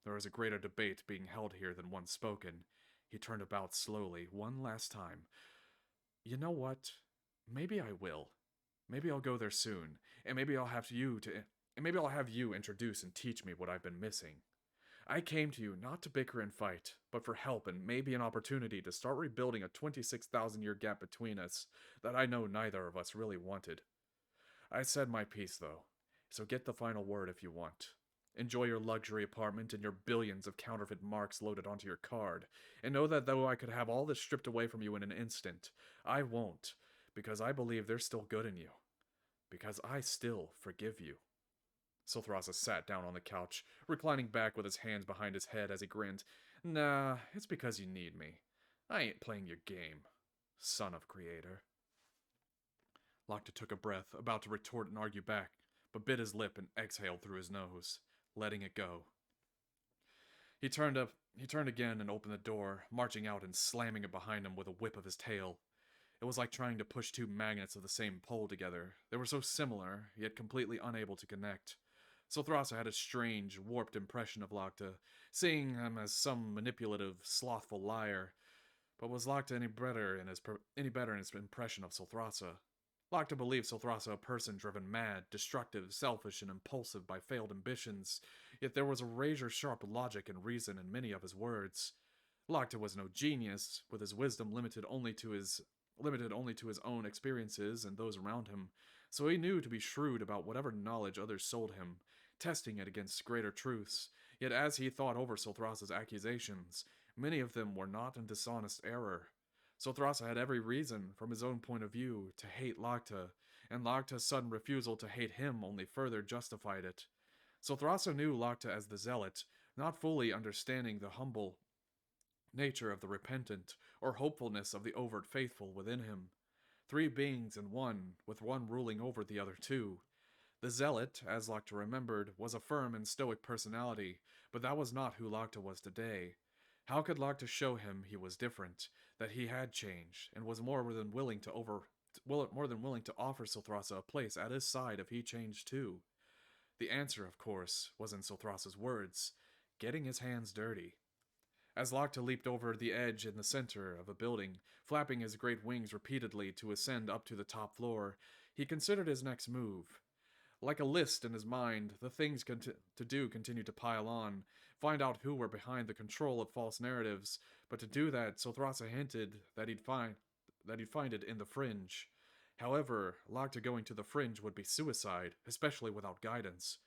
There was a greater debate being held here than one spoken. He turned about slowly, one last time. You know what? Maybe I will. Maybe I'll go there soon, and maybe I'll have you introduce and teach me what I've been missing. I came to you not to bicker and fight, but for help and maybe an opportunity to start rebuilding a 26,000-year gap between us that I know neither of us really wanted. I said my piece, though, so get the final word if you want. Enjoy your luxury apartment and your billions of counterfeit marks loaded onto your card, and know that though I could have all this stripped away from you in an instant, I won't, because I believe there's still good in you. Because I still forgive you. Silthrasa sat down on the couch, reclining back with his hands behind his head as he grinned. Nah, it's because you need me. I ain't playing your game, son of creator. Locke took a breath, about to retort and argue back, but bit his lip and exhaled through his nose, letting it go. He turned again and opened the door, marching out and slamming it behind him with a whip of his tail. It was like trying to push two magnets of the same pole together. They were so similar, yet completely unable to connect. Silthrasa had a strange, warped impression of Locke, seeing him as some manipulative, slothful liar. But was Locke any better in his impression of Silthrasa? Locke believed Silthrasa a person driven mad, destructive, selfish, and impulsive by failed ambitions, yet there was a razor-sharp logic and reason in many of his words. Locke was no genius, with his wisdom limited only to his own experiences and those around him, so he knew to be shrewd about whatever knowledge others sold him, testing it against greater truths. Yet as he thought over Silthrasa's accusations, many of them were not in dishonest error. Silthrasa had every reason, from his own point of view, to hate Locke, and Locke's sudden refusal to hate him only further justified it. Silthrasa knew Locke as the zealot, not fully understanding the humble nature of the repentant, or hopefulness of the overt faithful within him. Three beings in one, with one ruling over the other two. The zealot, as Locke remembered, was a firm and stoic personality, but that was not who Locke was today. How could Locke show him he was different, that he had changed, and was more than willing to offer Silthrasa a place at his side if he changed too? The answer, of course, was in Silthrasa's words, getting his hands dirty. As Locke leaped over the edge in the center of a building, flapping his great wings repeatedly to ascend up to the top floor, he considered his next move. Like a list in his mind, the things to do continued to pile on, find out who were behind the control of false narratives, but to do that, Silthrasa hinted that he'd find it in the fringe. However, Locke going to the fringe would be suicide, especially without guidance.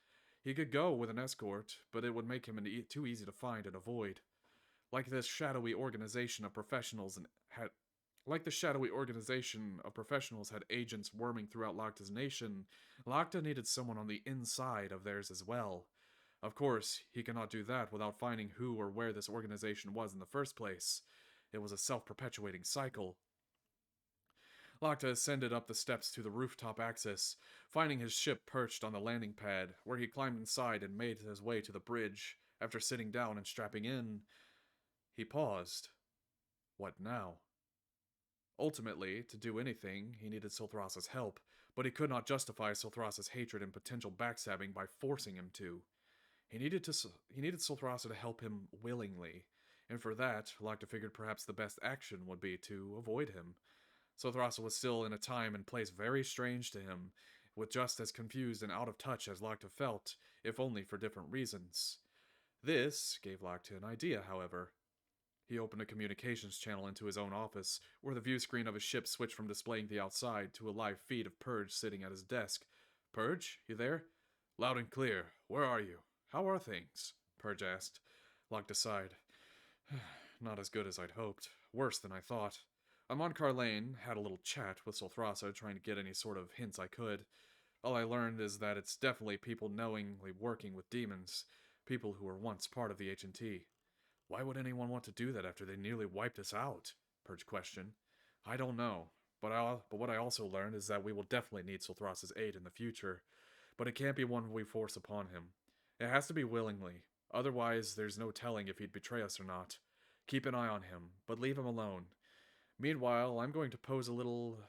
He could go with an escort, but it would make him too easy to find and avoid. Like the shadowy organization of professionals had agents worming throughout Locke's nation, Locke needed someone on the inside of theirs as well. Of course, he could not do that without finding who or where this organization was in the first place. It was a self-perpetuating cycle. Locke ascended up the steps to the rooftop axis, finding his ship perched on the landing pad, where he climbed inside and made his way to the bridge. After sitting down and strapping in, he paused. What now? Ultimately, to do anything, he needed Silthrasa's help, but he could not justify Silthrasa's hatred and potential backstabbing by forcing him to. He needed Silthrasa to help him willingly, and for that, Locke figured perhaps the best action would be to avoid him. Silthrasa was still in a time and place very strange to him, with just as confused and out of touch as Locke felt, if only for different reasons. This gave Locke an idea, however. He opened a communications channel into his own office, where the view screen of his ship switched from displaying the outside to a live feed of Purge sitting at his desk. Purge, you there? Loud and clear. Where are you? How are things? Purge asked. Locke sighed. Not as good as I'd hoped. Worse than I thought. I'm on Carlane, had a little chat with Silthrasa, trying to get any sort of hints I could. All I learned is that it's definitely people knowingly working with demons. People who were once part of the H&T. Why would anyone want to do that after they nearly wiped us out? Purge questioned. I don't know, but what I also learned is that we will definitely need Silthrasa's aid in the future, but it can't be one we force upon him. It has to be willingly, otherwise there's no telling if he'd betray us or not. Keep an eye on him, but leave him alone. Meanwhile, I'm going to pose a little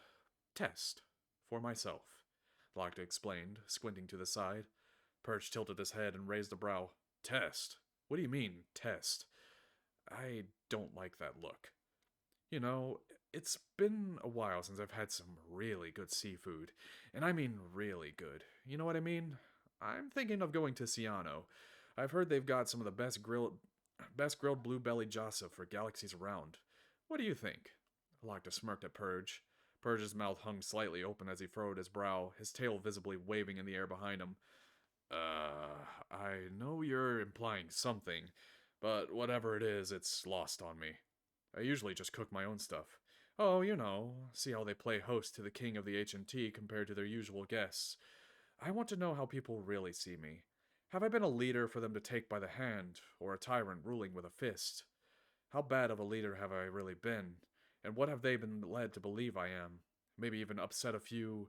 test for myself, Locked explained, squinting to the side. Perch tilted his head and raised a brow. Test? What do you mean, test? I don't like that look. You know, it's been a while since I've had some really good seafood. And I mean really good. You know what I mean? I'm thinking of going to Ciano. I've heard they've got some of the best grilled blue-bellied jassa for galaxies around. What do you think? Locta smirked at Purge. Purge's mouth hung slightly open as he furrowed his brow, his tail visibly waving in the air behind him. I know you're implying something, but whatever it is, it's lost on me. I usually just cook my own stuff. Oh, see how they play host to the king of the HMT compared to their usual guests. I want to know how people really see me. Have I been a leader for them to take by the hand, or a tyrant ruling with a fist? How bad of a leader have I really been? And what have they been led to believe I am? Maybe even upset a few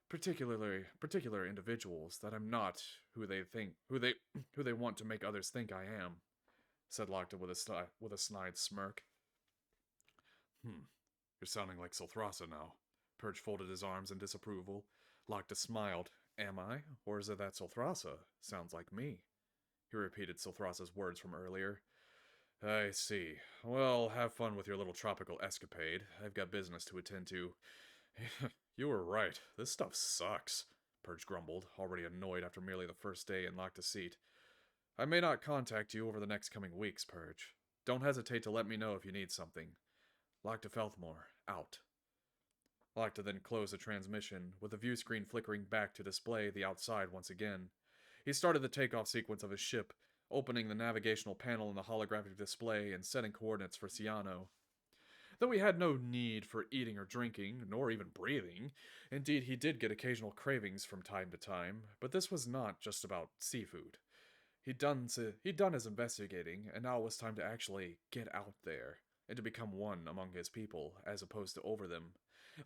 particular individuals that I'm not who they think who they want to make others think I am, said Lockton with a snide smirk. You're sounding like Silthrasa now. Purge folded his arms in disapproval. Lockton smiled. Am I? Or is it that Silthrasa sounds like me? He repeated Silthrasa's words from earlier. I see. Well, have fun with your little tropical escapade. I've got business to attend to. You were right. This stuff sucks, Purge grumbled, already annoyed after merely the first day and locked a seat. I may not contact you over the next coming weeks, Purge. Don't hesitate to let me know if you need something. Lockta Felthmore, out. Lockta then closed the transmission, with the view screen flickering back to display the outside once again. He started the takeoff sequence of his ship, opening the navigational panel in the holographic display and setting coordinates for Ciano. Though he had no need for eating or drinking, nor even breathing, indeed he did get occasional cravings from time to time, but this was not just about seafood. He'd done his investigating, and now it was time to actually get out there, and to become one among his people, as opposed to over them.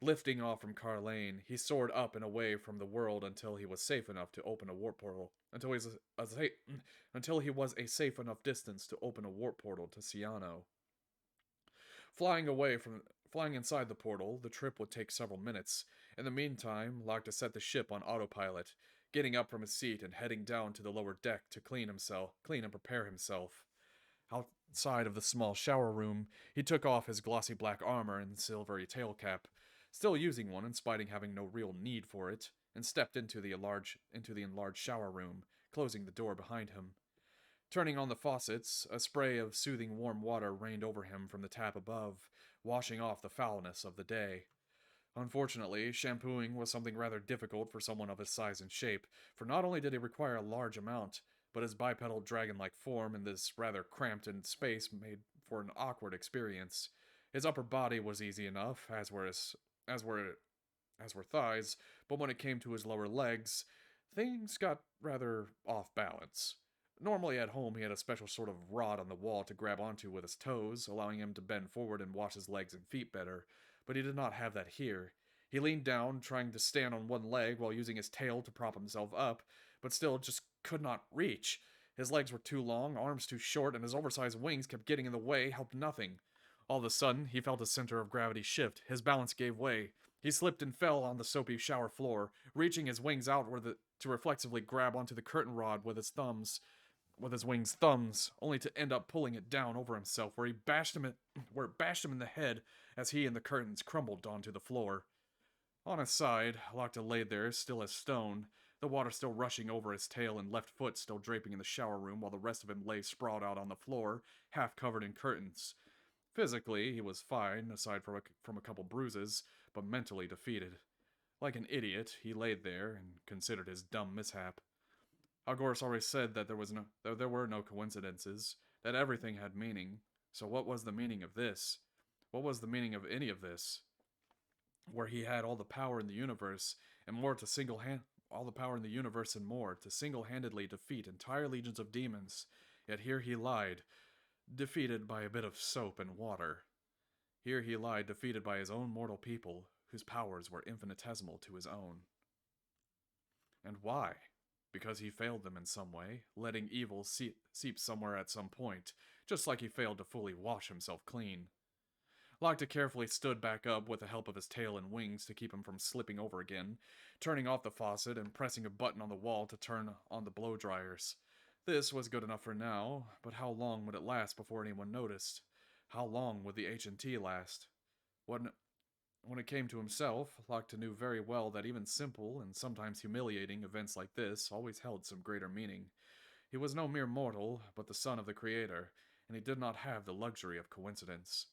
Lifting off from Carlane, he soared up and away from the world until he was safe enough to open a warp portal. Until he was a safe enough distance to open a warp portal to Ciano. Flying inside the portal, the trip would take several minutes. In the meantime, Locke set the ship on autopilot, getting up from his seat and heading down to the lower deck to clean and prepare himself. Outside of the small shower room, he took off his glossy black armor and silvery tail cap, still using one in spite of having no real need for it, and stepped into the enlarged shower room, closing the door behind him. Turning on the faucets, a spray of soothing warm water rained over him from the tap above, washing off the foulness of the day. Unfortunately, shampooing was something rather difficult for someone of his size and shape, for not only did it require a large amount, but his bipedal dragon-like form in this rather cramped in space made for an awkward experience. His upper body was easy enough, as were thighs, but when it came to his lower legs, things got rather off balance. Normally at home, he had a special sort of rod on the wall to grab onto with his toes, allowing him to bend forward and wash his legs and feet better, but he did not have that here. He leaned down, trying to stand on one leg while using his tail to prop himself up, but still just could not reach. His legs were too long, arms too short, and his oversized wings kept getting in the way, helped nothing. All of a sudden, he felt his center of gravity shift. His balance gave way. He slipped and fell on the soapy shower floor, reaching his wings outward to reflexively grab onto the curtain rod with his winged thumbs, only to end up pulling it down over himself, where it bashed him in the head as he and the curtains crumbled onto the floor. On his side, Lockta laid there, still as stone, the water still rushing over his tail and left foot still draping in the shower room, while the rest of him lay sprawled out on the floor, half covered in curtains. Physically, he was fine, aside from a couple bruises, but mentally defeated. Like an idiot, he laid there and considered his dumb mishap. Algoris always said that there were no coincidences, that everything had meaning. So what was the meaning of this? What was the meaning of any of this? Where he had all the power in the universe and more to single-handedly defeat entire legions of demons, yet here he lied, defeated by a bit of soap and water. Here he lied, defeated by his own mortal people, whose powers were infinitesimal to his own. And why? Because he failed them in some way, letting evil seep somewhere at some point, just like he failed to fully wash himself clean. Locke carefully stood back up with the help of his tail and wings to keep him from slipping over again, turning off the faucet and pressing a button on the wall to turn on the blow dryers. This was good enough for now, but how long would it last before anyone noticed? How long would the H&T last? When it came to himself, Locke knew very well that even simple and sometimes humiliating events like this always held some greater meaning. He was no mere mortal, but the son of the Creator, and he did not have the luxury of coincidence.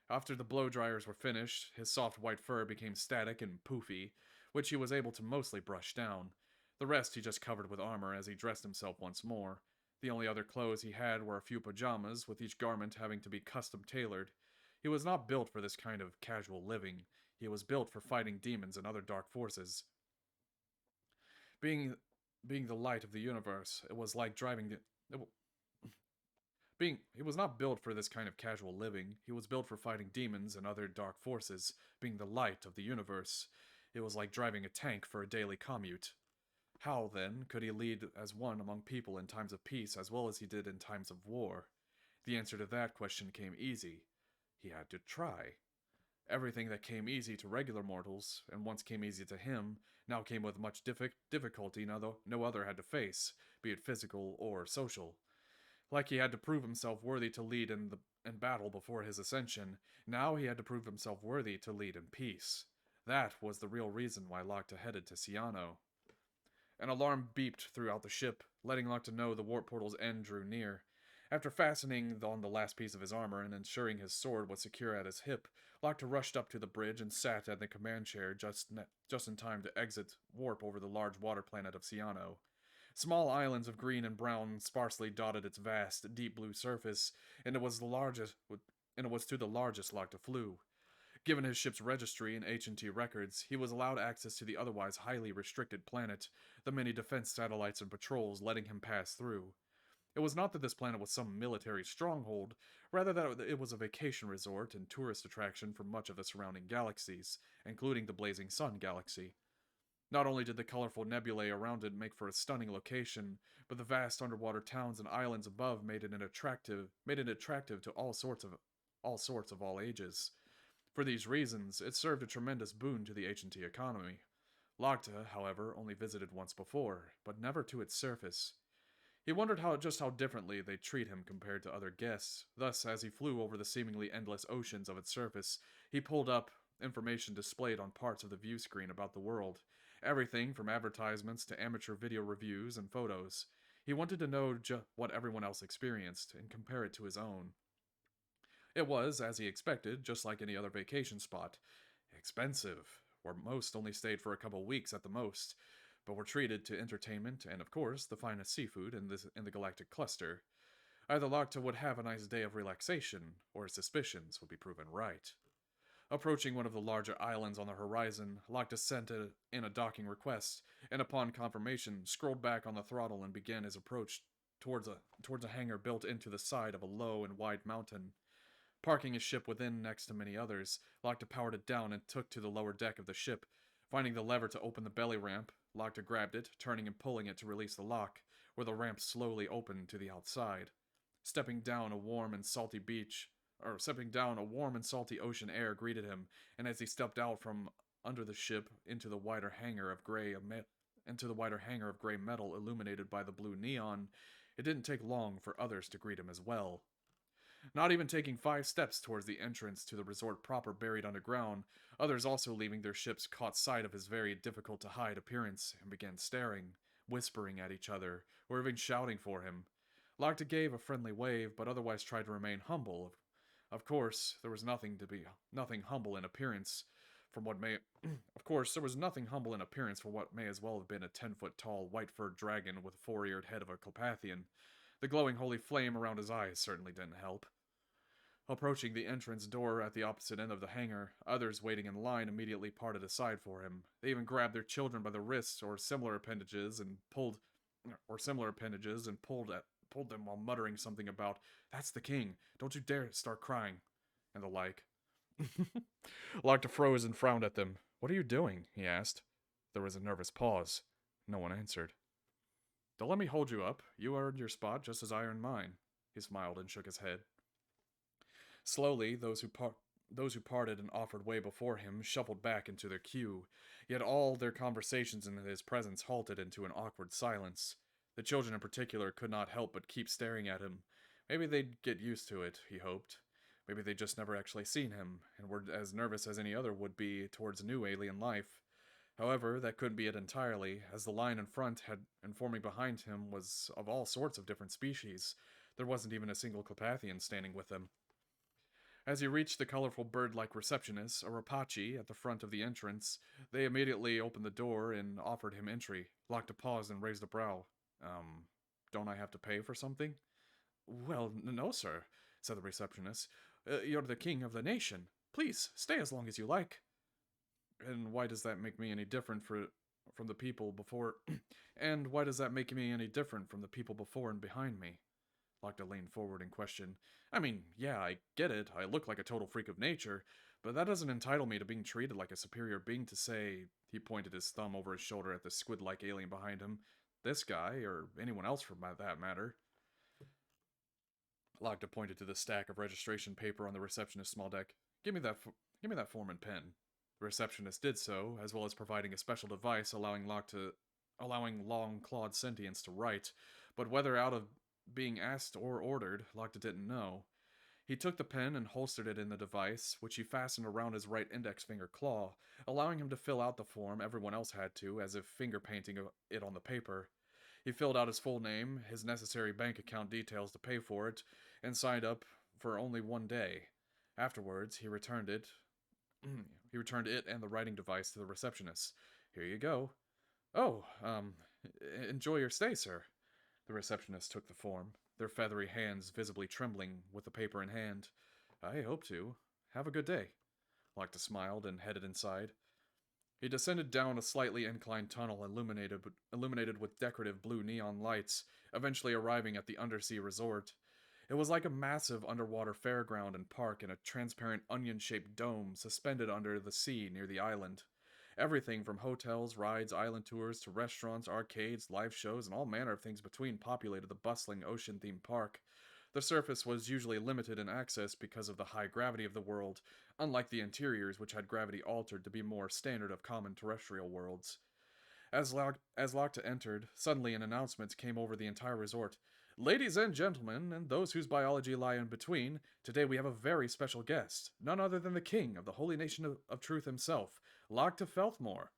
After the blow dryers were finished, his soft white fur became static and poofy, which he was able to mostly brush down. The rest he just covered with armor as he dressed himself once more. The only other clothes he had were a few pajamas, with each garment having to be custom tailored. He was not built for this kind of casual living. He was built for fighting demons and other dark forces. Being being the light of the universe, it was like driving the he was not built for this kind of casual living. He was built for fighting demons and other dark forces, being the light of the universe. It was like driving a tank for a daily commute. How, then, could he lead as one among people in times of peace as well as he did in times of war? The answer to that question came easy. He had to try. Everything that came easy to regular mortals, and once came easy to him, now came with much difficulty no other had to face, be it physical or social. Like he had to prove himself worthy to lead in battle before his ascension, now he had to prove himself worthy to lead in peace. That was the real reason why Locke headed to Ciano. An alarm beeped throughout the ship, letting Locke know the warp portal's end drew near. After fastening on the last piece of his armor and ensuring his sword was secure at his hip, Locke rushed up to the bridge and sat in the command chair just in time to exit warp over the large water planet of Ciano. Small islands of green and brown sparsely dotted its vast, deep blue surface, and it was to the largest Locke flew. Given his ship's registry and H&T records, he was allowed access to the otherwise highly restricted planet, the many defense satellites and patrols letting him pass through. It was not that this planet was some military stronghold, rather that it was a vacation resort and tourist attraction for much of the surrounding galaxies, including the Blazing Sun galaxy. Not only did the colorful nebulae around it make for a stunning location, but the vast underwater towns and islands above made it attractive to all sorts of all ages. For these reasons, it served a tremendous boon to the H&T economy. Locke, however, only visited once before, but never to its surface. He wondered just how differently they'd treat him compared to other guests. Thus, as he flew over the seemingly endless oceans of its surface, he pulled up information displayed on parts of the view screen about the world. Everything from advertisements to amateur video reviews and photos. He wanted to know what everyone else experienced and compare it to his own. It was, as he expected, just like any other vacation spot. Expensive, where most only stayed for a couple weeks at the most, but were treated to entertainment and, of course, the finest seafood in the galactic cluster. Either Locke would have a nice day of relaxation, or his suspicions would be proven right. Approaching one of the larger islands on the horizon, Locke sent in a docking request, and upon confirmation, scrolled back on the throttle and began his approach towards a hangar built into the side of a low and wide mountain. Parking his ship within next to many others, Locke powered it down and took to the lower deck of the ship. Finding the lever to open the belly ramp, Locke grabbed it, turning and pulling it to release the lock, where the ramp slowly opened to the outside. Stepping down a warm and salty ocean air greeted him, and as he stepped out from under the ship into the wider hangar of gray metal illuminated by the blue neon, it didn't take long for others to greet him as well. Not even taking 5 steps towards the entrance to the resort proper buried underground, others also leaving their ships caught sight of his very difficult-to-hide appearance and began staring, whispering at each other, or even shouting for him. Locke gave a friendly wave, but otherwise tried to remain humble. Of course, there was nothing humble in appearance from what may as well have been a 10-foot tall, white-furred dragon with a 4-eared head of a Carpathian. The glowing holy flame around his eyes certainly didn't help. Approaching the entrance door at the opposite end of the hangar, others waiting in line immediately parted aside for him. They even grabbed their children by the wrists or similar appendages and pulled them while muttering something about, "That's the king, don't you dare start crying," and the like. Locke froze and frowned at them. "What are you doing?" he asked. There was a nervous pause. No one answered. "Don't let me hold you up. You earned your spot just as I earned mine." He smiled and shook his head. Slowly, those who Those who parted and offered way before him shuffled back into their queue, yet all their conversations in his presence halted into an awkward silence. The children in particular could not help but keep staring at him. Maybe they'd get used to it, he hoped. Maybe they'd just never actually seen him, and were as nervous as any other would be towards new alien life. However, that couldn't be it entirely, as the line in front had and forming behind him was of all sorts of different species. There wasn't even a single Clopathian standing with them. As he reached the colorful bird-like receptionist, a Rapachi, at the front of the entrance, they immediately opened the door and offered him entry. Locke paused and raised a brow. Don't I have to pay for something? Well, no, sir, said the receptionist. You're the king of the nation. Please, stay as long as you like. And why does that make me any different from the people before... and why does that make me any different from the people before and behind me? Locke leaned forward and questioned. I mean, yeah, I get it. I look like a total freak of nature, but that doesn't entitle me to being treated like a superior being to say... He pointed his thumb over his shoulder at the squid-like alien behind him. This guy, or anyone else for that matter. Locke pointed to the stack of registration paper on the receptionist's small deck. Give me that form and pen. The receptionist did so, as well as providing a special device allowing long-clawed sentience to write, but whether out of being asked or ordered, Locke didn't know. He took the pen and holstered it in the device, which he fastened around his right index finger claw, allowing him to fill out the form everyone else had to, as if finger painting it on the paper. He filled out his full name, his necessary bank account details to pay for it, and signed up for only 1 day. Afterwards, he returned it and the writing device to the receptionist. Here you go. Oh, enjoy your stay, sir. The receptionist took the form, their feathery hands visibly trembling with the paper in hand. I hope to. Have a good day. Locke smiled and headed inside. He descended down a slightly inclined tunnel illuminated with decorative blue neon lights, eventually arriving at the undersea resort. It was like a massive underwater fairground and park in a transparent onion-shaped dome suspended under the sea near the island. Everything from hotels, rides, island tours, to restaurants, arcades, live shows, and all manner of things between populated the bustling ocean-themed park. The surface was usually limited in access because of the high gravity of the world, unlike the interiors which had gravity altered to be more standard of common terrestrial worlds. As Locke entered, suddenly an announcement came over the entire resort. Ladies and gentlemen, and those whose biology lie in between, today we have a very special guest, none other than the king of the holy nation of truth himself, Locke Felthmore.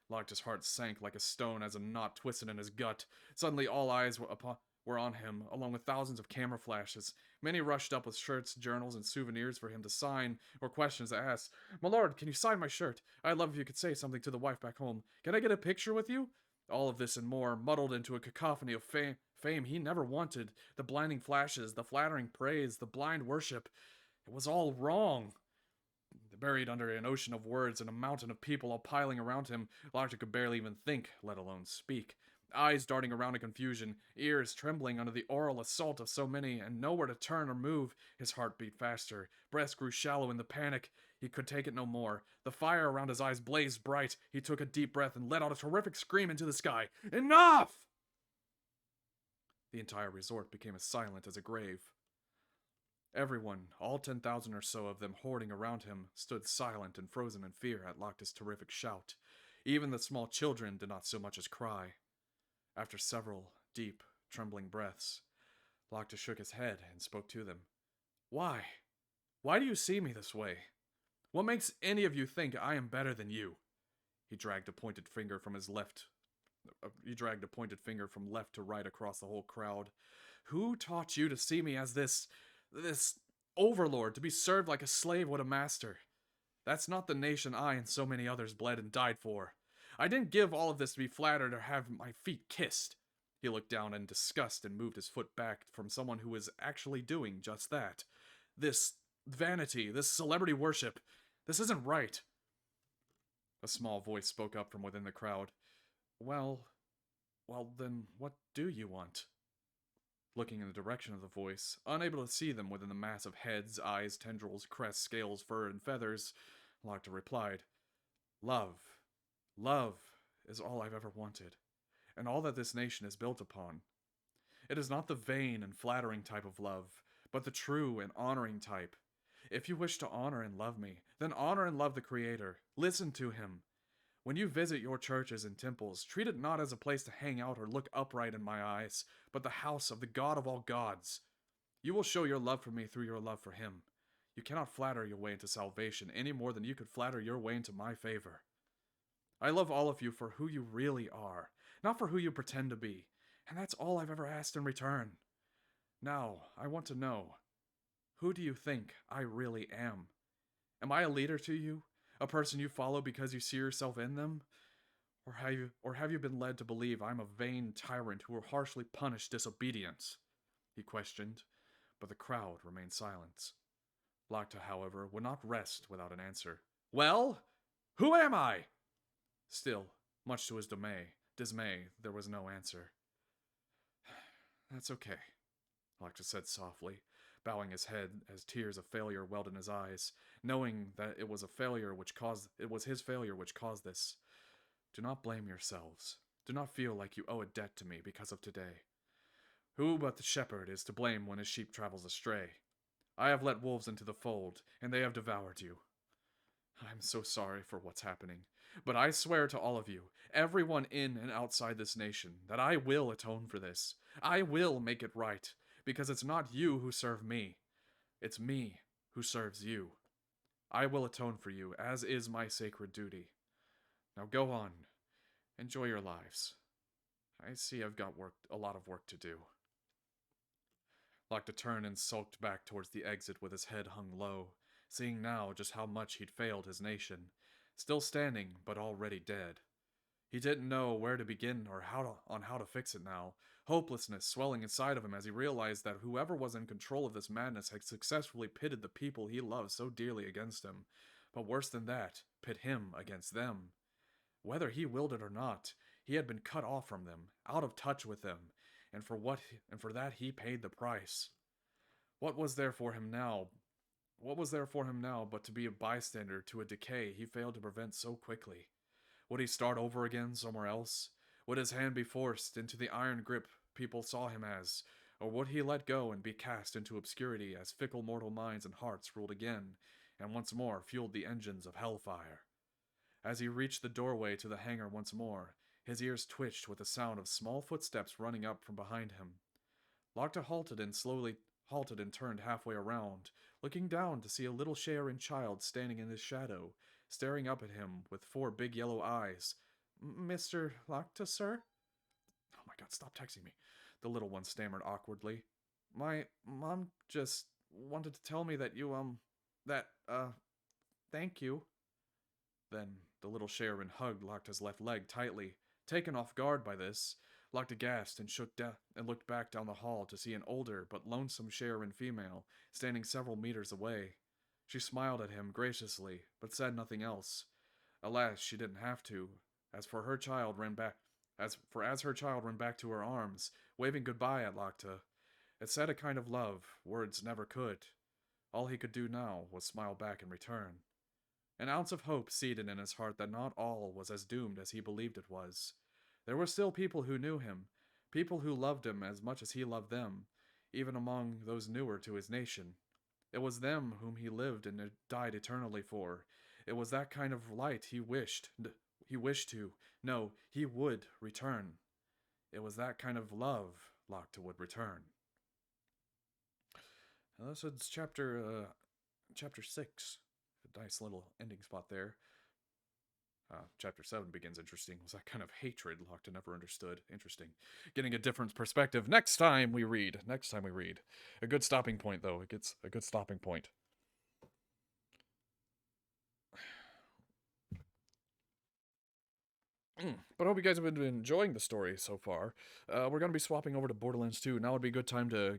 Locke's heart sank like a stone as a knot twisted in his gut. Suddenly all eyes were on him, along with thousands of camera flashes. Many rushed up with shirts, journals, and souvenirs for him to sign, or questions to ask. My lord, can you sign my shirt? I'd love if you could say something to the wife back home. Can I get a picture with you? All of this and more, muddled into a cacophony of fame he never wanted. The blinding flashes, the flattering praise, the blind worship. It was all wrong. Buried under an ocean of words and a mountain of people all piling around him, Locke could barely even think, let alone speak. Eyes darting around in confusion, ears trembling under the oral assault of so many, and nowhere to turn or move. His heart beat faster. Breast grew shallow in the panic. He could take it no more. The fire around his eyes blazed bright. He took a deep breath and let out a terrific scream into the sky. Enough! The entire resort became as silent as a grave. Everyone, all 10,000 or so of them hoarding around him, stood silent and frozen in fear at Locke's terrific shout. Even the small children did not so much as cry. After several deep, trembling breaths, Locke shook his head and spoke to them. Why? Why do you see me this way? What makes any of you think I am better than you? He dragged a pointed finger from left to right across the whole crowd. Who taught you to see me as this overlord, to be served like a slave would a master? That's not the nation I and so many others bled and died for. I didn't give all of this to be flattered or have my feet kissed. He looked down in disgust and moved his foot back from someone who was actually doing just that. This vanity, this celebrity worship, this isn't right. A small voice spoke up from within the crowd. Well, then what do you want? Looking in the direction of the voice, unable to see them within the mass of heads, eyes, tendrils, crests, scales, fur, and feathers, Locke replied, Love. Love is all I've ever wanted, and all that this nation is built upon. It is not the vain and flattering type of love, but the true and honoring type. If you wish to honor and love me, then honor and love the Creator. Listen to him. When you visit your churches and temples, treat it not as a place to hang out or look upright in my eyes, but the house of the God of all gods. You will show your love for me through your love for him. You cannot flatter your way into salvation any more than you could flatter your way into my favor. I love all of you for who you really are, not for who you pretend to be, and that's all I've ever asked in return. Now, I want to know, who do you think I really am? Am I a leader to you? A person you follow because you see yourself in them? Or have you been led to believe I'm a vain tyrant who will harshly punish disobedience? He questioned, but the crowd remained silent. Lakta, however, would not rest without an answer. Well, who am I? Still, much to his dismay, there was no answer. That's okay, Lakta said softly, bowing his head as tears of failure welled in his eyes, knowing that it was his failure which caused this. Do not blame yourselves. Do not feel like you owe a debt to me because of today. Who but the shepherd is to blame when his sheep travels astray? I have let wolves into the fold, and they have devoured you. I'm so sorry for what's happening, but I swear to all of you, everyone in and outside this nation, that I will atone for this. I will make it right, because it's not you who serve me. It's me who serves you. I will atone for you, as is my sacred duty. Now go on. Enjoy your lives. I see I've got a lot of work to do. Lakta turned and sulked back towards the exit with his head hung low, seeing now just how much he'd failed his nation. Still standing, but already dead. He didn't know where to begin or how to fix it now, hopelessness swelling inside of him as he realized that whoever was in control of this madness had successfully pitted the people he loved so dearly against him. But worse than that, pit him against them. Whether he willed it or not, he had been cut off from them, out of touch with them, and for that he paid the price. What was there for him now but to be a bystander to a decay he failed to prevent so quickly? Would he start over again somewhere else? Would his hand be forced into the iron grip people saw him as? Or would he let go and be cast into obscurity as fickle mortal minds and hearts ruled again, and once more fueled the engines of hellfire? As he reached the doorway to the hangar once more, his ears twitched with the sound of small footsteps running up from behind him. Lakta halted and turned halfway around, looking down to see a little Sharon child standing in his shadow, staring up at him with 4 big yellow eyes. Mr. Lakta, sir? Oh my god, stop texting me, the little one stammered awkwardly. My mom just wanted to tell me that thank you. Then the little Sharon hugged Lakta's left leg tightly. Taken off guard by this, Lakta gasped and looked back down the hall to see an older but lonesome Sharon female standing several meters away. She smiled at him graciously, but said nothing else. Alas, she didn't have to, as her child ran back to her arms, waving goodbye at Lakta. It said a kind of love words never could. All he could do now was smile back in return. An ounce of hope seeded in his heart that not all was as doomed as he believed it was. There were still people who knew him, people who loved him as much as he loved them, even among those newer to his nation. It was them whom he lived and died eternally for. It was that kind of light he would return. It was that kind of love Lakta would return. And this is chapter 6. A nice little ending spot there. Chapter 7 begins interesting. Was that kind of hatred Lakta never understood? Interesting. Getting a different perspective next time we read. A good stopping point, though. It gets a good stopping point. But I hope you guys have been enjoying the story so far. We're going to be swapping over to Borderlands 2. Now would be a good time to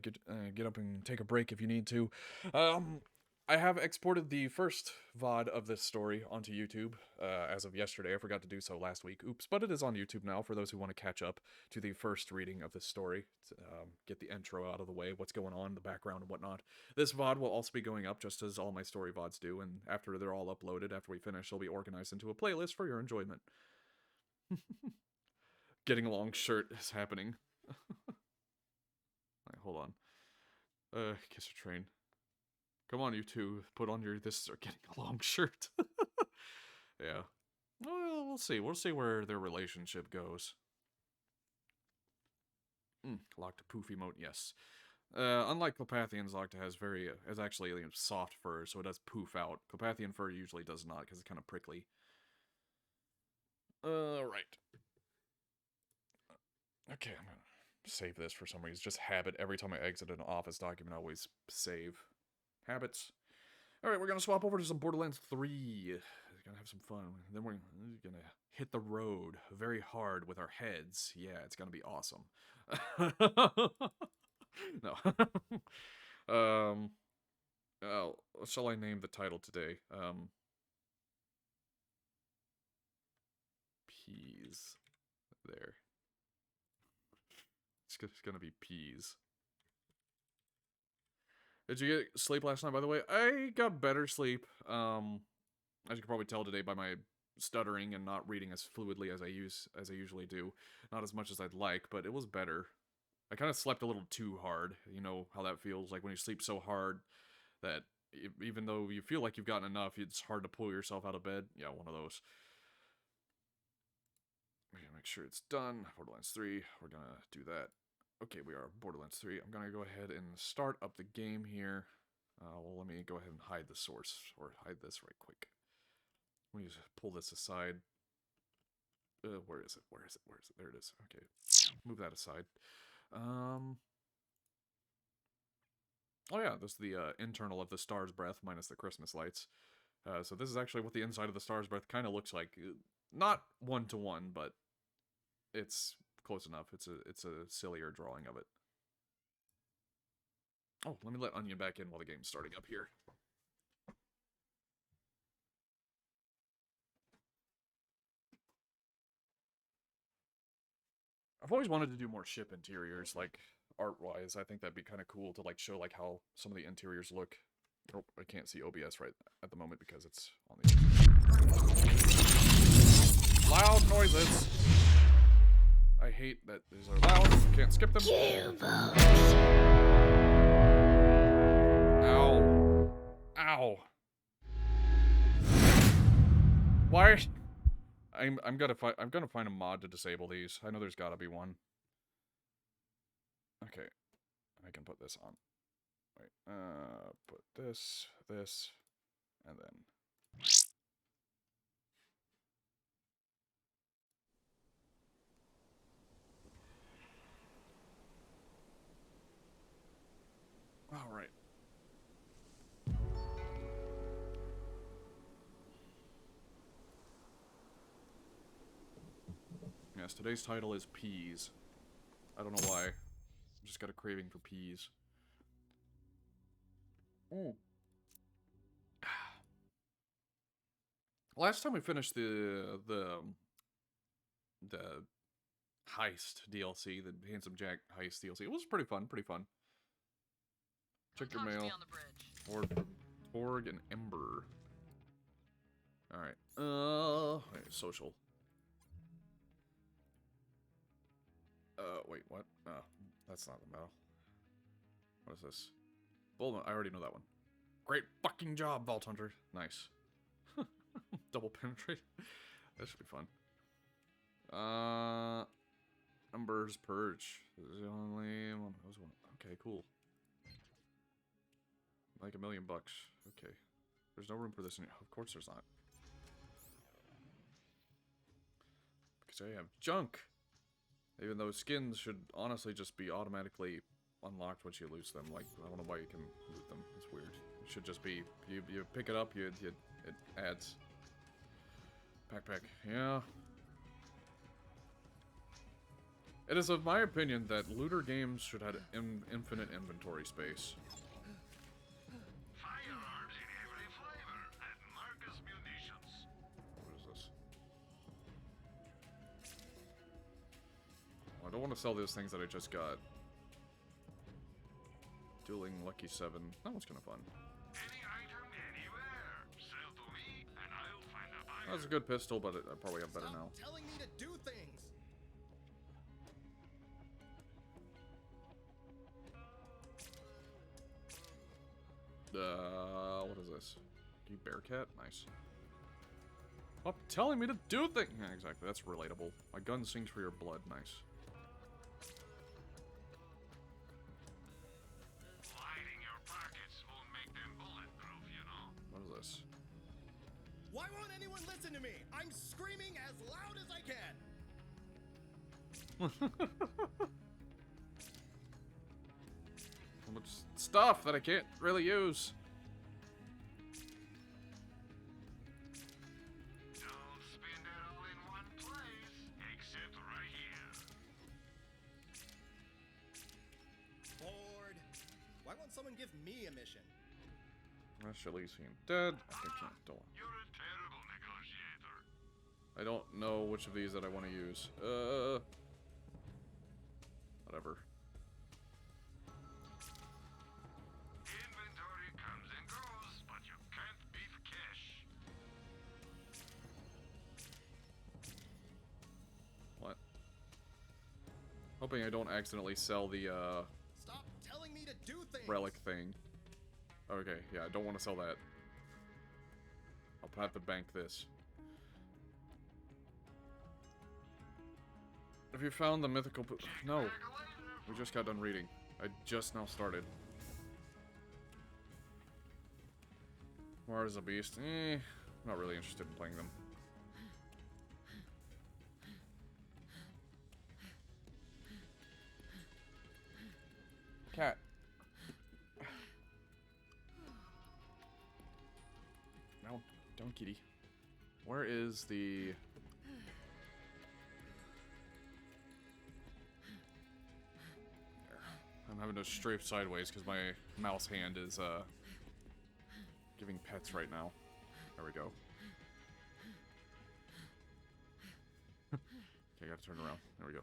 get up and take a break if you need to. I have exported the first VOD of this story onto YouTube as of yesterday. I forgot to do so last week. Oops, but it is on YouTube now for those who want to catch up to the first reading of this story. Get the intro out of the way, what's going on, the background and whatnot. This VOD will also be going up just as all my story VODs do, and after they're all uploaded, after we finish, they'll be organized into a playlist for your enjoyment. Getting along shirt is happening. Alright, hold on. Kiss a train. Come on, you two. Put on your this are getting along shirt. Yeah. Well, we'll see. We'll see where their relationship goes. Locked poof emote, yes. Unlike Clopathian's, Locta has actually soft fur, so it does poof out. Clopathian fur usually does not, because it's kind of prickly. Right. Okay, I'm gonna save this for some reason. Just habit. Every time I exit an office document, I always save. Habits. Alright, we're gonna swap over to some Borderlands 3. We're gonna have some fun. Then we're gonna hit the road very hard with our heads. Yeah, it's gonna be awesome. No. What shall I name the title today? Peas. There. It's gonna be peas. Did you get sleep last night, by the way? I got better sleep. As you can probably tell today by my stuttering and not reading as fluidly as I usually do. Not as much as I'd like, but it was better. I kind of slept a little too hard. You know how that feels, like when you sleep so hard that even though you feel like you've gotten enough, it's hard to pull yourself out of bed. Yeah, one of those. We're gonna make sure it's done. Borderlands 3, we're gonna do that. Okay, we are Borderlands 3. I'm gonna go ahead and start up the game here. Well, let me go ahead and hide the source, or hide this right quick. Let me just pull this aside. Where is it? Where is it? Where is it? There it is. Okay, move that aside. Oh yeah, this is the internal of the Star's Breath minus the Christmas lights. So this is actually what the inside of the Star's Breath kind of looks like. Not one-to-one, but it's close enough. It's a sillier drawing of it. Oh, let me let Onion back in while the game's starting up here. I've always wanted to do more ship interiors, like art-wise. I think that'd be kind of cool to like show like how some of the interiors look. Oh, I can't see OBS right at the moment because it's on the loud noises. I hate that these are loud. Can't skip them. Ow. Ow. Why? I'm gonna find a mod to disable these. I know there's gotta be one. Okay. I can put this on. Wait. Put this, and then. All right. Yes, today's title is Peas. I don't know why. I just got a craving for peas. Mm. Last time we finished the heist DLC, the Handsome Jack heist DLC, it was pretty fun, Check your mail. Torg and Ember. Alright. Wait, social. Wait, what? Oh, that's not the mail. What is this? Bull, I already know that one. Great fucking job, Vault Hunter. Nice. Double penetrate. That should be fun. Ember's Purge. This is the only one. That was one. Okay, cool. Like $1 million. Okay. There's no room for this in here. Of course there's not. Because I have junk. Even though skins should honestly just be automatically unlocked once you lose them. Like, I don't know why you can loot them. It's weird. It should just be, you pick it up, it adds. Backpack, yeah. It is of my opinion that looter games should have infinite inventory space. Firearms in every flavor at Marcus Munitions. What is this? I don't want to sell those things that I just got. Dueling Lucky 7. That one's kind of fun. Any item anywhere. Sell to me and I'll find a buyer. That was a good pistol, but I probably have better now. Telling me to do things. What is this? Do you Bearcat? Nice. Stop telling me to do things! Yeah, exactly, that's relatable. My gun sings for your blood, nice. Lighting your pockets won't make them bulletproof, you know. What is this? Why won't anyone listen to me? I'm screaming as loud as I can. So much stuff that I can't really use. Don't spend it all in one place, except right here. Bored. Why won't someone give me a mission? That's Elysian dead. I think don't. You're a terrible negotiator. I don't know which of these that I want to use. Whatever. Inventory comes and goes, but you can't beat cash. What? Hoping I don't accidentally sell the Stop telling me to do things. relic thing. Okay, yeah, I don't want to sell that. I'll have to bank this. Have you found the mythical No. We just got done reading. I just now started. Mars is a beast. Not really interested in playing them. Cat. No, don't kitty. Where is the... I'm having to strafe sideways because my mouse hand is giving pets right now. There we go. Okay, I gotta turn around. There we go.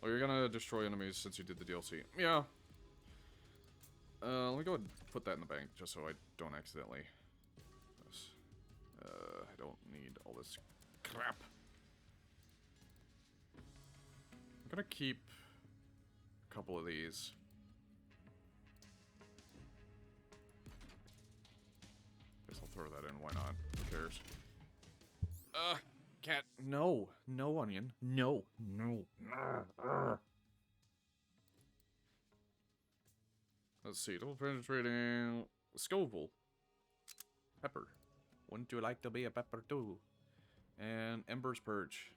Oh, you're gonna destroy enemies since you did the DLC. Yeah. Let me go ahead and put that in the bank just so I don't accidentally. I don't need all this crap. I'm gonna keep a couple of these. Guess I'll throw that in, why not? Who cares? Cat. No. No, onion. No. No. Let's see. Double penetrating. Scoville. Pepper. Wouldn't you like to be a pepper too? And Ember's Purge.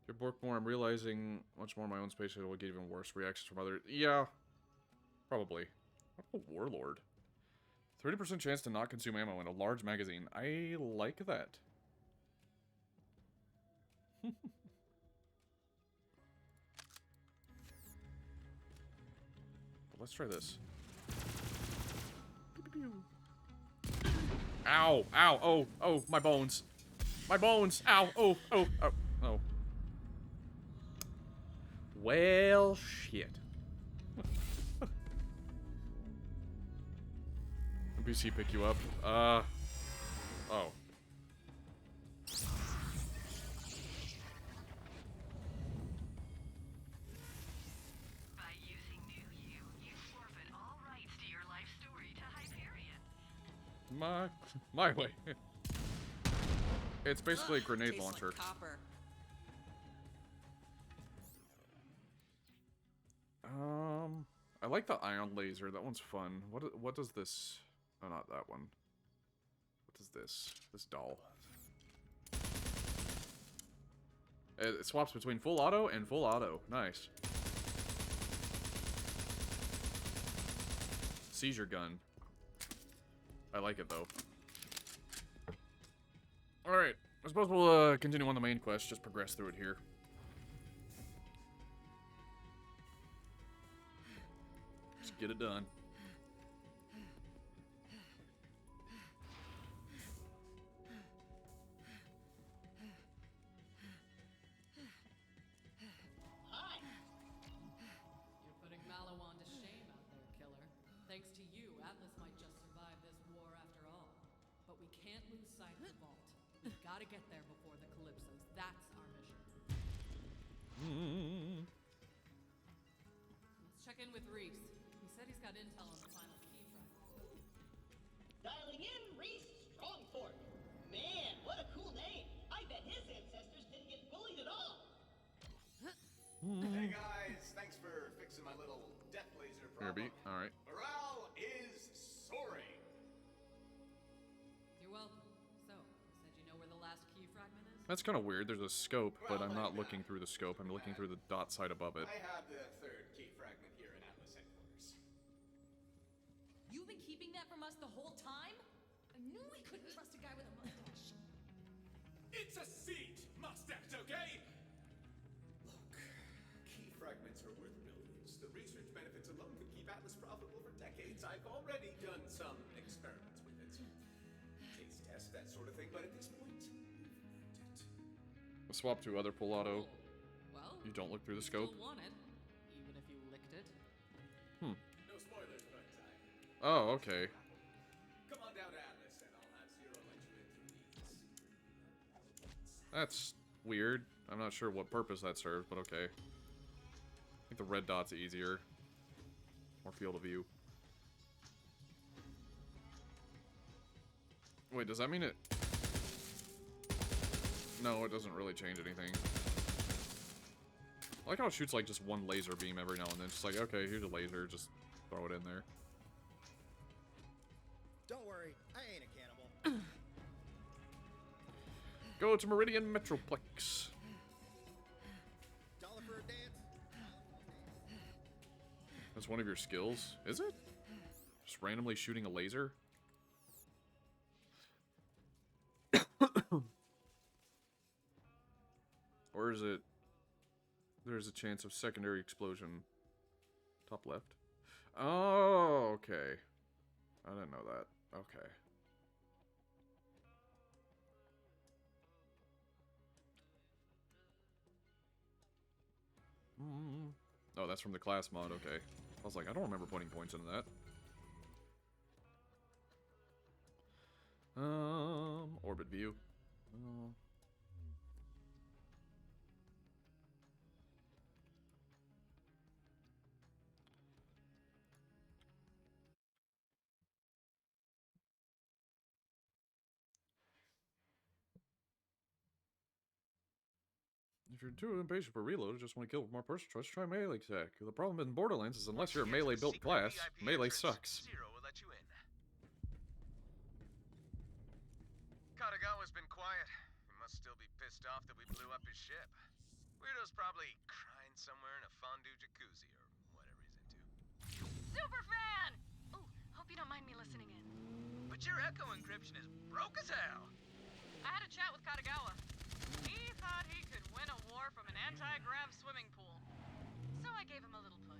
Your book more, I'm realizing much more my own space will get even worse reactions from other. Yeah. Probably. What a warlord. 30% chance to not consume ammo in a large magazine. I like that. Let's try this. Ow! Ow! Oh! Oh! My bones! My bones! Ow! Oh! Oh! Oh! Oh! Well, shit. NPC pick you up. Oh. By using New You, you forfeit all rights to your life story to Hyperion. My way. It's basically a grenade Tastes launcher. like copper. I like the ion laser. That one's fun. What does this? Oh, not that one. What is this? This doll. It swaps between full auto and full auto. Nice. Seizure gun. I like it though. Alright. I suppose we'll continue on the main quest. Just progress through it here. Just get it done. You're putting Maliwan to shame out there, killer. Thanks to you, Atlas might just survive this war after all. But we can't lose sight of the vault. We've got to get there before the Calypsos. That's our mission. Let's check in with Reese. He said he's got intel on the final key fragment. Dialing in Reese Strongfork. Man, what a cool name. I bet his ancestors didn't get bullied at all. Hey guys, thanks for fixing my little death laser problem. Alright. Morale is soaring. You're welcome. So, you said you know where the last key fragment is? That's kind of weird. There's a scope, but Well, I'm not like looking that. through the scope. I'm looking through the dot side above it. I have the third key fragment here in Atlas headquarters. You've been keeping that from us the whole time? I knew we couldn't trust a guy with a mustache. It's a seat mustache, okay? Look, key fragments are worth billions. The research benefits alone could keep Atlas profitable for decades. I've already done some experiments with it. Taste test, that sort of thing, but at this point, we've earned it. I'll swap to other pull auto. Well, You don't look through the you scope? still want it, even if you licked it. No spoilers, but Oh, okay. come on down to Atlas and I'll have Zero let you in through these. That's weird. I'm not sure what purpose that serves, but okay. I think the red dot's easier. More field of view. Wait, does that mean it... No, it doesn't really change anything. I like how it shoots like just one laser beam every now and then. Just like, okay, here's a laser, just throw it in there. Don't worry, I ain't a cannibal. Go to Meridian Metroplex. Dollar for a dance? That's one of your skills. Is it? Just randomly shooting a laser? Or is it... There's a chance of secondary explosion. Top left. Oh, okay. I didn't know that. Okay. Oh, that's from the class mod, okay. I was like, I don't remember putting points into that. Orbit view. If you're too impatient for reload or just want to kill with more personal choice, try melee attack. The problem in Borderlands is unless you're a melee built class, melee sucks. Zero will let you in. Katagawa's been quiet. He must still be pissed off that we blew up his ship. Weirdo's probably crying somewhere in a fondue jacuzzi or whatever he's into. Super fan! Ooh, hope you don't mind me listening in. But your echo encryption is broke as hell. I had a chat with Katagawa. He thought he could win a war from an anti-grav swimming pool. So I gave him a little push.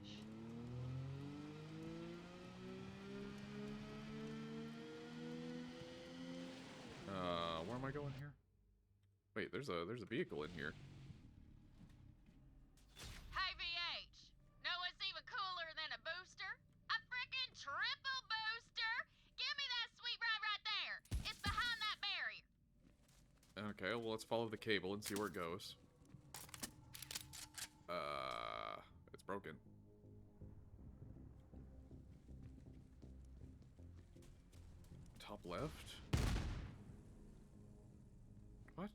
Where am I going here? Wait, there's a vehicle in here. Hey, VH! Know what's even cooler than a booster? A frickin' triple booster! Give me that sweet ride right there! It's behind that barrier! Okay, well, let's follow the cable and see where it goes. It's broken. Top left? What?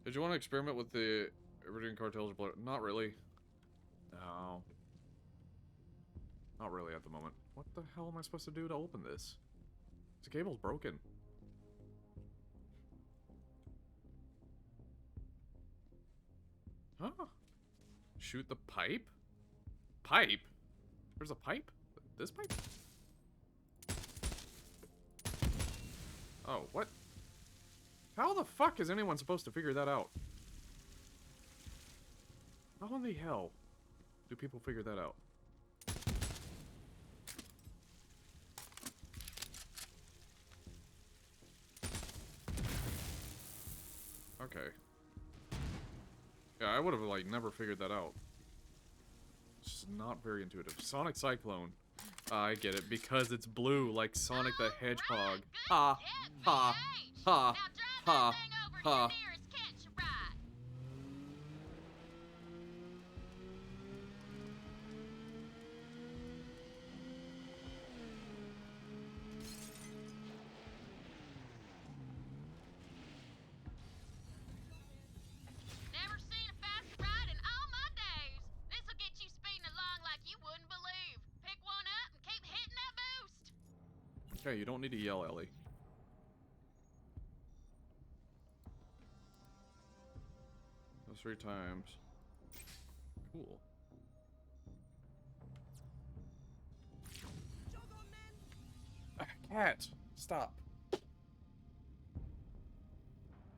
Did you want to experiment with the Iridian cartels? Not really. No. Not really at the moment. What the hell am I supposed to do to open this? The cable's broken. Huh? Shoot the pipe? Pipe? There's a pipe? This pipe? Oh, what? How the fuck is anyone supposed to figure that out? How in the hell do people figure that out? Okay. Yeah, I would have, like, never figured that out. It's not very intuitive. Sonic Cyclone. I get it, because it's blue, like Sonic the Hedgehog. Ha, ha, ha, ha, ha. Nearest catch a ride. Okay, you don't need to yell, Ellie. Those 3 times. Cool. Cat! Stop.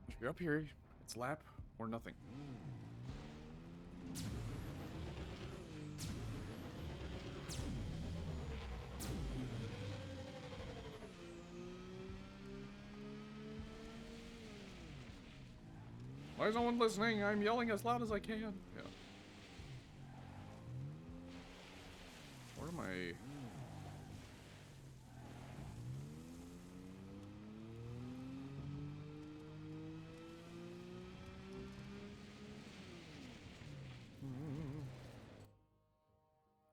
If you're up here, it's lap or nothing. Why is no one listening? I'm yelling as loud as I can. Yeah. Where am I?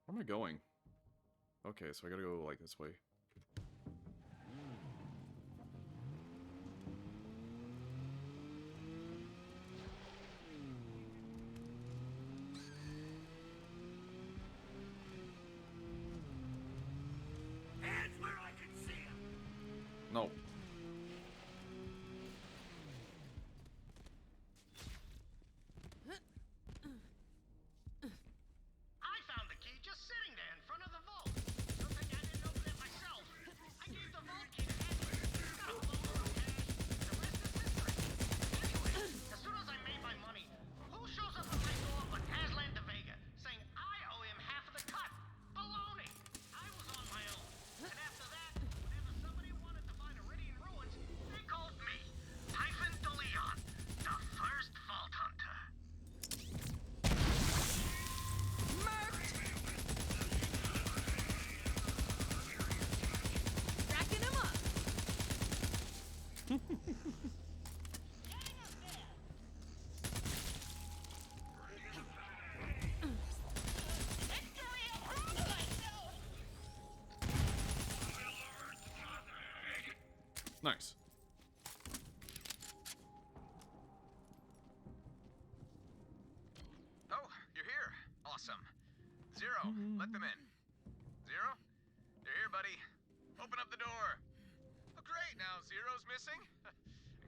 Where am I going? Okay, so I gotta go like this way. Hands where I can see 'em. No. I found the key just sitting there in front of the vault. Good thing I didn't open it myself. I gave the vault key to Edwin. Got a load of cash. The rest is history. Anyway, as soon as I made my money, who shows up at my door but Aslan de Vega, saying I owe him half of the cut? Baloney! I was on my own. And after that, whenever somebody wanted to find Iridian ruins, they called me, Typhon de Leon, the first vault hunter. Racking him up. Nice. Oh, you're here. Awesome. Zero, let them in. Zero? You're here, buddy. Open up the door. Oh, great. Now Zero's missing? I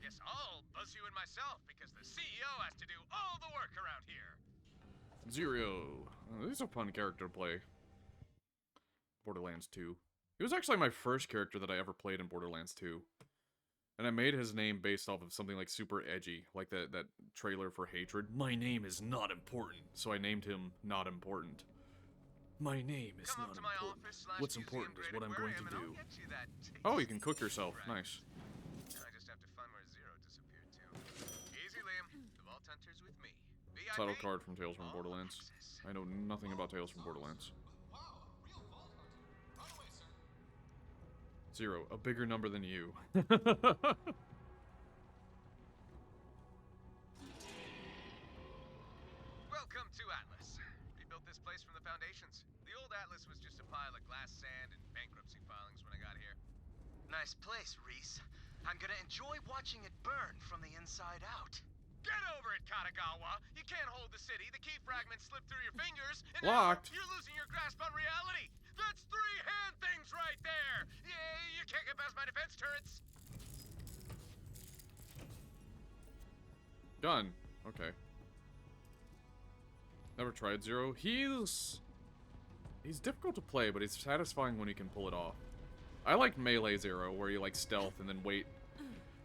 guess I'll buzz you in myself because the CEO has to do all the work around here. Zero. He's a fun character to play. Borderlands 2. He was actually my first character that I ever played in Borderlands 2. And I made his name based off of something like super edgy, like that trailer for Hatred. My name is not important, so I named him Not Important. My name is Come not up to my important. office What's /museum important is grade what I'm going aquarium to and do. I'll get you that Oh, you tasty can cook yourself. fragment. Nice. Now I just have to find where Zero disappeared to. Easy, Liam. The Vault Hunter's with me. VIP, Title card from Tales from all Borderlands. access. I know nothing about Tales from Borderlands. Zero, a bigger number than you. Welcome to Atlas. Rebuilt this place from the foundations. The old Atlas was just a pile of glass sand and bankruptcy filings when I got here. Nice place, Reese. I'm gonna enjoy watching it burn from the inside out. Get over it, Katagawa! You can't hold the city. The key fragments slip through your fingers, and Locked. now you're losing your grasp on reality. That's 3 hand things right there. Yeah, you can't get past my defense turrets. Gun. Okay. Never tried Zero. He's difficult to play, but he's satisfying when you can pull it off. I like Melee Zero, where you like stealth and then wait.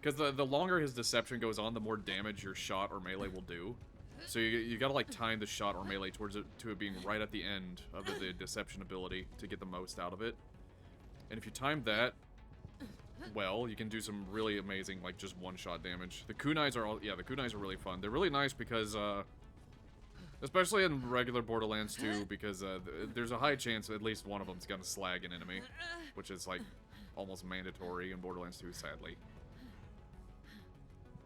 Because the longer his deception goes on, the more damage your shot or melee will do. So you gotta like time the shot or melee towards it to it being right at the end of the deception ability to get the most out of it. And if you time that well, you can do some really amazing like just one-shot damage. The kunais are the kunais are really fun. They're really nice because especially in regular Borderlands 2, because there's a high chance at least one of them's gonna slag an enemy, which is like almost mandatory in Borderlands 2, sadly.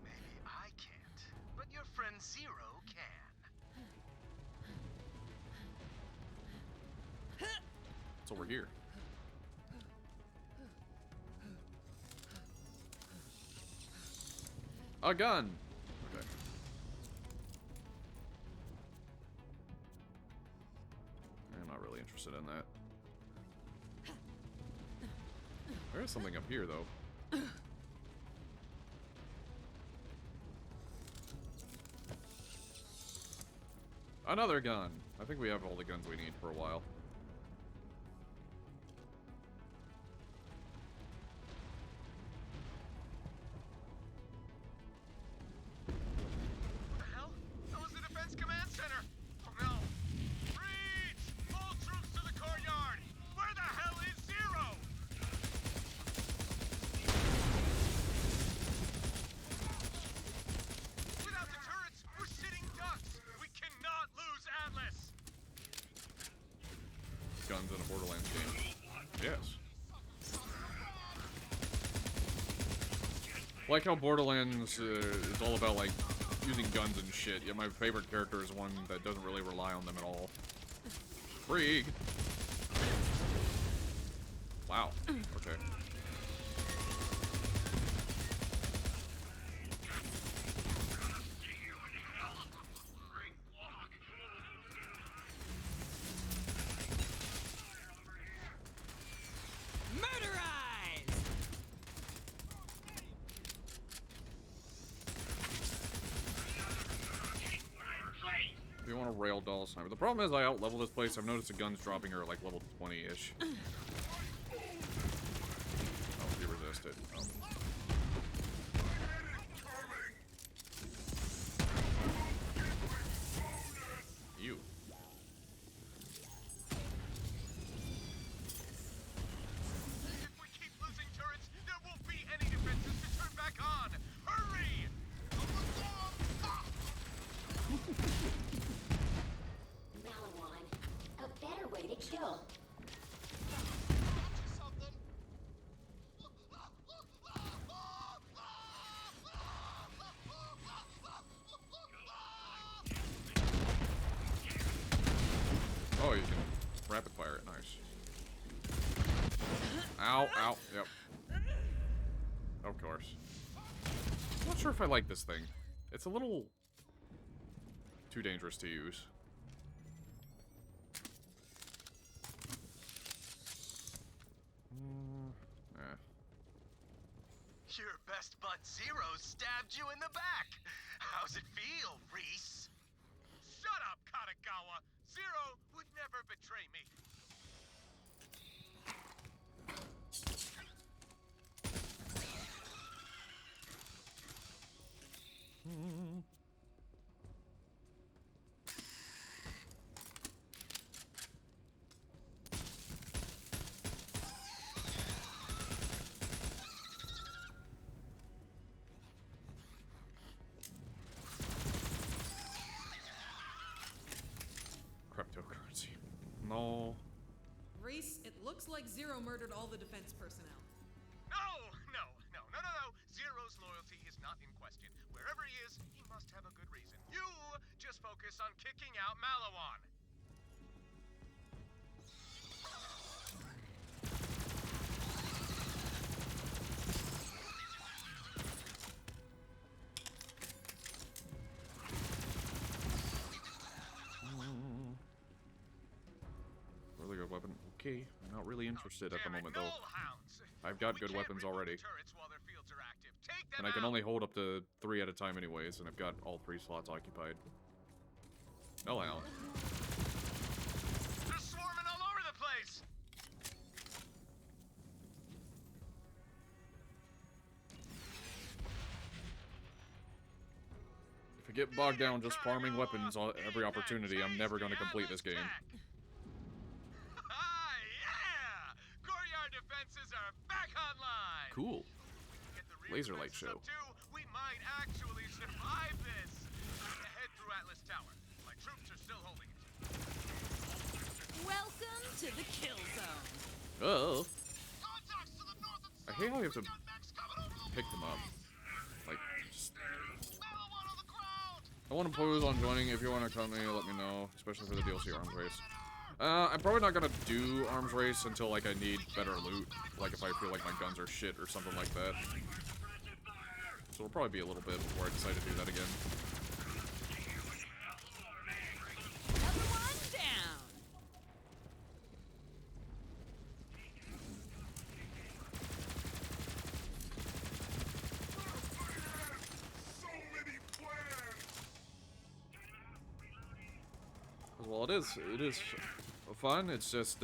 Maybe I can't, but your friend Zero can. So we're here. A gun! Okay. I'm not really interested in that. Where is something up here, though. Another gun! I think we have all the guns we need for a while. What the hell? That was the Defense Command Center! Oh no! Freeze! All troops to the courtyard! Where the hell is Zero? Without the turrets, we're sitting ducks! We cannot lose Atlas! Guns in a Borderlands game. Yes. Like how Borderlands is all about, like, using guns and shit, yet my favorite character is one that doesn't really rely on them at all. Freak! Wow. Okay. Murderize! If you want a rail doll sniper. The problem is I out-level this place. I've noticed the guns dropping are like level 20-ish. Oh, he resisted. Oh. You. If we keep losing turrets, there won't be any defenses to turn back on! Hurry! Malawan, a better way to kill. Oh, you can rapid fire it. Nice. Ow, ow, yep. Of course. I'm not sure if I like this thing. It's a little too dangerous to use. Eh. Your best bud Zero stabbed you in the back. How's it feel, Reese? Shut up, Katagawa! Zero would never betray me. Cryptocurrency. No. Reese, it looks like Zero murdered all the defense personnel. No! Zero's loyalty is not in question. Wherever he is, he must have a good reason. You just focus on kicking out Malawan. Really good weapon. Okay, I'm not really interested at the Damn it, moment though. null hounds. I've got We good can't weapons reload already. turrets while their fields are active. Take them And I can out. only hold up to 3 at a time anyways, and I've got all 3 slots occupied. Oh, wow. They're swarming all over the place. If I get bogged down just farming weapons on every opportunity, I'm never going to complete this game. Yeah! Courtyard defenses are back online. Cool. Get the rear Laser light defenses show. up too, we might actually survive this. Head through Atlas Tower. My troops are still holding it. Welcome to the kill zone. Oh. Contacts to the north and I hate how you have to Mechs coming over the pick them up. Like, just... Malawan on the ground. I want to pose on joining. If you want to come me, let me know. Especially for the DLC arms race. I'm probably not gonna do arms race until, like, I need better loot. Like, if I feel like my guns are shit or something like that. So it'll probably be a little bit before I decide to do that again. Another one down. Well, it is fun. It's just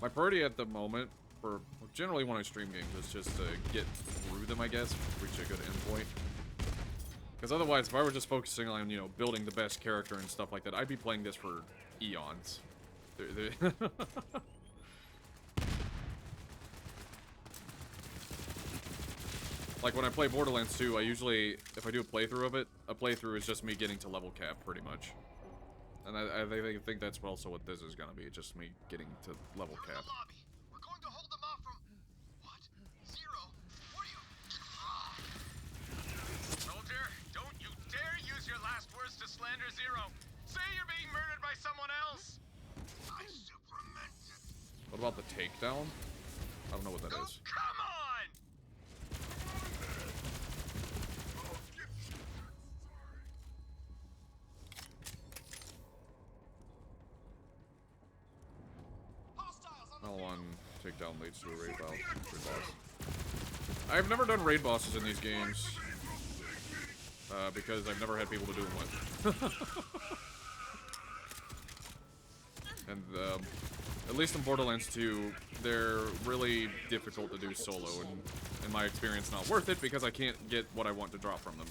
my priority at the moment for generally when I stream games is just to get through them, I guess, reach a good endpoint. Because otherwise, if I were just focusing on, you know, building the best character and stuff like that, I'd be playing this for eons. Like when I play Borderlands 2, I usually, if I do a playthrough of it, a playthrough is just me getting to level cap, pretty much. And I think that's also what this is gonna be, just me getting to level You're in cap. the lobby. We're going to hold them off from... What? Zero? What are you... Soldier, don't you dare use your last words to slander Zero. Say you're being murdered by someone else. I super meant it. What about the takedown? I don't know what that Oh, is. come on! L1 takedown leads to a raid boss. I've never done raid bosses in these games. Because I've never had people to do them with. And, at least in Borderlands 2, they're really difficult to do solo, and in my experience, not worth it because I can't get what I want to drop from them.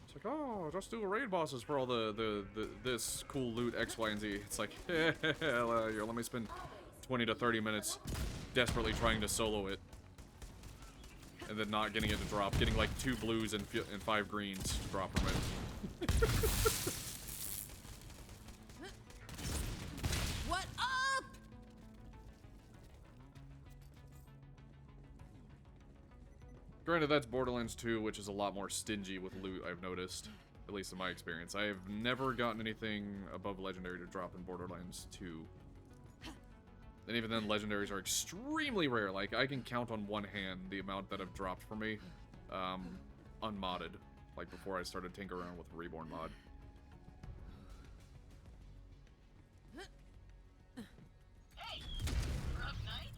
It's like, oh, just do raid bosses for all this cool loot X, Y, and Z. It's like, here, let me spend 20 to 30 minutes desperately trying to solo it. And then not getting it to drop. Getting like 2 blues and 5 greens to drop from it. What up? Granted, that's Borderlands 2, which is a lot more stingy with loot, I've noticed. At least in my experience. I have never gotten anything above Legendary to drop in Borderlands 2. And even then, Legendaries are extremely rare. Like, I can count on one hand the amount that have dropped for me, unmodded. Like, before I started tinkering around with Reborn mod. Hey, rough night?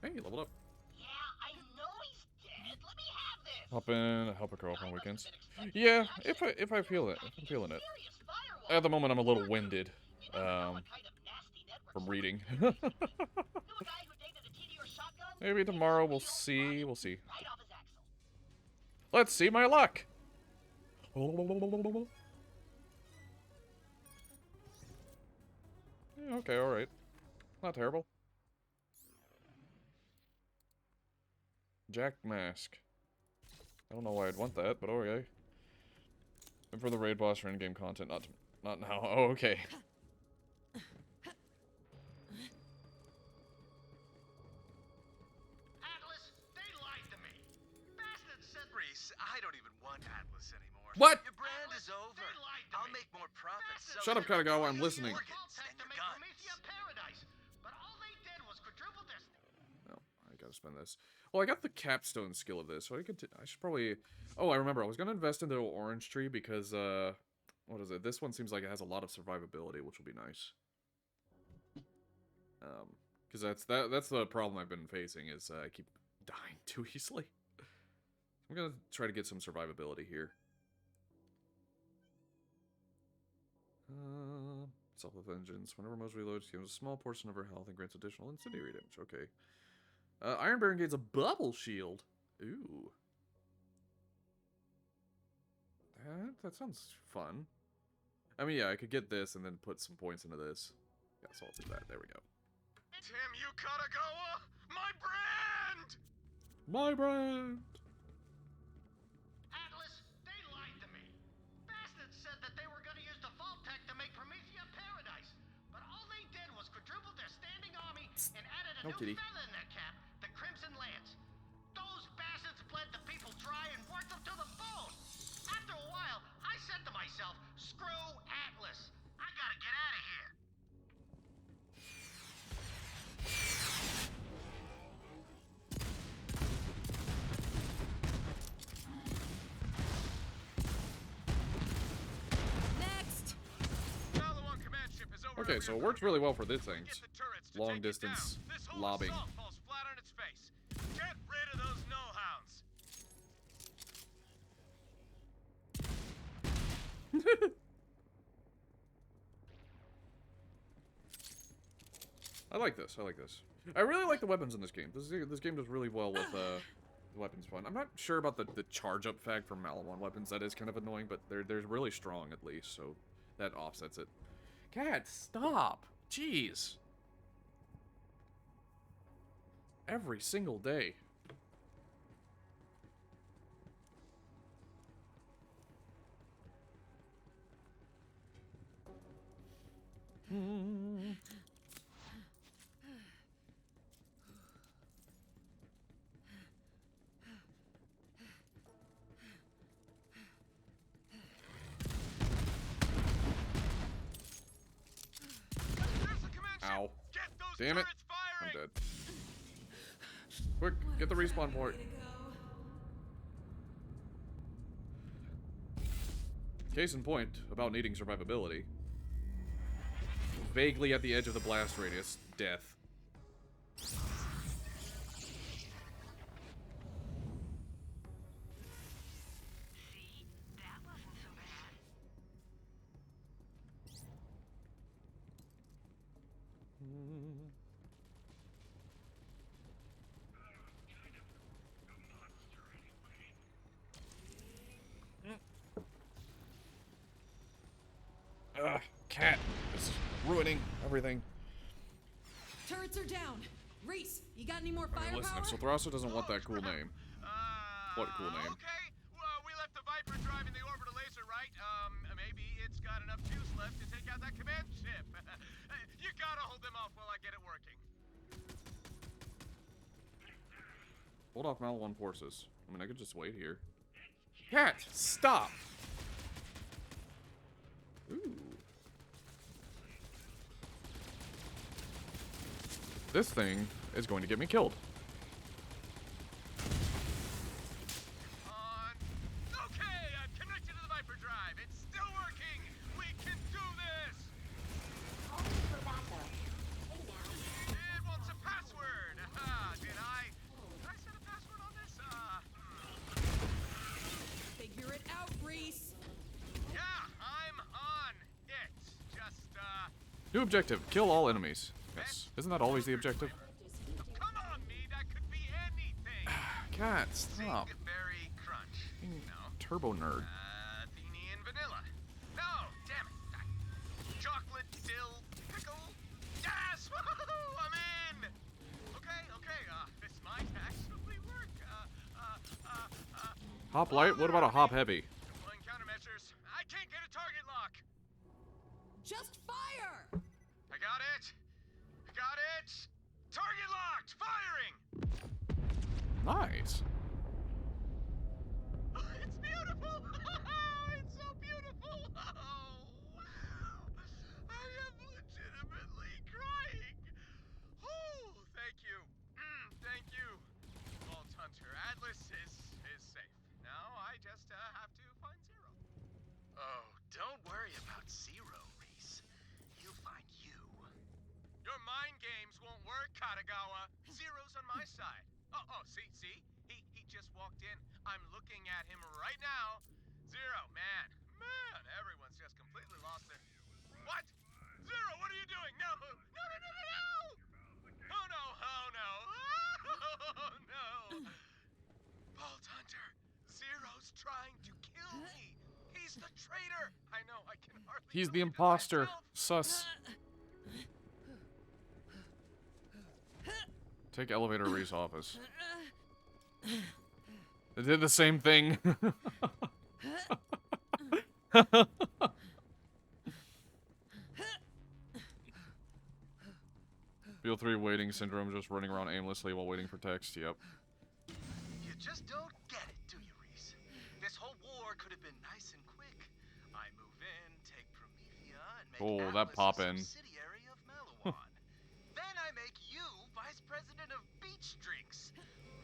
Hey, leveled up. Yeah, I know he's dead. Let me have this. Hop in, help a girl on weekends. Yeah, if I feel it, if I'm feeling it. Serious firewall. At the moment, I'm a little winded, You never know what kind of nasty network from reading. Knew a guy who dated a TD or shotgun? Maybe tomorrow we'll see, we'll see. Right off his axle. Let's see my luck! Yeah, okay, alright. Not terrible. Jack Mask. I don't know why I'd want that, but okay. And for the raid boss or in-game content, not now. Oh, okay. Atlas, they lied to me. Bastards said Reese, I don't even want Atlas anymore. What? Your brand is over. they lied to I'll me. make more profits. Bastards Shut up, selling Katagawa, I'm listening. organs Vault than tech to your make guns. Promethea paradise, but all they did was quadruple their... Oh, I gotta spend this. Well, I got the capstone skill of this, so I should probably... Oh, I remember, I was gonna invest into Orange Tree because, what is it? This one seems like it has a lot of survivability, which will be nice. Because that's the problem I've been facing, is I keep dying too easily. I'm gonna try to get some survivability here. Self-vengeance. Whenever Mose reloads, gives a small portion of her health and grants additional incendiary damage. Okay. Iron Baron gains a bubble shield. Ooh. That sounds fun. I mean, yeah, I could get this and then put some points into this. Yeah, so I'll do that. There we go. Tim Yukatagawa, my brand! My brand! Atlas, they lied to me. Bastards said that they were gonna use the Vault tech to make Promethea paradise, but all they did was quadruple their standing army and added a No, new kitty. feather in their cap, the Crimson Lance. Those bastards bled the people dry and worked them to the bone. After a while, I said to myself, screw Atlas. I gotta get out of here. Next! Palawan command ship is over Okay, so it works really well for this thing. Get the turrets to Long take it distance down. This whole lobbing. assault falls flat on its face. Get rid of those no-hounds. I like this. I like this. I really like the weapons in this game. This game does really well with the weapons fun. I'm not sure about the charge up fact for Malawan weapons. That is kind of annoying, but they're really strong at least, so that offsets it. Cat, stop! Jeez. Every single day. There's the command ship. Ow. Get those Damn it. turrets I'm firing. dead. Quick, get the respawn port. Case in point, about needing survivability. Vaguely at the edge of the blast radius, death. See? That wasn't so bad. Ugh, cat. It's ruining everything. Turrets are down. Reese, you got any more I mean, listen, firepower? if Sothraso doesn't want that cool name. What cool name? Okay. Well, we left the Viper driving the orbital laser, right? Maybe it's got enough juice left to take out that command ship. You gotta hold them off while I get it working. Hold off Malawan forces. I mean, I could just wait here. Cat, stop! Ooh. This thing is going to get me killed. Okay, I'm connected to the Viper drive. It's still working. We can do this. Only for that, though. Hey, now. It wants a password. Did I set a password on this? Figure it out, Reese. Yeah, I'm on it. Just, New objective, kill all enemies. Yes. Isn't that always the objective? come on, me. That could be anything. Cat, stop. Berry crunch. No. Turbo nerd. Athenian vanilla. No, damn it. Chocolate dill pickle. Yes! Woohoo! I'm in. Okay. This might actually work. Hop light? What about a hop heavy? Deploying countermeasures. I can't get a target lock. Just fire! I got it. Target locked. Firing. Nice. It's beautiful. It's so beautiful. Oh, wow. I am legitimately crying. Oh, thank you. Thank you. Vault Hunter Atlas is safe. Now I just have to find Zero. Oh, don't worry about Zero, Reese. He'll find you. Your mind games won't work, Katagawa. Zero's on my side. Oh, see? He just walked in. I'm looking at him right now. Zero, man, everyone's just completely lost their... What? Zero, what are you doing? No! Oh, no! Oh, no! Vault Hunter, Zero's trying to kill me. He's the traitor. I know, I can hardly He's the believe it imposter. myself. Sus. Take elevator to Reese's office. It did the same thing. Feel 3 waiting syndrome, just running around aimlessly while waiting for text. Yep. You just don't get it, do you, Reese? This whole war could have been nice and quick. I move in, take Promethea, and make Oh, Atlas that pop a in. subsidiary of Malawan. Then I make you vice president of beach drinks.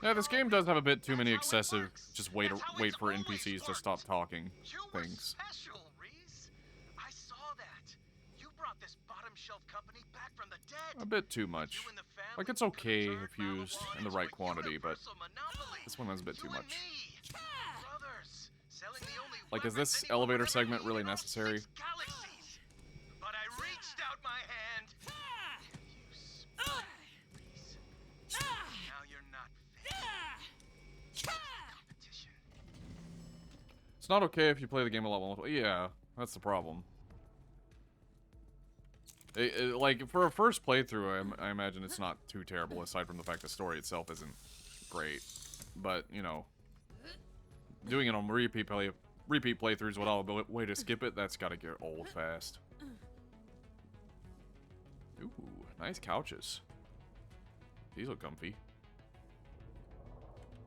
Yeah, this game does have a bit too many That's how it excessive works. just wait That's how wait it's for always NPCs to worked. stop talking You were things. special, Reese. I saw that. You brought this bottom off-the-shelf company back from the dead. A bit too much. You and the family Like, it's could okay turn if used Malawan in the into right a quantity, but universal monopoly. this one has a bit too You and much. me, brothers, selling the only Like, is weapons this anyone elevator would ever segment need really in all necessary? 6 galaxies. But I reached out my hand. And you split, Reese. Now you're not fair. Competition. It's not okay if you play the game a lot more. Yeah, that's the problem. Like, for a first playthrough, I imagine it's not too terrible, aside from the fact the story itself isn't great. But, you know, doing it on repeat playthroughs without a way to skip it, that's gotta get old fast. Ooh, nice couches. These look comfy.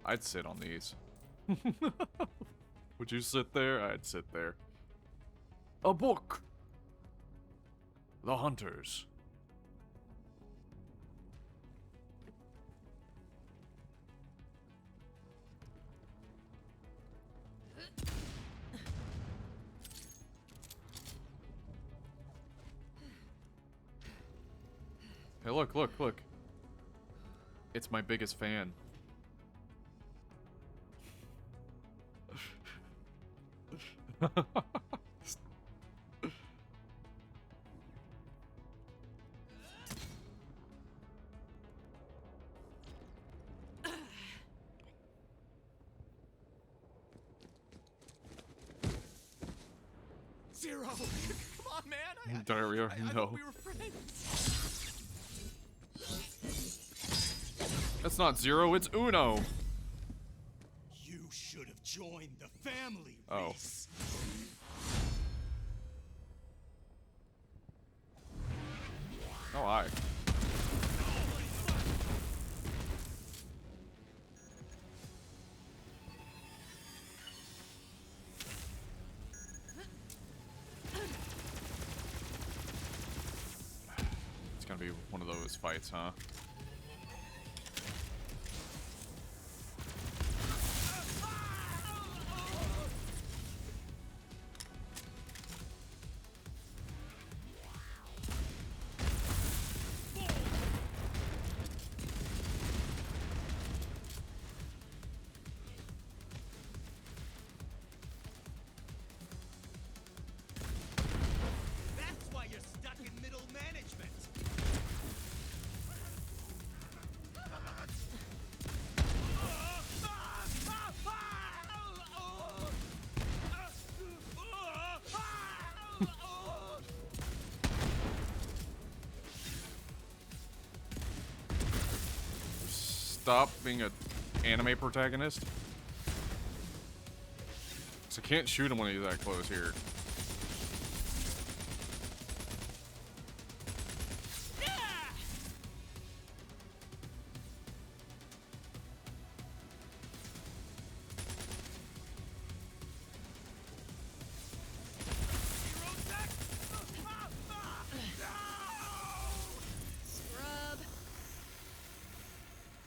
I'd sit on these. Would you sit there? I'd sit there. A book! The Hunters. Hey, look, look, look. It's my biggest fan. Zero! Come on, man! Diarrhea? I No. thought we were friends. That's not Zero, it's Uno. You should have joined the family, Oh. Reese. Oh, I. It's gonna be one of those fights, huh? That's why you're stuck in middle management. Stop being an anime protagonist. 'Cause I can't shoot him when he's that close here.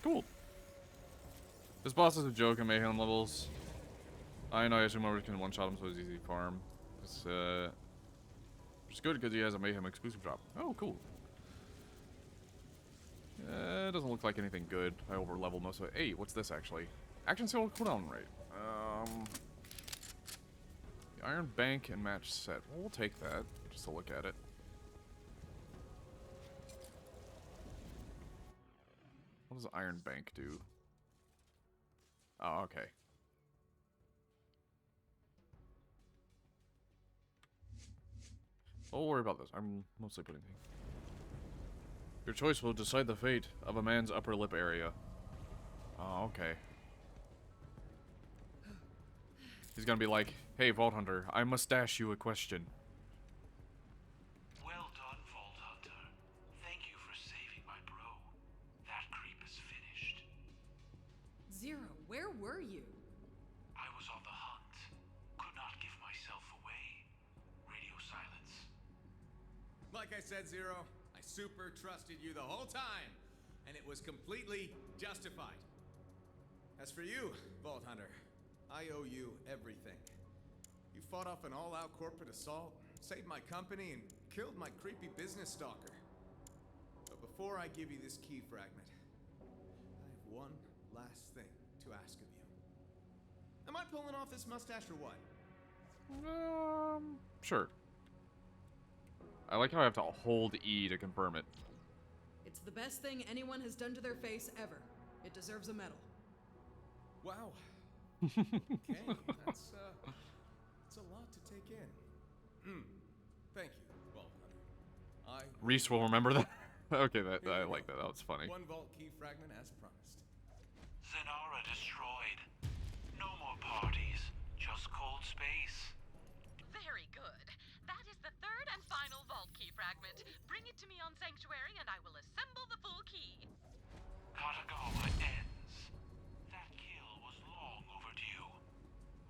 Cool. This boss is a joke in Mayhem levels. I know I assume I can one-shot him, so it's easy to farm. It's good because he has a Mayhem exclusive drop. Oh, cool. It doesn't look like anything good. I over-leveled most of it. Hey, what's this actually? Action skill cooldown rate. The Iron Bank and match set. Well, we'll take that just to look at it. What does Iron Bank do? Oh, okay. Don't worry about this. I'm mostly putting things. Your choice will decide the fate of a man's upper lip area. Oh, okay. He's gonna be like, hey, Vault Hunter, I must ask you a question. Well done, Vault Hunter. Thank you for saving my bro. That creep is finished. Zero, where were you? I was on the hunt. Could not give myself away. Radio silence. Like I said, Zero, I super trusted you the whole time, and it was completely justified. As for you, Vault Hunter, I owe you everything. You fought off an all-out corporate assault, saved my company, and killed my creepy business stalker. But before I give you this key fragment, I have one last thing to ask of you. Am I pulling off this mustache or what? Sure. I like how I have to hold E to confirm it. It's the best thing anyone has done to their face ever. It deserves a medal. Wow. Okay, that's a lot to take in. Thank you, Vault Hunter. Reese will remember that. Okay, I like that. That was funny. One vault key fragment as promised. Zenara destroyed. No more parties, just cold space. Very good. That is the third and final vault key fragment. Bring it to me on Sanctuary and I will assemble the full key. Katagawa ends. That kill was long overdue.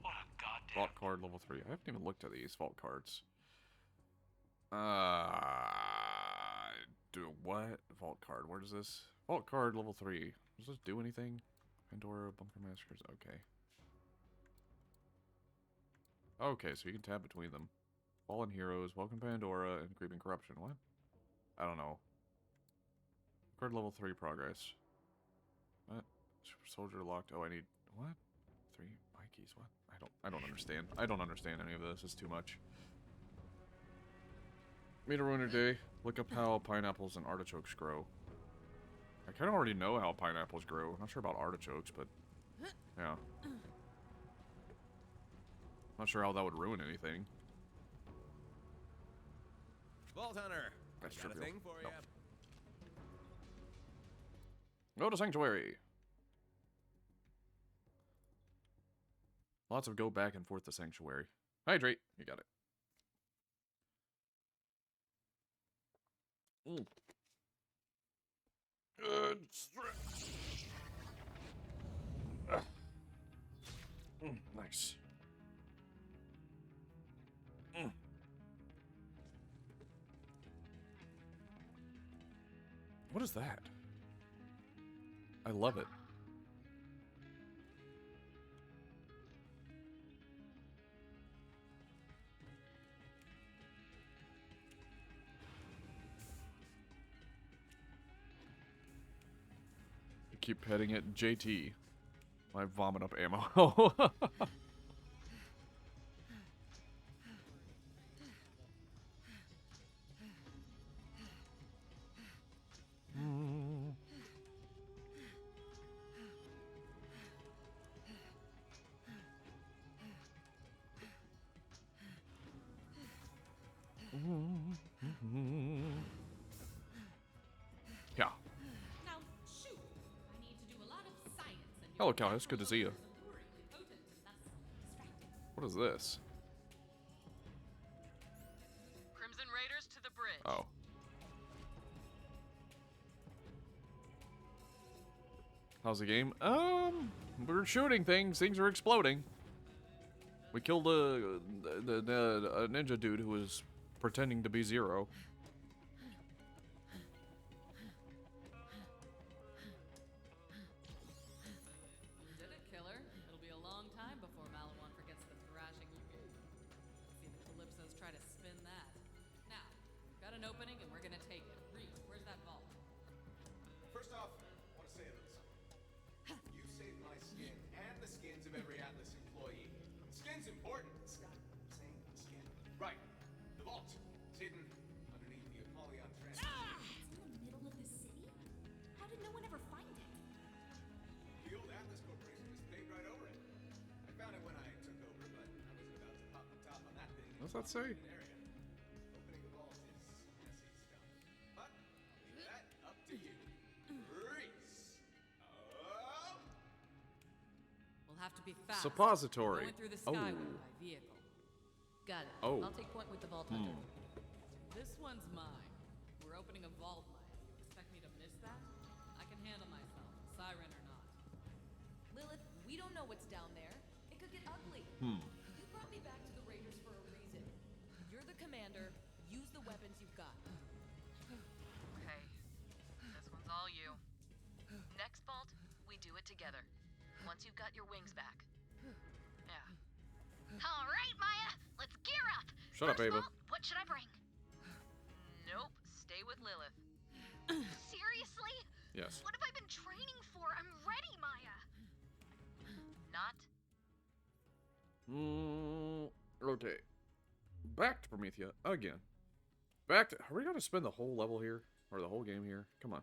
What a goddamn... Vault card level 3. I haven't even looked at these vault cards. Do what? Vault card. Where is this? Vault card level 3. Does this do anything? Pandora, Bunker Massacres. Okay. Okay, so you can tab between them. Fallen Heroes, Welcome Pandora, and Creeping Corruption. What? I don't know. Card level 3 progress. What? Soldier locked. Oh, I need... What? 3 my keys. What? I don't understand. I don't understand any of this. It's too much. Meet a ruiner day. Look up how pineapples and artichokes grow. I kind of already know how pineapples grow. I'm not sure about artichokes, but yeah. Not sure how that would ruin anything. Vault Hunter, That's got a trivial. thing for No. you. Go to Sanctuary. Lots of go back and forth to Sanctuary. Hydrate. You got it. Good stretch. Nice. What is that? I love it. Keep petting it. JT. I vomit up ammo. Yeah. Now, shoot! I need to do a lot of science and Hello, Callis. Good to see you. alluringly potent and thus distracting. What is this? Crimson Raiders to the bridge. Oh. How's the game? We're shooting things. Things are exploding. We killed a ninja dude who was pretending to be Zero. You did it, killer. It'll be a long time before Malawan forgets the thrashing you gave him. See the Calypsos try to spin that. Now, we've got an opening and we're gonna take it. Reese, where's that vault? First off, I want to say a little something. You saved my skin and the skins of every Atlas employee. Skin's important. Stop saying skin. Right. The vault. It's hidden underneath the Apollyon Transit. It's in the middle of the city? How did no one ever find it? The old Atlas Corporation just paved right over it. I found it when I took over, but I wasn't about to pop the top on that thing. What's that say? Area. Opening the vault is messy stuff. But I'll leave that up to you. Reese. Oh. We'll have to be fast. Suppository. Going through the Oh. skyway by vehicle. Got it. Oh. I'll take point with the Vault Hunter. This one's mine. We're opening a vault mine. You expect me to miss that? I can handle myself, siren or not. Lilith, we don't know what's down there. It could get ugly. You brought me back to the Raiders for a reason. You're the commander. Use the weapons you've got. Okay. This one's all you. Next vault, we do it together. Once you've got your wings back. Yeah. All right, Maya, let's gear up. Shut up, First Ava. vault, what should I bring? Nope, stay with Lilith. Seriously? Yes. What have I been training for? I'm ready, Maya. Not. Okay. Back to Promethea again. Back to. Are we gonna spend the whole level here? Or the whole game here? Come on.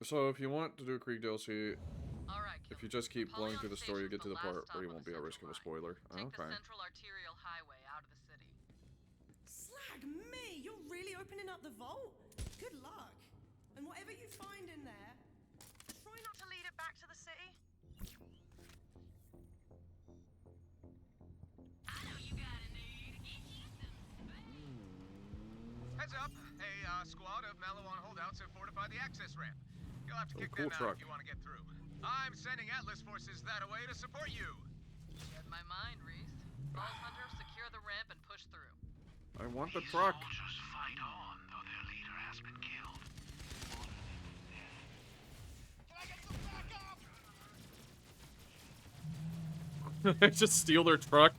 So if you want to do a Krieg DLC, All right, if killer. you just keep blowing Apollyon through the story, you Station's get to the last part stop where you on won't the be at risk of a Central spoiler. Line. Take the Okay. Central Arterial Highway out of the city. Slag me! You're really opening up the vault? Good luck. And whatever you find in there, try not to lead it back to the city. I know you got a need. Get you some Heads up. A squad of Malawan holdouts have fortified the access ramp. You'll have to Oh, kick cool them truck. out if you want to get through. I'm sending Atlas forces that away to support you. Read my mind, Reese. Vault Hunter, secure the ramp and push through. I want the These truck. soldiers fight on, though their leader has been killed. One of them is dead. Can I get some backup? Just steal their truck.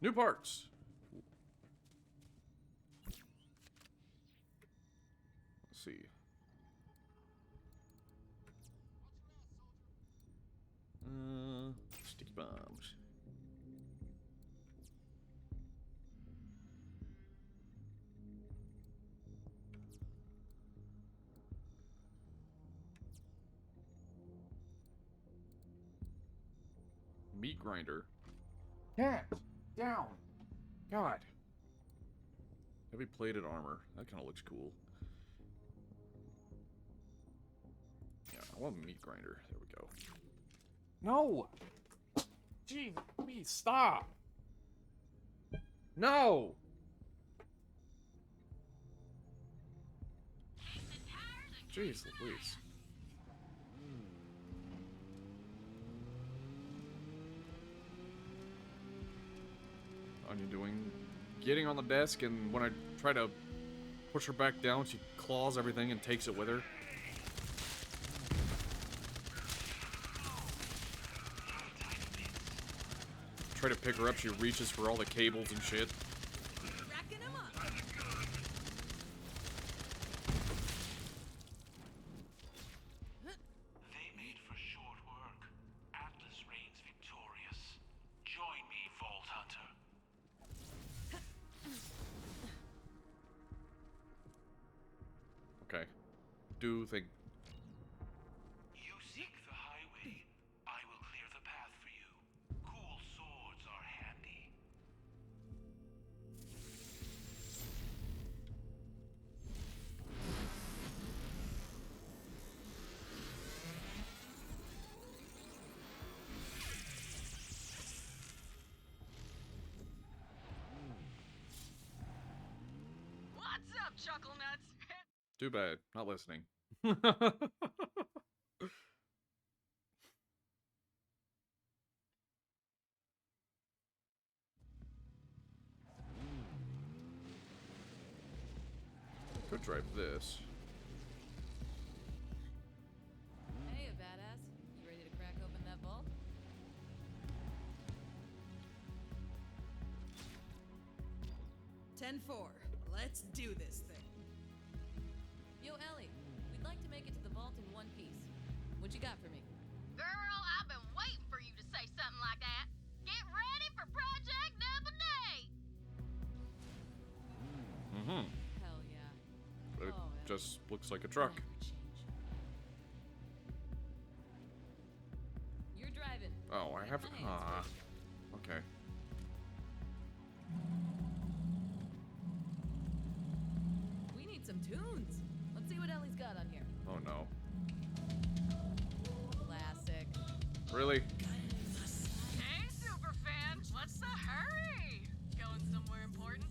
New parts. Let's see. Sticky bombs. Meat grinder. Cat! Down! God. Heavy plated armor. That kind of looks cool. Yeah, I want a meat grinder. There we go. No! Jeez, please stop! No! Jeez Louise. What are you doing? Getting on the desk, and when I try to push her back down, she claws everything and takes it with her. Try to pick her up, she reaches for all the cables and shit. Racking 'em up. They made for short work. Atlas reigns victorious. Join me, Vault Hunter. Okay. Do thing. You seek the highway. I will clear the path for you. Cool swords are handy. What's up, Chuckle Nuts? Too bad. Not listening. Could drive this. Hey, a badass. You ready to crack open that vault? "10-4. Let's do this thing." Yo, Ellie, we'd like to make it to the vault in one piece. What you got for me? Girl, I've been waiting for you to say something like that. Get ready for Project Double D! Mm-hmm. Hell yeah. It Oh, just looks like a truck. Never change. You're driving. Oh, I have to. My hands Ah. free. Okay. We need some tunes. Let's see what Ellie's got on here. Oh no. Really? Hey, superfan, what's the hurry? Going somewhere important?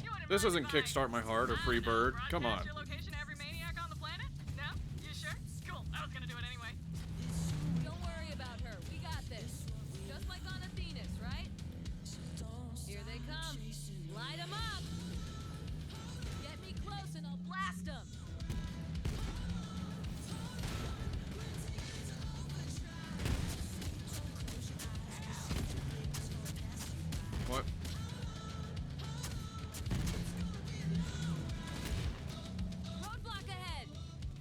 You wanna This ride isn't my- Kickstart My Heart or I don't Free know, Bird. Come broadcast on. your location to every maniac on the planet? No? You sure? Cool. I was gonna do it anyway. Don't worry about her. We got this. Just like on Athenas, right? Here they come. Light them up. Get me close and I'll blast them. What? Roadblock ahead.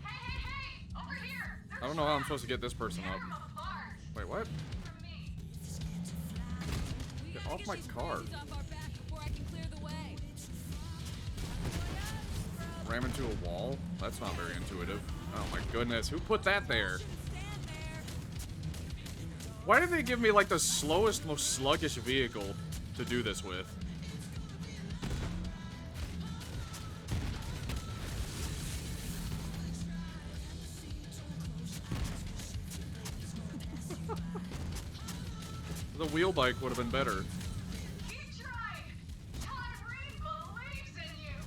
Hey! Over here! I don't know how I'm supposed to get this person up. Wait, what? We Get gotta off get my these car. crazies off our back before I can clear the way. Ram into a wall? That's not very intuitive. Oh my goodness, who put that there? Stand there. Why did they give me like the slowest, most sluggish vehicle to do this with? The wheel bike would have been better. Keep trying! Tyree believes in you!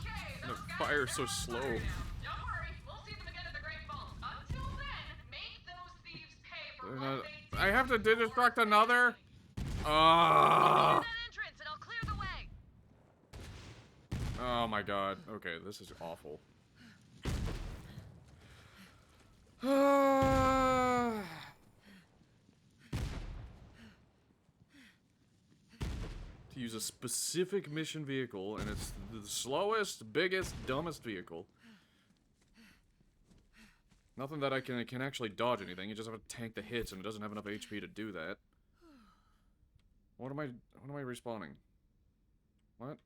Okay, The those guys fire's are so on slow. fire now. Don't worry, we'll see them again at the Great Vault. Until then, make those thieves pay for what they did. I have to destruct another? Clear Ah! that entrance and I'll clear the way. Oh my god. Okay, this is awful. To use a specific mission vehicle, and it's the slowest, biggest, dumbest vehicle. Nothing that I can actually dodge anything. You just have to tank the hits, and it doesn't have enough HP to do that. What am I respawning? What?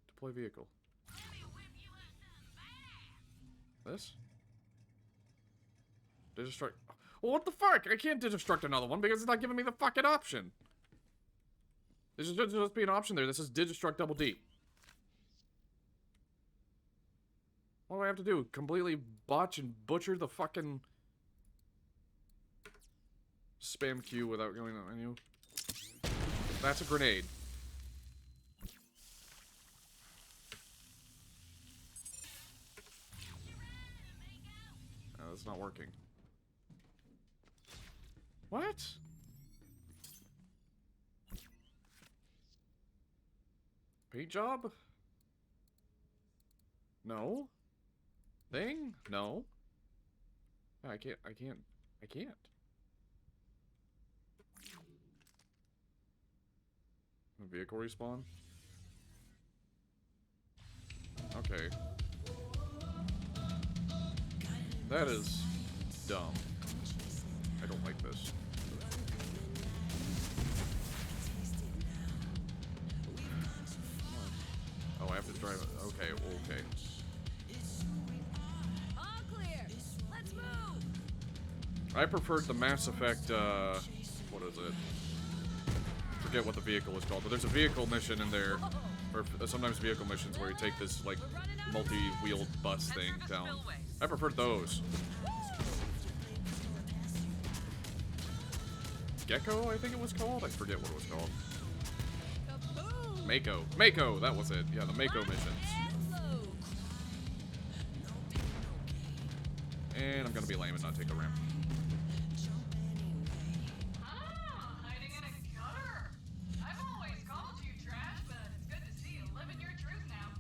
Deploy vehicle. This? Destruct. Well, what the fuck? I can't destruct another one because it's not giving me the fucking option. There should just be an option there that says destruct double D. What do I have to do? Completely botch and butcher the fucking spam queue without going on menu? That's a grenade. No, that's not working. What? Paint job? No. Thing? No. I can't. Vehicle respawn? Okay. That is dumb. I don't like this. Oh, I have to drive it. Okay, okay. All clear. Let's move. I preferred the Mass Effect, what is it? Forget what the vehicle is called, but there's a vehicle mission in there, or sometimes vehicle missions where you take this, like, multi-wheeled bus thing down. I preferred those. Gecko, I think it was called? I forget what it was called. Kaboom. Mako. Mako, that was it. Yeah, the Mako missions. And load. And I'm gonna be lame and not take the ramp. Ah, hiding in a gutter. I've always called you trash, but it's good to see you living your truth now.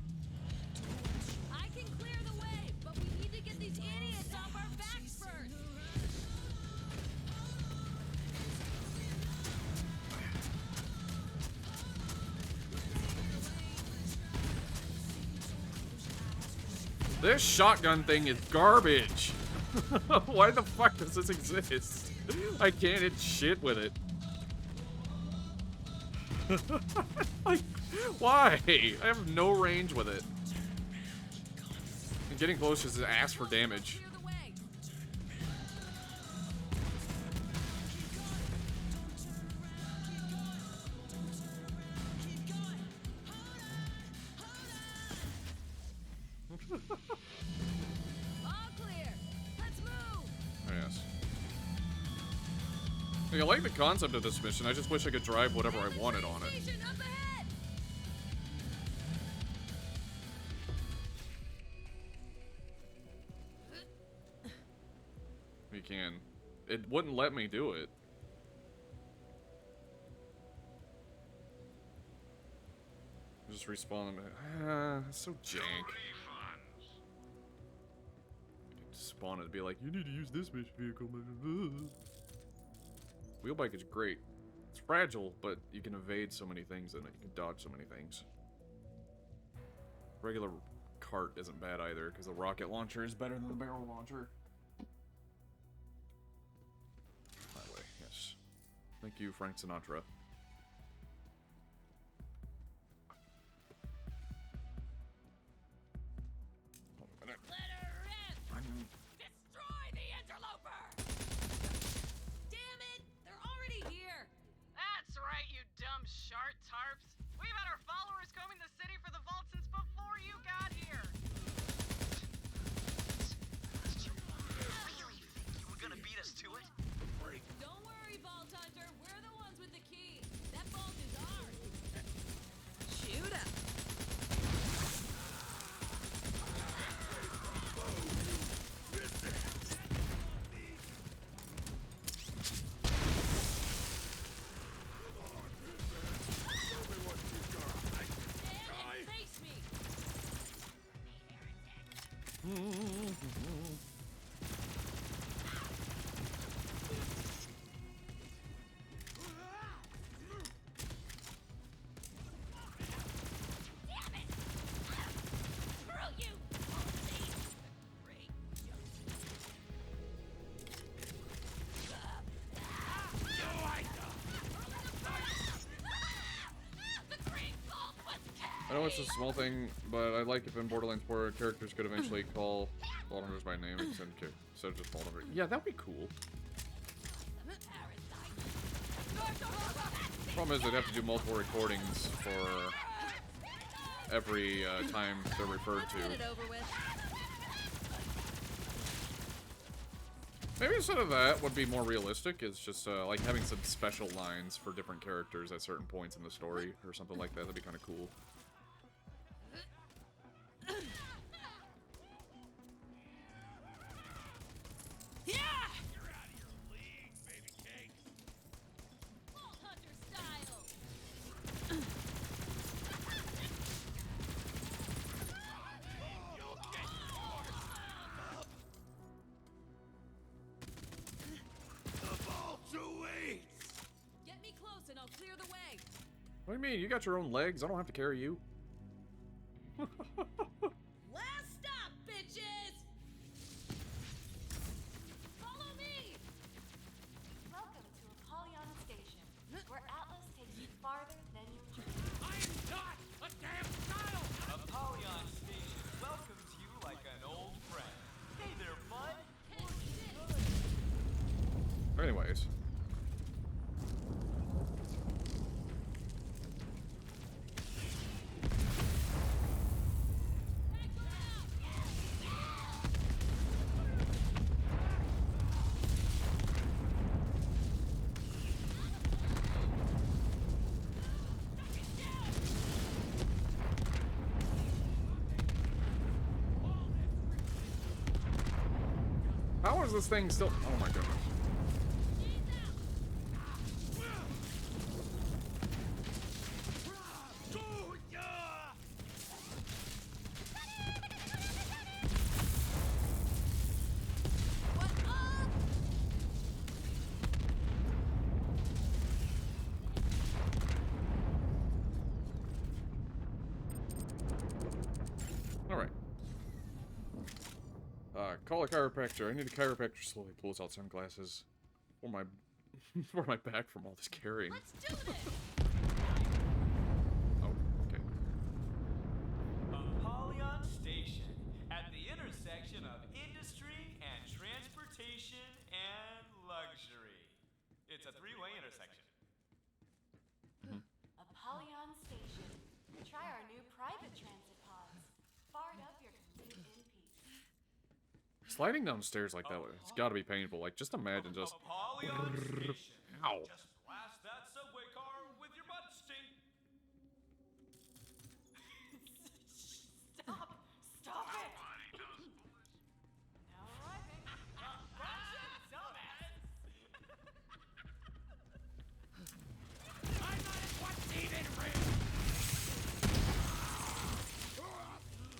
I can clear the way, but we need to get these idiots off our backs first. This shotgun thing is garbage. Why the fuck does this exist? I can't hit shit with it. Like, why? I have no range with it. And getting close is to ask for damage. Clear the way. All clear. Let's move. Like, I like the concept of this mission, I just wish I could drive whatever I wanted on it. Station up ahead! You can. It wouldn't let me do it. Just respawn them. That's so jank. Just spawn it and be like, you need to use this mission vehicle. Wheelbike is great. It's fragile, but you can evade so many things in it. You can dodge so many things. Regular cart isn't bad either, because the rocket launcher is better than the barrel launcher. That way, yes. Thank you, Frank Sinatra. Let her rip! Destroy the interloper! Damn it! They're already here! That's right, you dumb shart tarps. We've had our followers combing the city for the vault since before you got here. Really think you were gonna beat us to it? Don't worry, Vault Hunter. We're the ones with the key. That vault is ours. Shoot up. Stand and face me. Damn it! Screw you! Great. The green vault was I know it's a small thing, but I like if in Borderlands 4 characters could eventually call Vault Hunters by name instead of just Vault Hunter. Yeah, that'd be cool. Problem is, they'd have to do multiple recordings for every time they're referred to. Get it over with. Maybe instead of that, would be more realistic is just like having some special lines for different characters at certain points in the story or something like that. That'd be kind of cool. Yeah! You're out of your league, baby cakes. Vault Hunter style. Get me close and I'll clear the way. What do you mean? You got your own legs. I don't have to carry you. Last stop, bitches! Follow me! Welcome to Apollyon Station, where Atlas takes you farther than your journey. I am not a damn child! Apollyon Station welcomes you like an old friend. Hey there, bud. Anyways. How is this thing still? Oh my goodness. Alright. Call a chiropractor. I need a chiropractor. Slowly pulls out sunglasses for my for my back from all this carrying. Let's do this! Oh, okay. Apollyon Station, at the intersection of industry and transportation and luxury. It's a three-way intersection. Apollyon Station. Try our new private transit pods. Fart up your commute in peace. Sliding down stairs like that, it's gotta be painful. Like, just imagine just... Apollyon Station. Ow. Just blast that subway car with your butt stink. Stop! Stop it! Now arriving.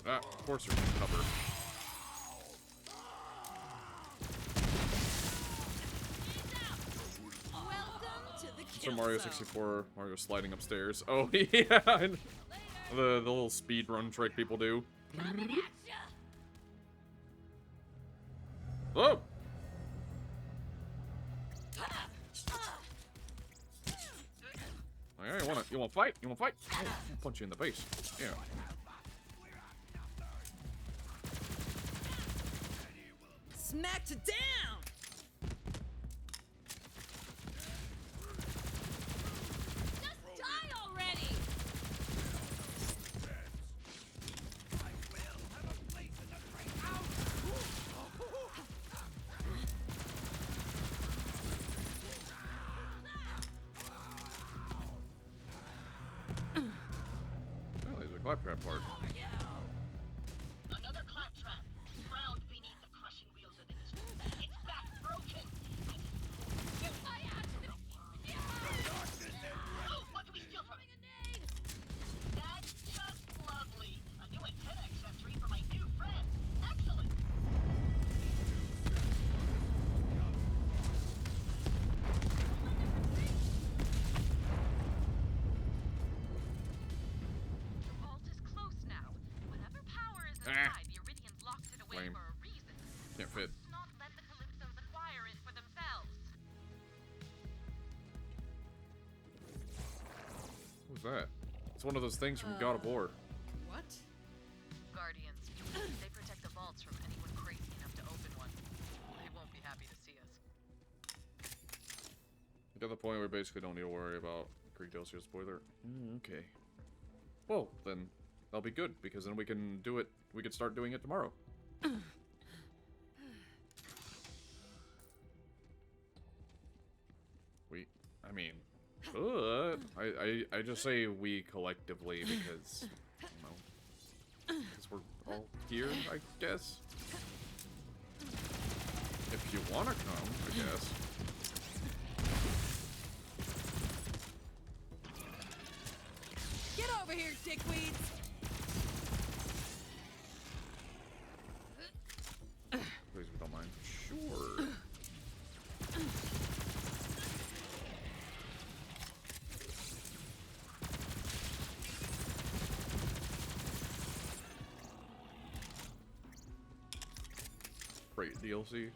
Ah, of course there's cover. Welcome to the So kill Mario zone. 64, Mario sliding upstairs. Oh yeah, and the little speed run trick people do. Coming at ya. Oh! Hey, you want to fight? You want to fight? Oh, I'll punch you in the face. Yeah. Smacked it down. Just die already. Oh, there's a claptrap part. Another claptrap. Drowned beneath the crushing wheels of the It's back broken. Oh, what do we steal from it? That's just lovely. A new antenna accessory for my new friend. Excellent. The vault is close now. Whatever power is inside, the Iridians locked it away Lame. for a reason. Can't fit. Let's not let the Calypsos acquire it for themselves. Who's that? It's one of those things from God of War. What? Guardians. They protect the vaults from anyone crazy enough to open one. They won't be happy to see us. At the point where we basically don't need to worry about Creek Delcio spoiler. Okay. Well, then that'll be good because then we can do it. We can start doing it tomorrow. I mean, I just say we collectively because, you know, because we're all here, I guess. If you want to come, I guess. Get over here, dickweeds. Please, if you don't mind. Sure. Great DLC.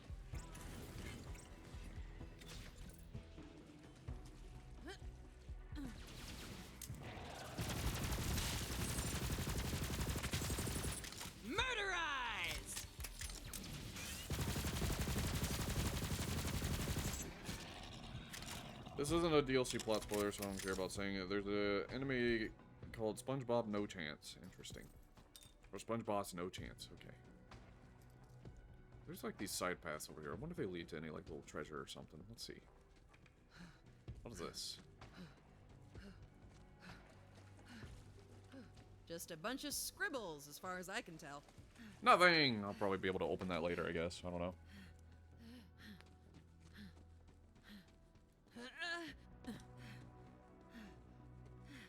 Murderized. This isn't a DLC plot spoiler, so I don't care about saying it. There's an enemy called SpongeBob No Chance. Interesting. Or SpongeBob's No Chance. Okay. There's like these side paths over here. I wonder if they lead to any like little treasure or something. Let's see. What is this? Just a bunch of scribbles, as far as I can tell. Nothing! I'll probably be able to open that later, I guess. I don't know.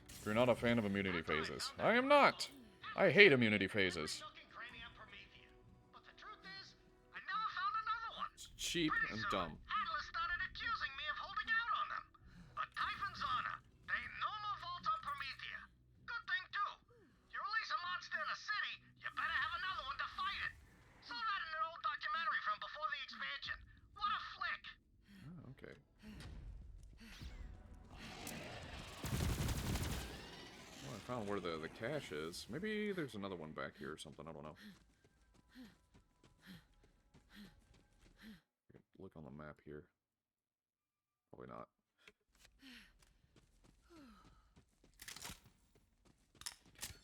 If you're not a fan of immunity phases. I am not! I hate immunity phases. Nook and cranny on Promethea. But the truth is, I never found another one. It's cheap and dumb. Atlas started accusing me of holding out on them. But Typhon's honor, there ain't no more vaults on Promethea. Good thing, too. You release a monster in a city, you better have another one to fight it. Saw that in an old documentary from before the expansion. What a flick. Oh, okay. Well, I found where the cache is. Maybe there's another one back here or something. I don't know. I can look on the map here. Probably not.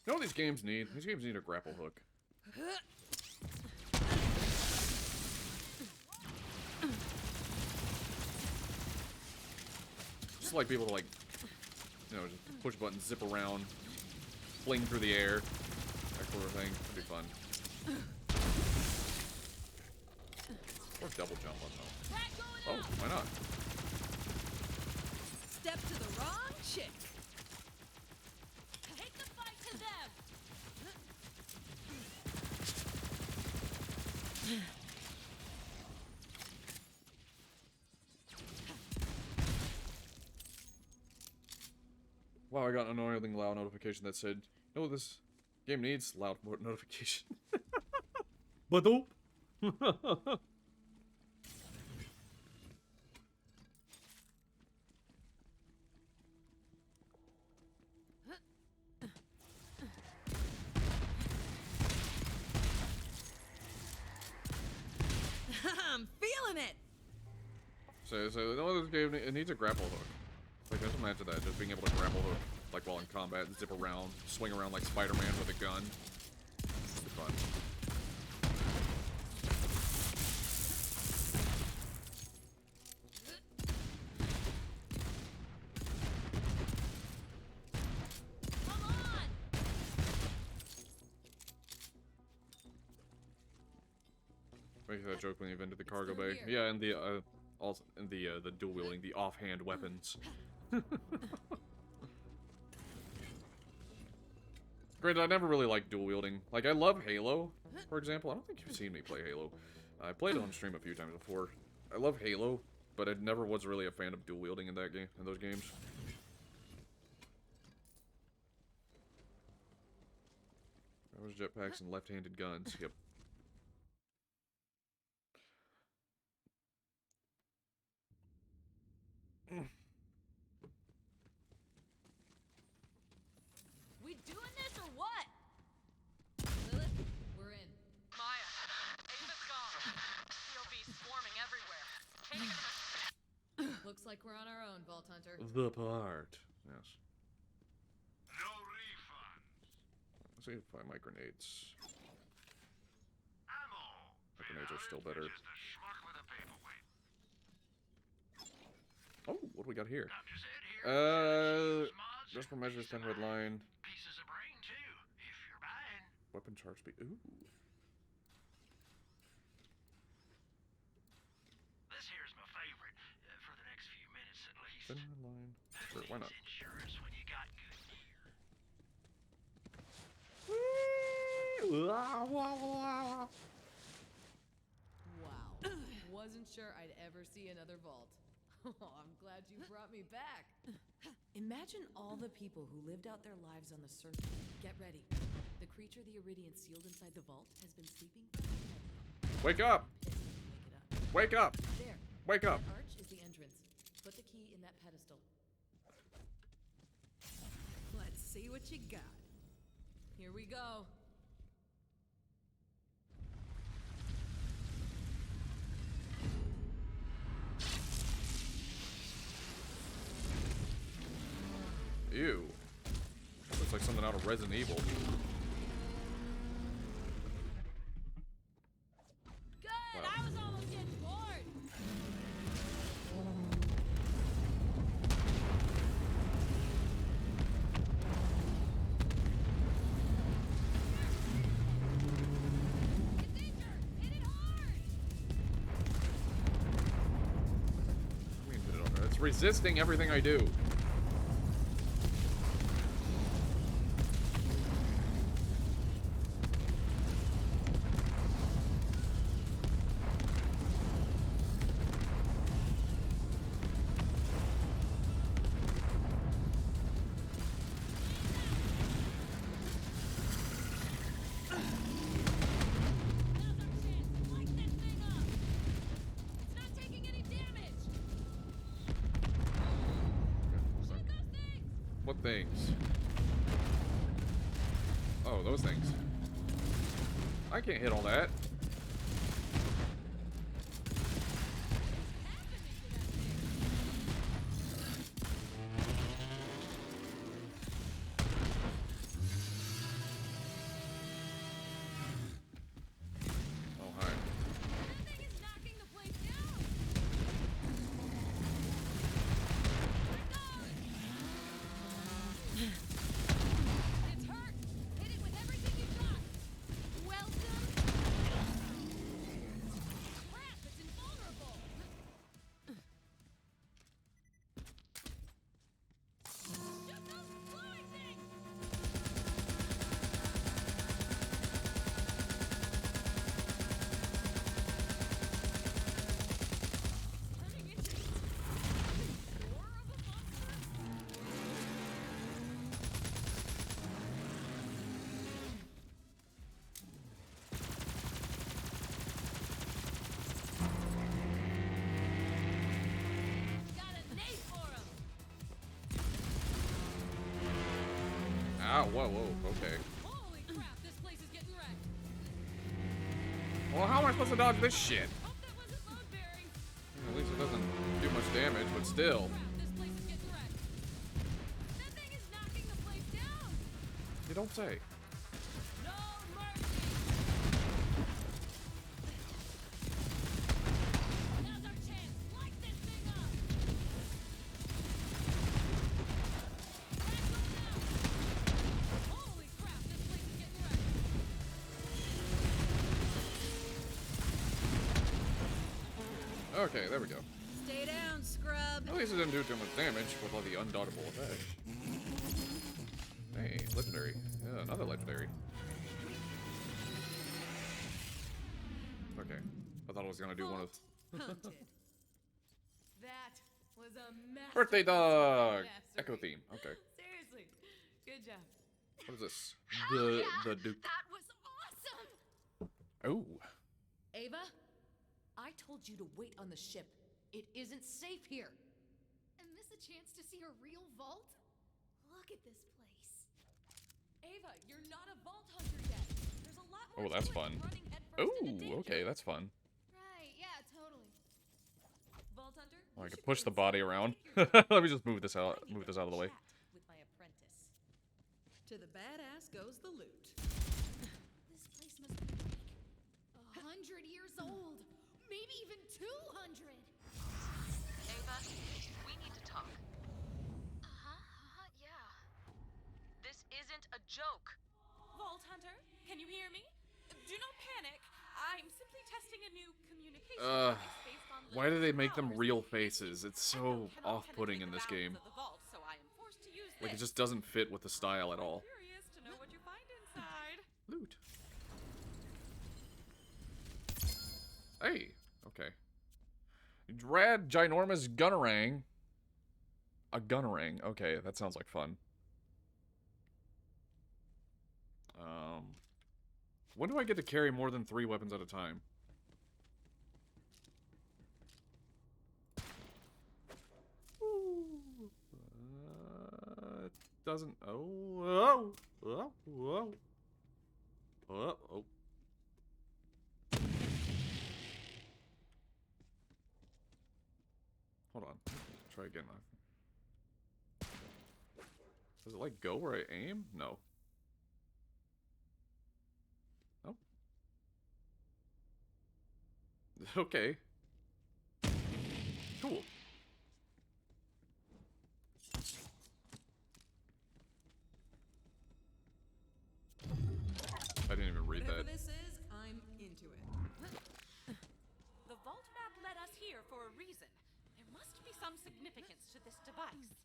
You know what these games need? These games need a grapple hook. for like people to like, you know, just push buttons, zip around, fling through the air, that sort of thing. It'd be fun. Or double jump on though. Oh, why not? Step to the wrong chick. Take the fight to them. Wow, I got an annoyingly loud notification that said, "You know what this game needs? Loud notification." But nope. I'm feeling it. So you know what this game it needs a grapple hook. Like there's something to that, just being able to grapple hook, like while in combat, zip around, swing around like Spider-Man with a gun. It's fun. Come on. Making that joke when you've entered the cargo through bay. here. Yeah, and the also in the dual wielding, the offhand weapons. Granted, I never really liked dual wielding. Like I love Halo, for example. I don't think you've seen me play Halo. I played it on stream a few times before. I love Halo, but I never was really a fan of dual wielding in that game, in those games. That was jetpacks and left-handed guns. Yep. We doing this or what? Lilith, we're in. Maya, Ava's gone. COV swarming everywhere. Looks like we're on our own, Vault Hunter. The part. Yes. No refunds. Let's see if I find my grenades. Ammo. My grenades are still better. Just a schmuck with a paperweight. Oh, what do we got here? I'm just in here. Just for measures, 10 red line. Pieces of brain too, if you're buying. Weapon charge speed. Ooh. This here's my favorite for the next few minutes at least. 10 red line. Sure, why not? Insurance when you got good gear. Wow. Wasn't sure I'd ever see another vault. Oh, I'm glad you brought me back. Imagine all the people who lived out their lives on the surface. Get ready. The creature the Iridian sealed inside the vault has been sleeping for a minute. Wake up! Wake it up. Wake up! There. Wake up! That arch is the entrance. Put the key in that pedestal. Let's see what you got. Here we go. Ew. Looks like something out of Resident Evil. Good! Wow. I was almost getting bored! It's injured! Hit it hard! I mean, hit it over. It's resisting everything I do. Now's our chance! Light this thing up! It's not taking any damage! Shoot those things! What things? Oh, those things. I can't hit all that. Oh, hi. That thing is knocking the place down! Let go! Wow, whoa, whoa, okay. Holy crap, this place is getting wrecked. Well, how am I supposed to dodge this shit? Hope that wasn't load bearing. At least it doesn't do much damage, but still. Crap, this place is getting wrecked. That thing is knocking the place down. You don't say. No mercy. Now's our chance. Light this thing up. Back on now. Holy crap, this place is getting wrecked. Okay, there we go. Stay down, scrub. At least it didn't do too much damage with all the undodgeable effects. Hey, legendary. Yeah, another legendary. Okay. I thought I was gonna do one of... Hunted. That was a massive Birthday dog! masterpiece. Echo theme. Okay. Seriously, good job. What is this? Hell yeah, The Duke. That was awesome. Oh. Ava, I told you to wait on the ship. It isn't safe here. And this a chance to see a real vault? Look at this place. Ava, you're not a vault hunter yet. There's a lot more Oh, that's to it fun. than running headfirst into danger. Oh, okay, that's fun. Right, yeah, totally. Vault hunter. Oh, I you can should push go the body inside. around. Take your Let me just move this out. I need Move this to out of the way. chat with my apprentice. To the badass goes the loot. This place must be like 100 years old. Maybe even 200. Ava, we need to talk. Yeah. This isn't a joke. Vault Hunter, can you hear me? Do not panic. I'm simply testing a new communication device based on Why do they limited make them powers. real faces? It's Echo so cannot off-putting in penetrate this the game. boundaries of the vault, so I am forced to use Like, it this. just doesn't fit with the style at all. Curious to know what you find inside. Loot. Hey, okay. Rad ginormous gunnerang. A gunnerang. Okay, that sounds like fun. When do I get to carry more than 3 weapons at a time? Ooh. It doesn't. Oh. Oh. Hold on. Try again. Does it like go where I aim? No. Oh. Okay. Cool. I didn't even read Whatever that. this is, I'm into it. The vault map led us here for a reason. There must be some significance to this device.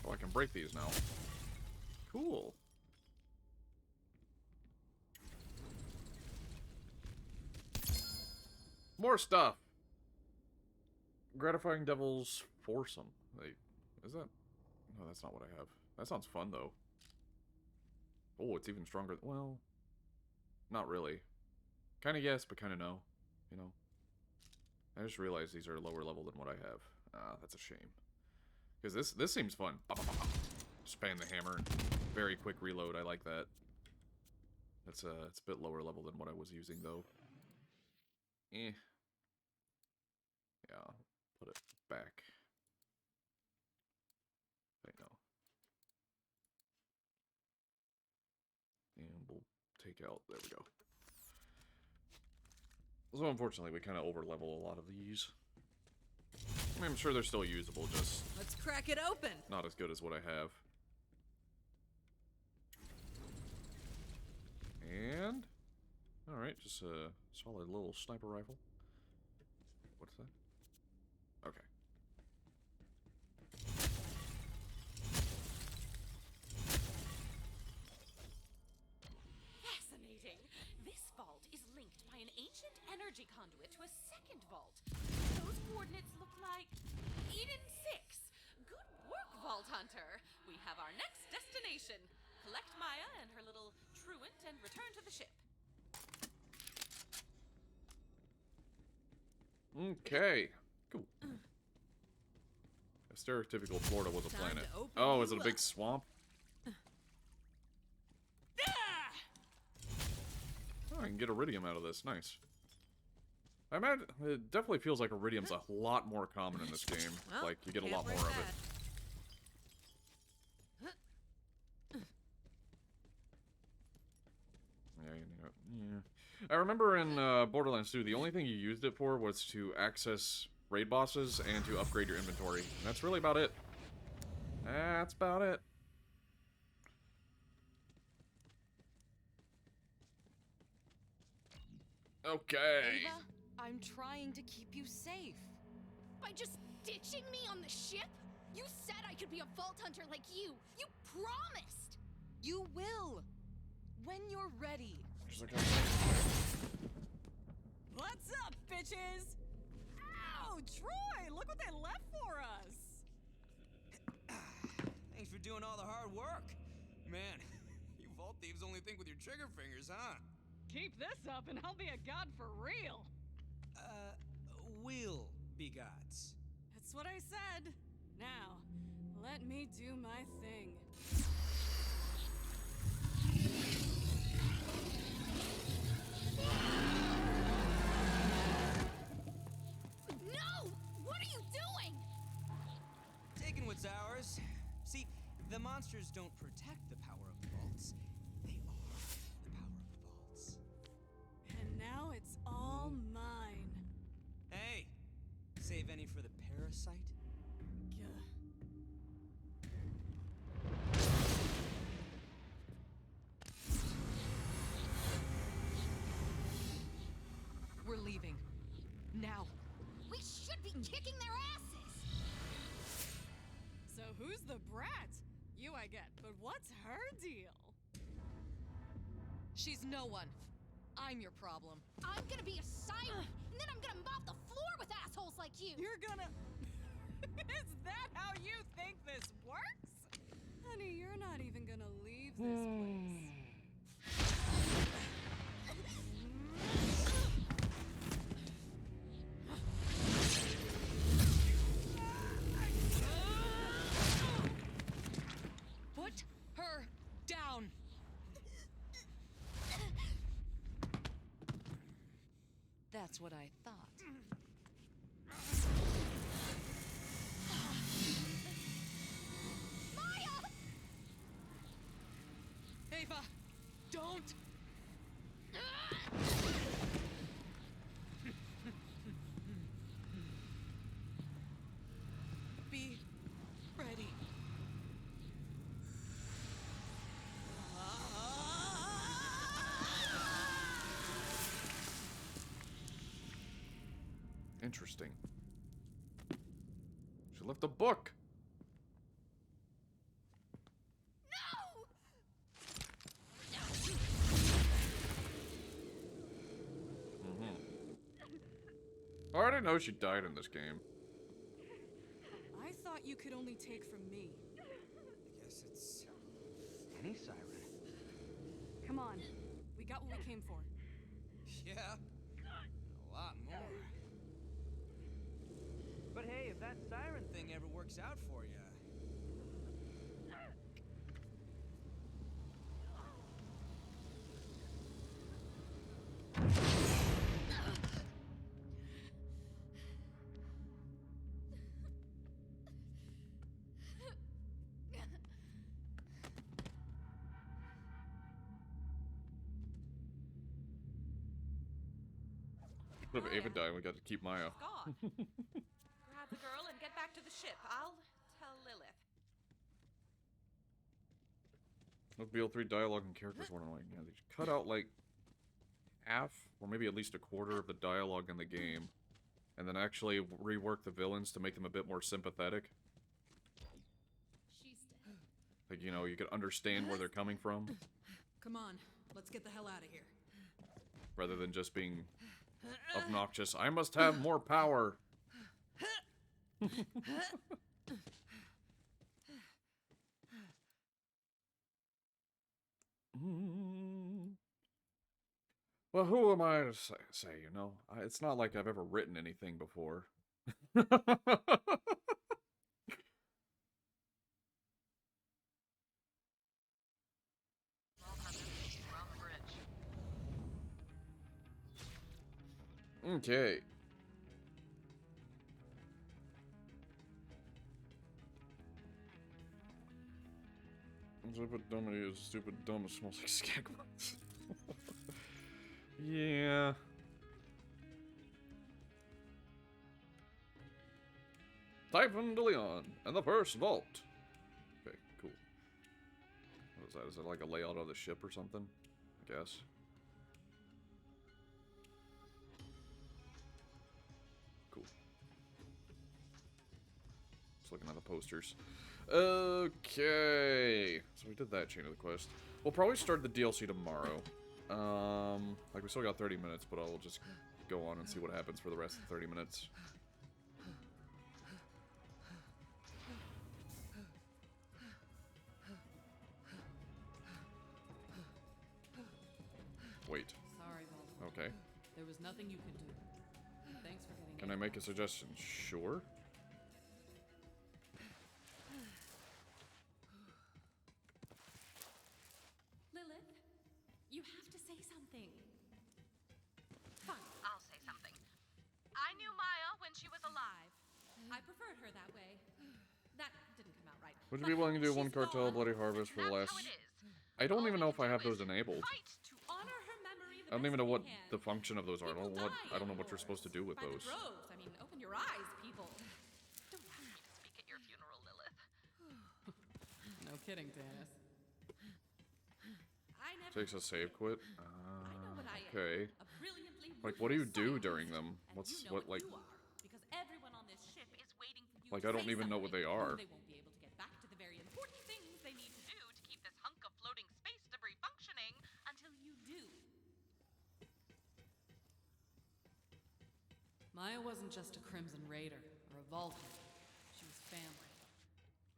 Oh, I can break these now. Cool. More stuff. Gratifying Devil's Foursome. Wait, is that? No, that's not what I have. That sounds fun, though. Oh, it's even stronger. Well, not really. Kind of yes, but kind of no. You know? I just realized these are lower level than what I have. Ah, that's a shame. Because this seems fun. Just bang the hammer and very quick reload. I like that. It's a bit lower level than what I was using, though. Eh. Yeah, I'll put it back. Wait, no. And we'll take out, there we go. So unfortunately, we kind of over-level a lot of these. I mean, I'm sure they're still usable, just Let's crack it open. not as good as what I have. And... Alright, just a solid little sniper rifle. What's that? Okay. Fascinating. This vault is linked by an ancient energy conduit to a second vault. Those coordinates look like Eden 6. Good work, Vault Hunter. We have our next destination. Collect Maya and her little truant and return to the ship. Okay. Cool. A stereotypical Florida was a Time planet. to open Oh, is it you a big up. swamp? Oh, I can get iridium out of this. Nice. I imagine it definitely feels like iridium's a lot more common in this game. Well, Like, you get a can't lot more break of it. that. Yeah. I remember in Borderlands 2, the only thing you used it for was to access raid bosses and to upgrade your inventory. And that's really about it. That's about it. Okay. Ava, I'm trying to keep you safe. By just ditching me on the ship? You said I could be a vault hunter like you. You promised. You will. When you're ready. What's up, bitches? Ow, Troy, look what they left for us. Thanks for doing all the hard work. Man, you vault thieves only think with your trigger fingers, huh? Keep this up and I'll be a god for real. We'll be gods. That's what I said. Now, let me do my thing. No! What are you doing? Taking what's ours. See, the monsters don't protect the power of the vaults. They are the power of the vaults. And now it's all mine. Hey, save any for the parasite? We're leaving. Now. We should be kicking their asses. So who's the brat? You I get, but what's her deal? She's no one. I'm your problem. I'm gonna be a siren, and then I'm gonna mop the floor with assholes like you. You're gonna... Is that how you think this works? Honey, you're not even gonna leave this place. Put her down. That's what I thought. Maya! Ava, don't! Be ready. Interesting. She left a book. No! Oh, I didn't know she died in this game. I thought you could only take from me. I guess it's any siren. Come on. We got what we came for. Yeah, a lot more. But hey, if that siren thing ever works out for you. If Ava died, we got to keep Maya. Gone. Grab the girl and get back to the ship. I'll tell Lilith. Look, BL3 dialogue and characters weren't like, yeah, they cut out like half or maybe at least a quarter of the dialogue in the game, and then actually rework the villains to make them a bit more sympathetic. She's dead. Like, you know, you could understand where they're coming from, Come on, let's get the hell out of here. rather than just being obnoxious. I must have more power. Well, who am I to say, you know? It's not like I've ever written anything before. Okay. Stupid dumb is stupid dumb smells like skagmans. Yeah. Typhon de Leon and the first vault. Okay, cool. What is that? Is it like a layout of the ship or something? I guess. Cool. Just looking at the posters. Okay. So we did that chain of the quest. We'll probably start the DLC tomorrow. Like we still got 30 minutes, but I'll just go on and see what happens for the rest of the 30 minutes. Wait. Sorry, Voldemort. Okay. There was nothing you could do. Thanks for getting. Can I make a suggestion? Sure. Lilith, you have to say something. Fine, I'll say something. I knew Maya when she was alive. I preferred her that way. That didn't come out right. Would you be willing to do one cartel Bloody Harvest for the last... I don't even know if I have those enabled. To honor her memory, I don't even know what the function of those are. I don't know what you're supposed to do with by those. the droves. I mean, open your eyes, people. Don't ask me to speak at your funeral, Lilith. No kidding, Dennis. I never Takes a save quit. know what I am. Okay. A brilliantly Like, what do you do ruthless during scientist. them? And What's you know what like? you are, because everyone on this ship is waiting for you Like, to I don't say even know what they something. are. They won't be able to get back to the very important things they need to do To keep this hunk of floating space debris functioning. until you do. Maya wasn't just a Crimson Raider or a Vault Hunter. She was family.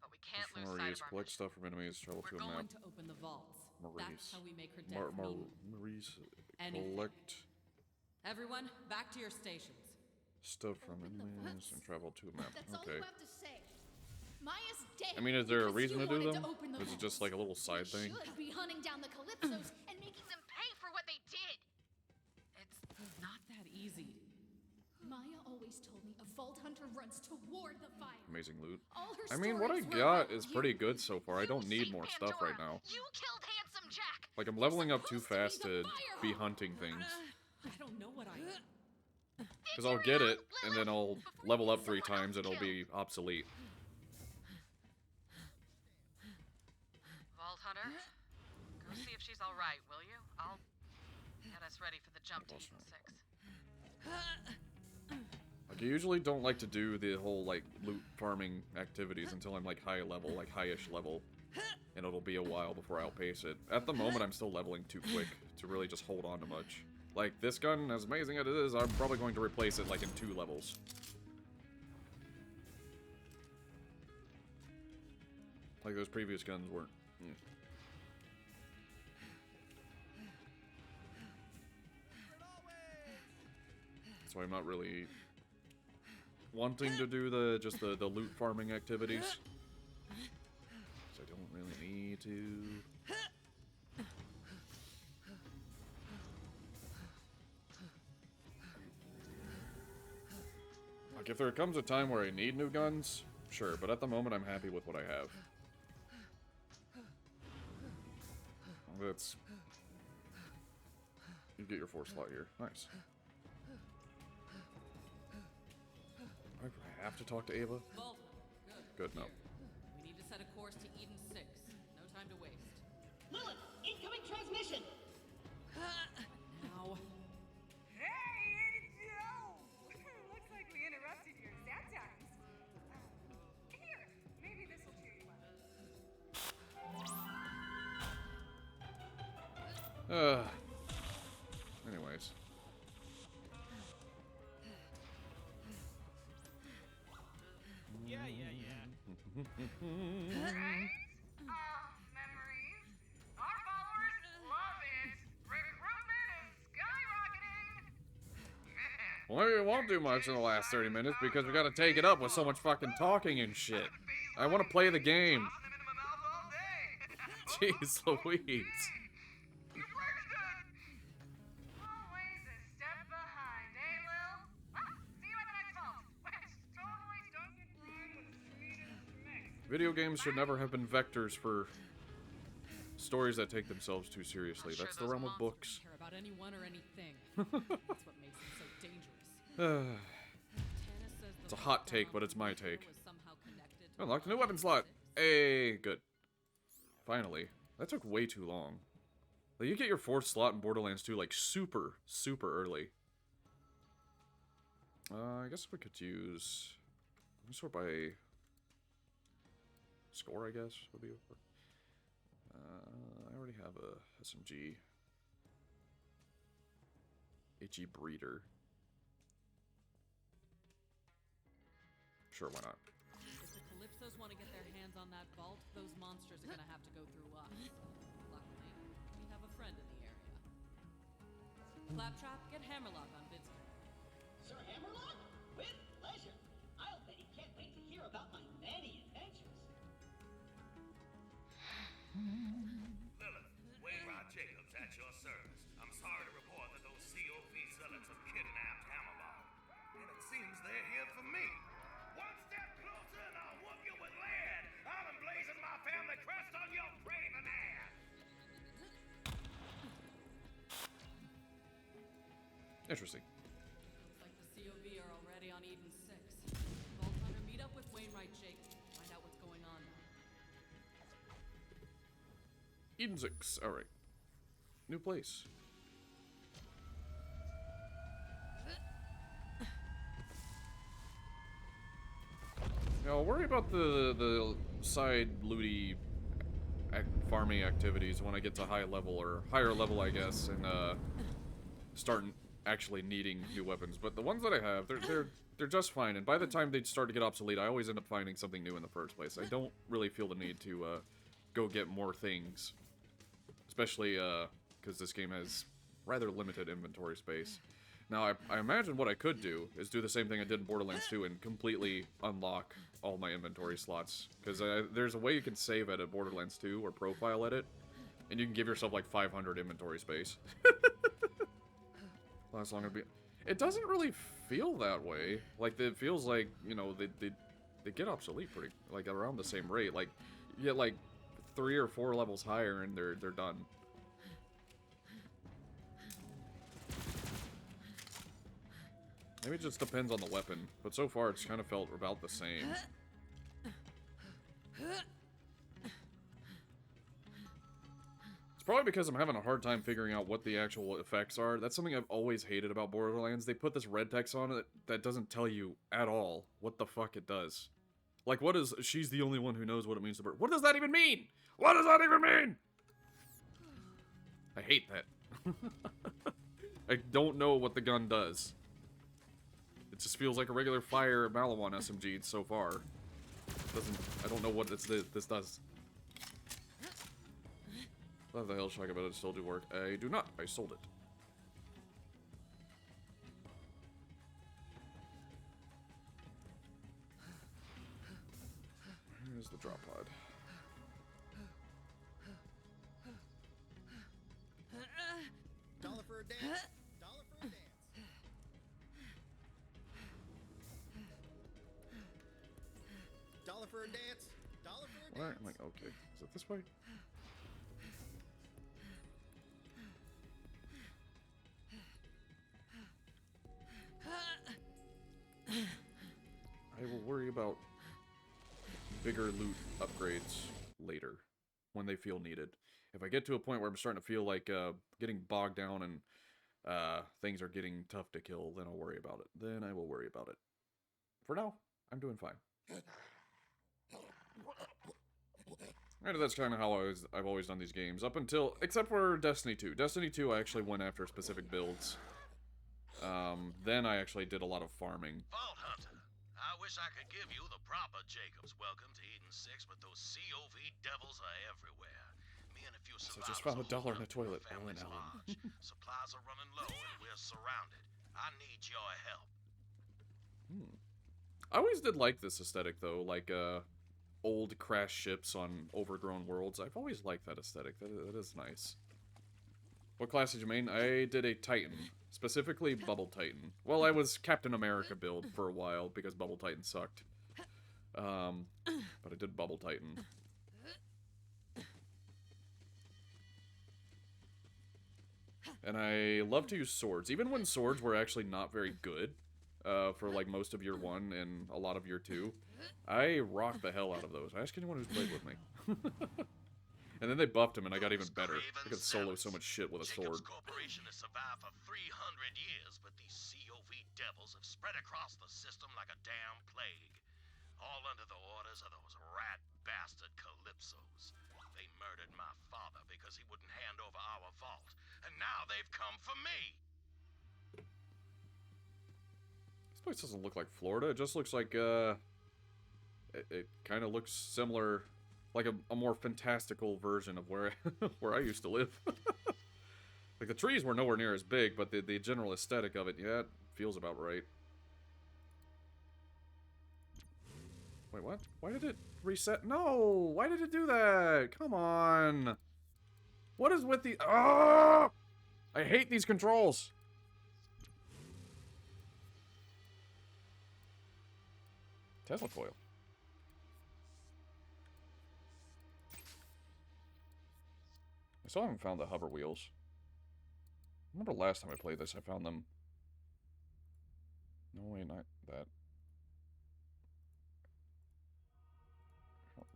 But we can't lose Maurice, sight of our collect mission. stuff from enemies, travel We're to a going map. to open the vaults. Maurice. That's how we make her death mean Maurice, anything. collect Everyone, back to your stations. stuff from enemies and travel to a map. That's all Okay. you have to say. Maya's dead. I mean, is there a because reason you to do wanted them? To open the Is it just like a little side thing? Should be hunting down the Calypsos and Making them pay for what they did. It's not that easy. Maya always told me a Vault Hunter runs toward the fire. Amazing loot. All her I mean, what I stories were got about is you. pretty good so far. I don't need Saint more stuff right Pandora, now. You killed Handsome Jack. Like, I'm leveling up too supposed fast to be the to fire be hawk. hunting things. I don't know what I am. Because I'll get it, and then I'll level up 3 times, and it'll be obsolete. Vault Hunter, go see if she's all right, will you? I'll get us ready for the jump to Eden 6. Like, I usually don't like to do the whole, like, loot farming activities until I'm, like, high level, like, high-ish level. And it'll be a while before I outpace it. At the moment, I'm still leveling too quick to really just hold on to much. Like, this gun, as amazing as it is, I'm probably going to replace it, like, in 2 levels. Like, those previous guns weren't. So I'm not really wanting to do just the loot farming activities. So I don't really need to. Like, if there comes a time where I need new guns, sure, but at the moment I'm happy with what I have. That's... You get your 4 slot here. Nice. I have to talk to Ava? Vault, Good, no. We need to set a course to Eden 6. No time to waste. Lilith, incoming transmission! Now. Hey, Joe! Looks like we interrupted your sad times. Here, maybe this will cheer you up. Anyways. Memories. Our followers love it. Recruitment is skyrocketing. Well, maybe we won't do much in the last 30 minutes because we gotta take it up with so much fucking talking and shit. I want to play the game. Jeez Louise. Always a step behind, eh, Lil? Well, see you at the next vault. Which totally doesn't rhyme with sweet and mix. Video games should never have been vectors for stories that take themselves too seriously. Sure, That's the those realm of monsters books. Care about anyone or anything. That's what makes them so dangerous. It's a hot take, but it's my take. Was somehow connected to Unlocked a new weapon slot. Hey, good. Finally. That took way too long. Like, you get your 4th slot in Borderlands 2, like, super early. I guess we could use... Let me sort by... Score, I guess, would be... I already have a SMG. HE Breeder. Sure, why not? If the Calypsos want to get their hands on that vault, those monsters are gonna have to go through us. Luckily, we have a friend in the area. Claptrap, get Hammerlock on Vidster. Sir Hammerlock? With pleasure. I'll bet he can't wait to hear about my many adventures. Lilith, Wainwright Jacobs at your service. I'm sorry to report that those COP zealots have kidnapped Hammerlock. And it seems they're here for me. One step closer and I'll whoop you with lead. I'll emblazon my family crest on your craven ass. Interesting. Looks like the COV are already on Eden 6. Vault Hunter, meet up with Wainwright Jacobs. Find out what's going on now. Eden 6, alright. New place. Now, I'll worry about the side looty farming activities when I get to high level, or higher level, I guess, and start actually needing new weapons. But the ones that I have, they're just fine. And by the time they start to get obsolete, I always end up finding something new in the first place. I don't really feel the need to go get more things, especially because this game has rather limited inventory space. Now, I imagine what I could do is do the same thing I did in Borderlands 2 and completely unlock all my inventory slots. Because there's a way you can save at Borderlands 2 or profile edit, and you can give yourself like 500 inventory space. Last long it'd be. It doesn't really feel that way. Like, it feels like, you know, they get obsolete pretty, like, around the same rate. Like, you get like 3 or 4 levels higher and they're done. Maybe it just depends on the weapon, but so far it's kind of felt about the same. It's probably because I'm having a hard time figuring out what the actual effects are. That's something I've always hated about Borderlands. They put this red text on it that doesn't tell you at all what the fuck it does. Like, what is... She's the only one who knows what it means to bird. What does that even mean? What does that even mean? I hate that. I don't know what the gun does. It just feels like a regular fire Malawan SMG so far. I don't know what this does. What the hell should I about it still do work? I do not. I sold it. Here's the drop pod. $1 for a dance. $1 for a dance. $1 for a dance. $1 for a What? dance. I'm like, okay. Is it this way? I will worry about bigger loot upgrades later, when they feel needed. If I get to a point where I'm starting to feel like getting bogged down and things are getting tough to kill, then I'll worry about it. Then I will worry about it. For now, I'm doing fine. And that's kind of how I've always done these games, up until, except for Destiny 2. Destiny 2, I actually went after specific builds. Then I actually did a lot of farming. Vault Hunter, I wish I could give you the proper Jacob's welcome to Eden 6, but those COV devils are everywhere. Me and a few So I survivors just found are $1 in holding a toilet. up the family's Alan. lodge. Supplies are running low and we're surrounded. I need your help. I always did like this aesthetic though, like old crashed ships on overgrown worlds. I've always liked that aesthetic. That is nice. What class did you main? I did a Titan, specifically Bubble Titan. Well, I was Captain America build for a while because Bubble Titan sucked. But I did Bubble Titan. And I love to use swords, even when swords were actually not very good. For like most of year 1 and a lot of year 2. I rocked the hell out of those. Ask anyone who's played with me. And then they buffed him and I got even better. I could solo so much shit with a sword. Corporation has survived for 300 years, but these COV devils have spread across the system like a damn plague. All under the orders of those rat bastard Calypsos. They murdered my father because he wouldn't hand over our vault, and now they've come for me. This place doesn't look like Florida. It just looks like, it kind of looks similar, like a more fantastical version of where where I used to live. Like, the trees were nowhere near as big, but the general aesthetic of it, yeah, it feels about right. Wait, what? Why did it reset? No! Why did it do that? Come on! What is with the... Ah! I hate these controls! Tesla coil. I still haven't found the hover wheels. I remember last time I played this, I found them. No, wait, not that.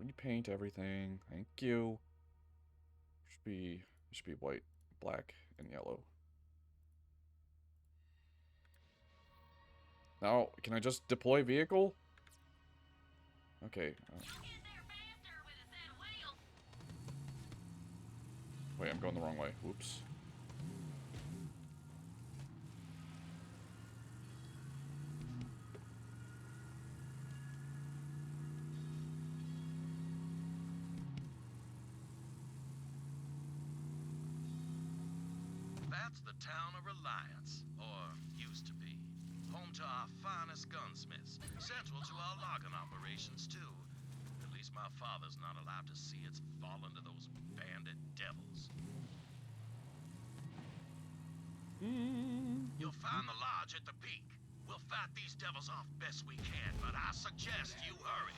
Repaint everything. Thank you. Should be white, black, and yellow. Now, can I just deploy vehicle? Okay. Wait, I'm going the wrong way. Whoops. That's the town of Reliance, or used to be. Home to our finest gunsmiths, central to our logging operations, too. At least my father's not allowed to see it's fallen to those bandit devils. You'll find the lodge at the peak. We'll fight these devils off best we can, but I suggest you hurry.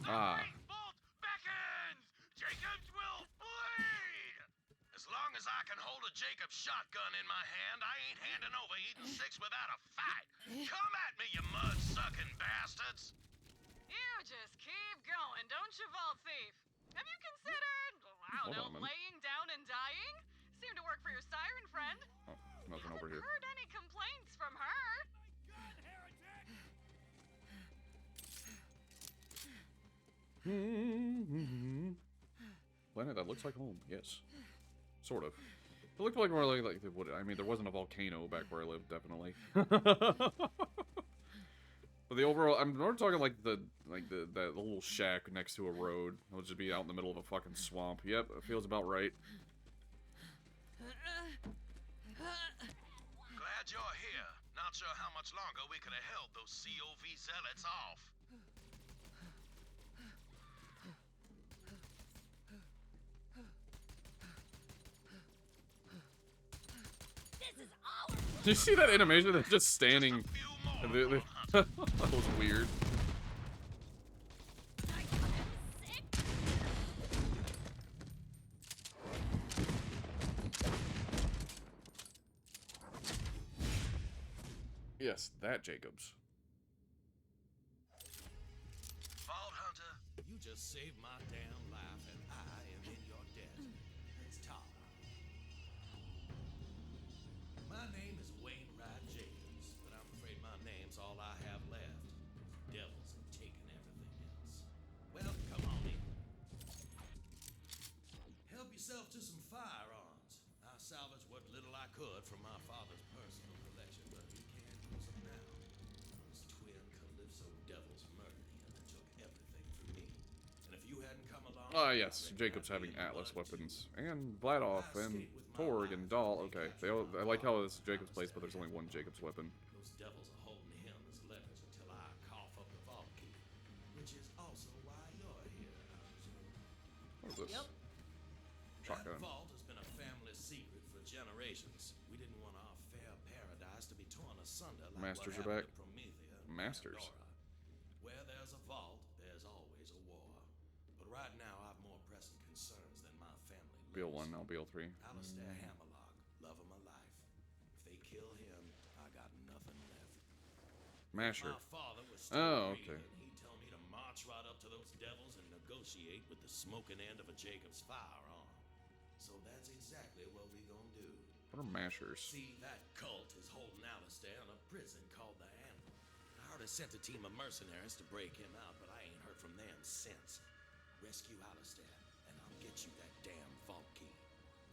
Ah. Vault beckons! Jacobs will bleed! As long as I can hold a Jacobs shotgun in my hand, I ain't handing over Eden 6 without a fight. Come at me, you mud-sucking bastards! You just keep going, don't you, Vault Thief? Have you considered, I don't know, laying down and dying? Seemed to work for your siren friend. Oh, nothing over here. Heard any complaints from her? Planet that looks like home, yes. Sort of. It looked like more like it would. I mean, there wasn't a volcano back where I lived, definitely. But the overall, we're talking like that little shack next to a road. It'll just be out in the middle of a fucking swamp. Yep, it feels about right. Glad you're here. Not sure how much longer we could have held those COV zealots off. Did you see that animation? They're just standing. That was weird. Yes, that Jacobs. Vault Hunter, you just saved my damn life, and I am in your debt. It's Tom. My name is Wainwright Jacobs, but I'm afraid my name's all I have left. Devils have taken everything else. Well, come on in. Help yourself to some firearms. I salvaged what little I could from my father's personal collection, but you can't use them now. Those twin Calypso devils murdered him and took everything from me. And if you hadn't come along Yes, Jacob's having Atlas weapons. And Vladoff and Torg and Dahl. Okay, I like how this is Jacob's place, but there's only one Jacob's weapon. Those devils are holding him as leverage until I cough up the vault key, which is also why you're here, Hauser. What is this? Yep. Shotgun. That vault has been a family secret for generations. We didn't want our fair paradise to be torn asunder like Masters what are happened back. to Promethea and Masters. Pandora. Where there's a vault, there's always a war. But right now, I've more pressing concerns than my family. BL1, now BL3. Alistair Hammerlock, love of my life. If they kill him, I got nothing left. Masher. My father was still Oh, breathing. okay. He'd tell me to march right up to those devils and negotiate with the smoking end of a Jacob's firearm. So that's exactly what we gonna do. What are mashers? See, that cult is holding Alistair in a prison called the Anvil. I already sent a team of mercenaries to break him out, but I ain't heard from them since. Rescue Alistair, and I'll get you that damn vault key.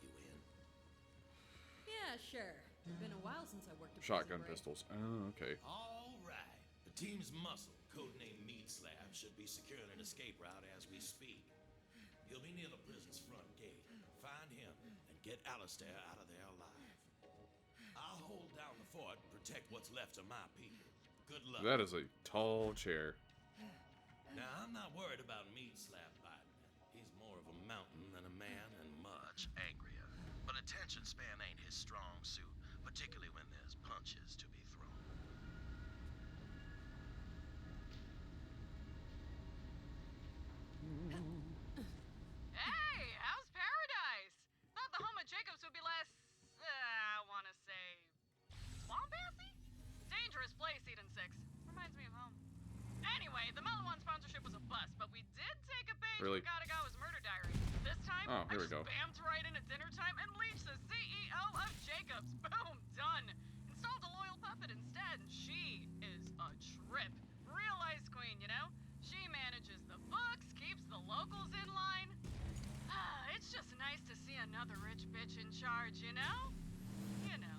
You in? Yeah, sure. It's been a while since I worked a Shotgun prison break. pistols. Oh, okay. All right. The team's muscle, codenamed Meat Slab, should be securing an escape route as we speak. He'll be near the prison's front gate. Find him and get Alistair out of there alive. I'll hold down the fort and protect what's left of my people. Good luck. That is a tall chair. Now, I'm not worried about Meat Slab biting. He's more of a mountain than a man and much angrier. But attention span ain't his strong suit, particularly when there's punches to be thrown. Hey, how's paradise? Thought the home of Jacobs would be less, I wanna say, swampassy? Dangerous place, Eden 6. Reminds me of home. Anyway, the Malawan sponsorship was a bust, but we did take a page Really? from Katagawa's murder diary. This time, Oh, here I we go. spammed right in at dinner time and leached the CEO of Jacobs. Boom, done. Installed a loyal puppet instead, and she is a trip. Real ice queen, you know? She manages the books, keeps the locals in line. It's just nice to see another rich bitch in charge, you know? You know.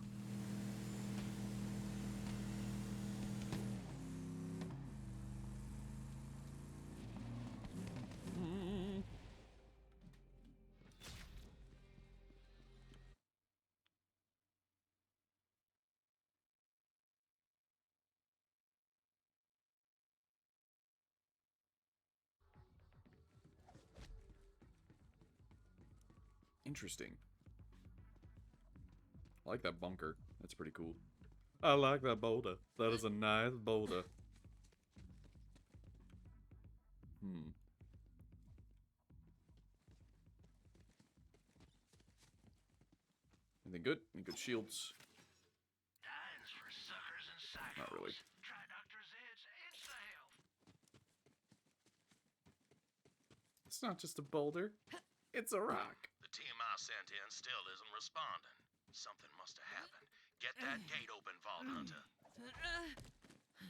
Interesting. I like that bunker. That's pretty cool. I like that boulder. That is a nice boulder. Anything good? Any good shields? Dying's for suckers and psychos. Not really. Try Dr. Zed's Insta-Health. It's not just a boulder. It's a rock. The team I sent in still isn't responding. Something must have happened. Get that gate open, Vault Hunter.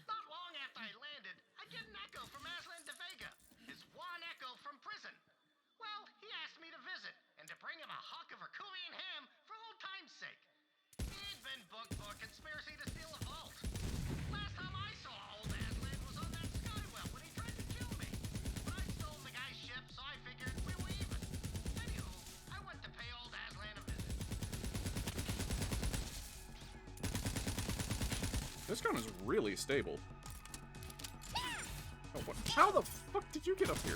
Not long after I landed, I get an echo from Aslan de Vega. His Juan Echo from prison. Well, he asked me to visit and to bring him a hunk of Herculean ham for old time's sake. He'd been booked for a conspiracy to steal a vault. Last time I saw old Aslan was on that skywell when he tried to kill me. But I stole the guy's ship, so I figured we were even. Anywho, I went to pay old Aslan a visit. This gun is really stable. Oh, what? How the fuck did you get up here?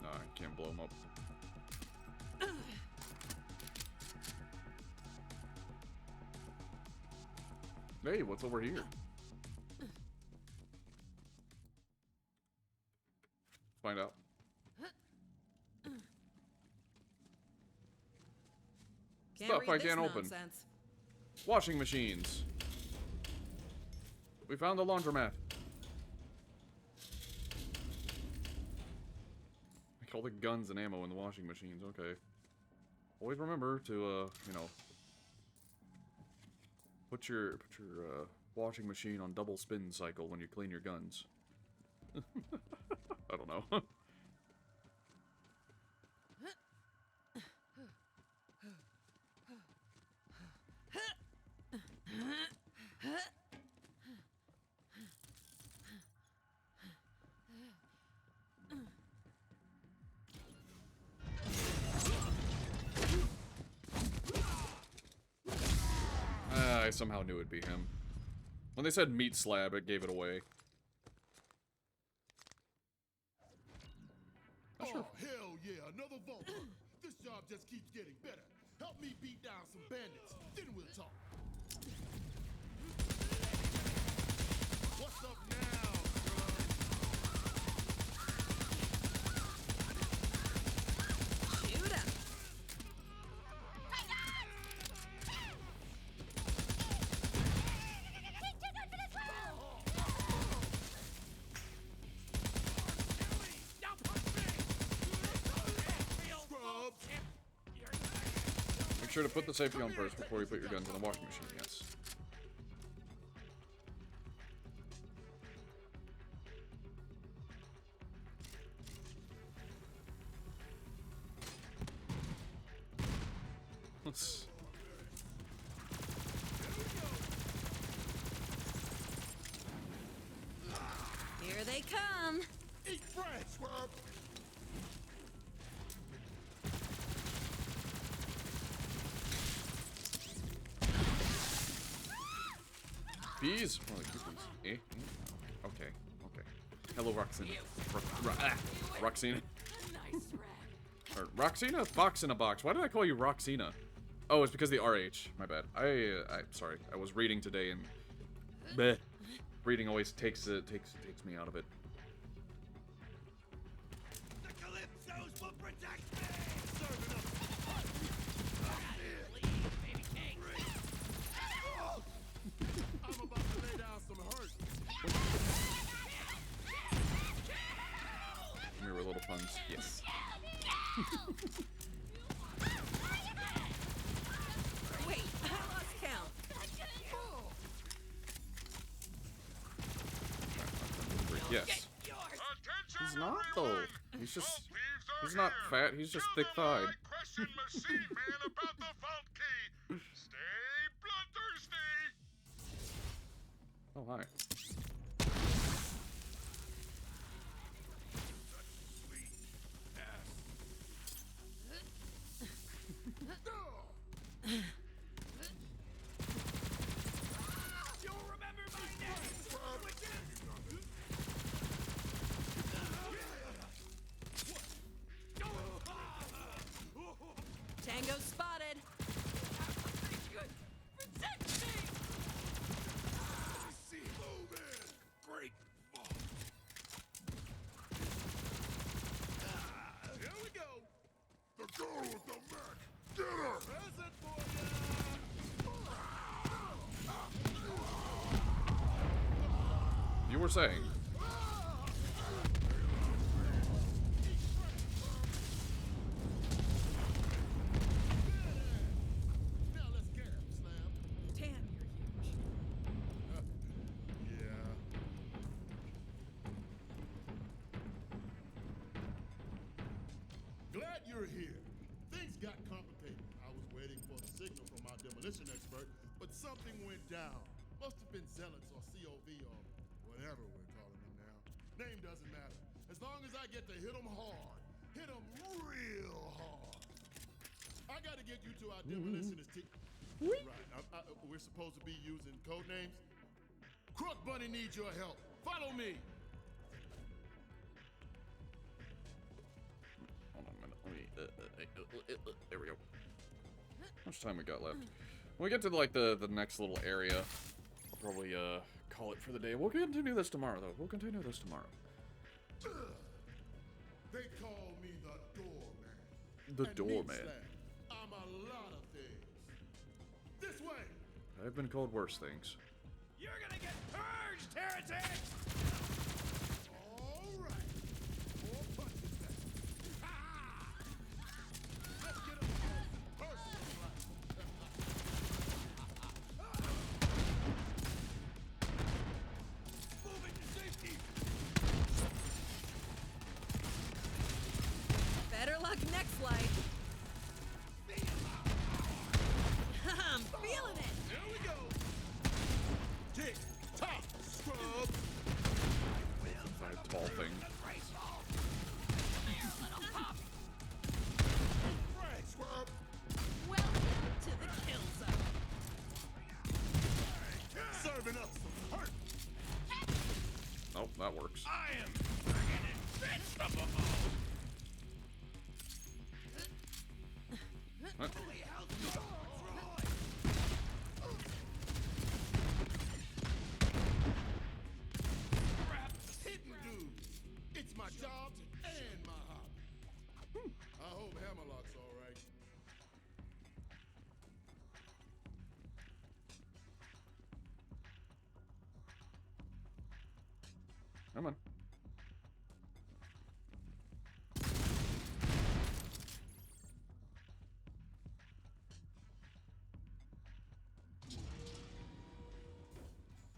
No, I can't blow him up. Hey, what's over here? Find out. Can't Stuff read I this can't open. nonsense. Washing machines. We found the laundromat. Like all the guns and ammo in the washing machines. Okay. Always remember to, you know, put your washing machine on double spin cycle when you clean your guns. I don't know. somehow knew it'd be him. When they said meat slab, it gave it away. Oh, hell yeah, another vault hunter. This job just keeps getting better. Help me beat down some bandits, then we'll talk. What's up now, Shoot up. Make sure to put the safety on first before you put your guns in the washing machine, yes. Let's... Here they come. Eat fresh, Swerve. Bees? More like cookies. Eh? Okay. Okay. Hello, Roxina. Roxina. Or Roxina? Fox in a box. Why did I call you Roxina? Oh, it's because of the RH. My bad. I'm sorry. I was reading today and... Bleh. Reading always takes me out of it. The Calypsos will protect me! Serving up. I'm about to lay down some hurt. Mirror little puns. Yes. Wait, I lost count. Yes. He's not though. He's just. He's not fat. He's just thick-thighed. Question machine man about the vault key. Stay bloodthirsty. Oh, hi. You'll remember my name! Tango spotted. Protect me! See, moving. Great. Here we go. The girl with the mech. Get her. Present for You were saying. Now let's get him, Slam. Damn, you're huge. Yeah. Glad you're here. Things got complicated. I was waiting for the signal from our demolition expert, but something went down. Must have been zealots or COV or whatever we're calling them now. Name doesn't matter. As long as I get to hit them hard. Hit them real hard. I gotta get you to our demolitionist team. Right. We're supposed to be using code names. Crook Bunny needs your help. Follow me. Hold on a minute. Let me. There we go. How much time we got left? When we get to like the next little area, I'll probably call it for the day. We'll continue this tomorrow, though. We'll continue this tomorrow. They call me the doorman. The And doorman. Meat Slab, I'm a lot of things. This way. I've been called worse things. You're gonna get purged, heretic! All right. More punches back. Let's get up personal life. Moving to safety! Better luck next life. I'm feeling it. Here we go. Tick, tock, scrub. that works. I am friggin' invincible! What? Holy hell, Troy! Hidden dude. It's my job and my hobby. I hope Hammerlock's all right. Come on.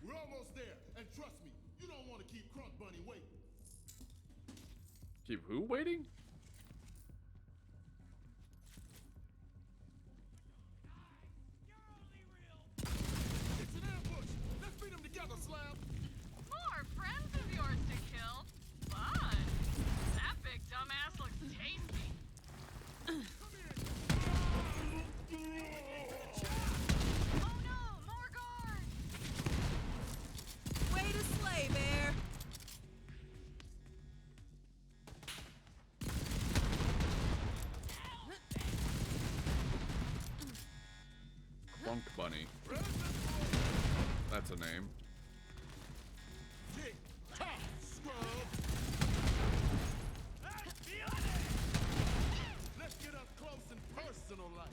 We're almost there, and trust me, you don't want to keep Crunk Bunny waiting. Keep who waiting? It's an ambush. Let's beat them together, Slab. More friends of yours to kill? Fun. That big dumbass looks tasty. Oh no, more guards! Way to slay, Bear. Crunk Bunny. That's a name. Tick tock, scrub. Let's get up close and personal like.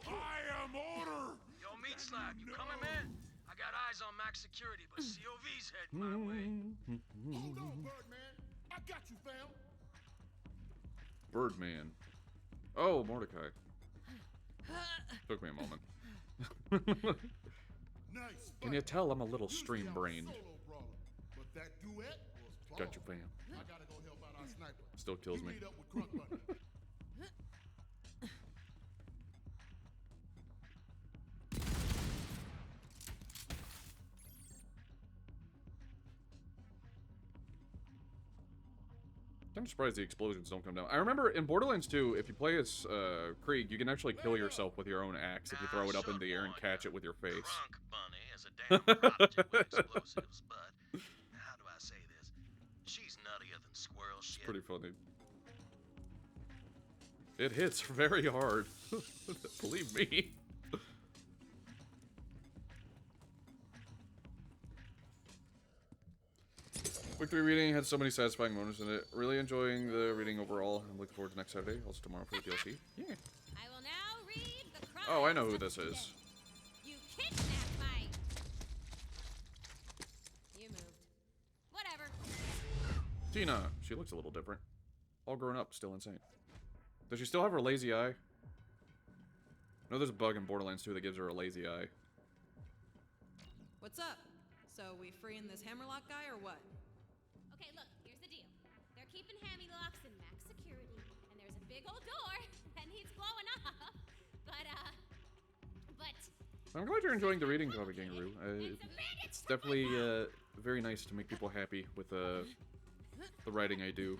I am order! Yo, Meat Slab, you coming, man? I got eyes on max security, but COV's heading my way. Hold on, Birdman. I got you, fam. Birdman. Oh, Mordecai. Took me a moment. Nice. Can you tell I'm a little stream-brained? Solo brawler, but that duet was Got you, fam. I gotta go help out our sniper. Still kills You me. meet up with Crunk Bunny. I'm surprised the explosions don't come down. I remember in Borderlands 2, if you play as Krieg, you can actually kill yourself with your own axe if you throw it up in the air and catch it with your face. Crunk Bunny is a damn prodigy with explosives, but how do I say this? She's nuttier than squirrel shit. Pretty funny. It hits very hard. Believe me. Victory reading had so many satisfying moments in it. Really enjoying the reading overall. I'm looking forward to next Saturday. Also tomorrow for the DLC. Yeah. I will now read the crimes Oh, I know who of this the is. day. You kidnapped my... You moved. Whatever. Tina. She looks a little different. All grown up, still insane. Does she still have her lazy eye? I know there's a bug in Borderlands 2 that gives her a lazy eye. What's up? So we freeing this Hammerlock guy or what? Okay, look, here's the deal. They're keeping hammy locks in max security, and there's a big old door that needs blowing up. But I'm glad you're enjoying the reading, Coffee Kangaroo. It's definitely very nice to make people happy with the writing I do.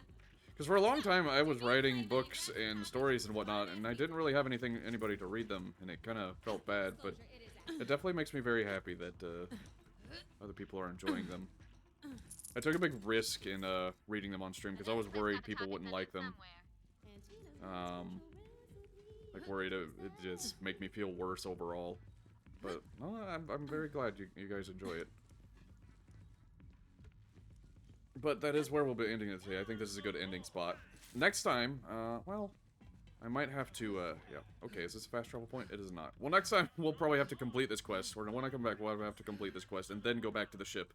Because for a long time, I was writing books and stories and whatnot, and I didn't really have anybody to read them, and it kind of felt bad, but it definitely makes me very happy that other people are enjoying them. I took a big risk in reading them on stream, because I was worried people wouldn't like them. Like, worried it would just make me feel worse overall. But, no, I'm very glad you guys enjoy it. But that is where we'll be ending it today. I think this is a good ending spot. Next time, well, I might have to, yeah. Okay, is this a fast travel point? It is not. Well, next time, we'll probably have to complete this quest. Or when I come back, we'll have to complete this quest and then go back to the ship.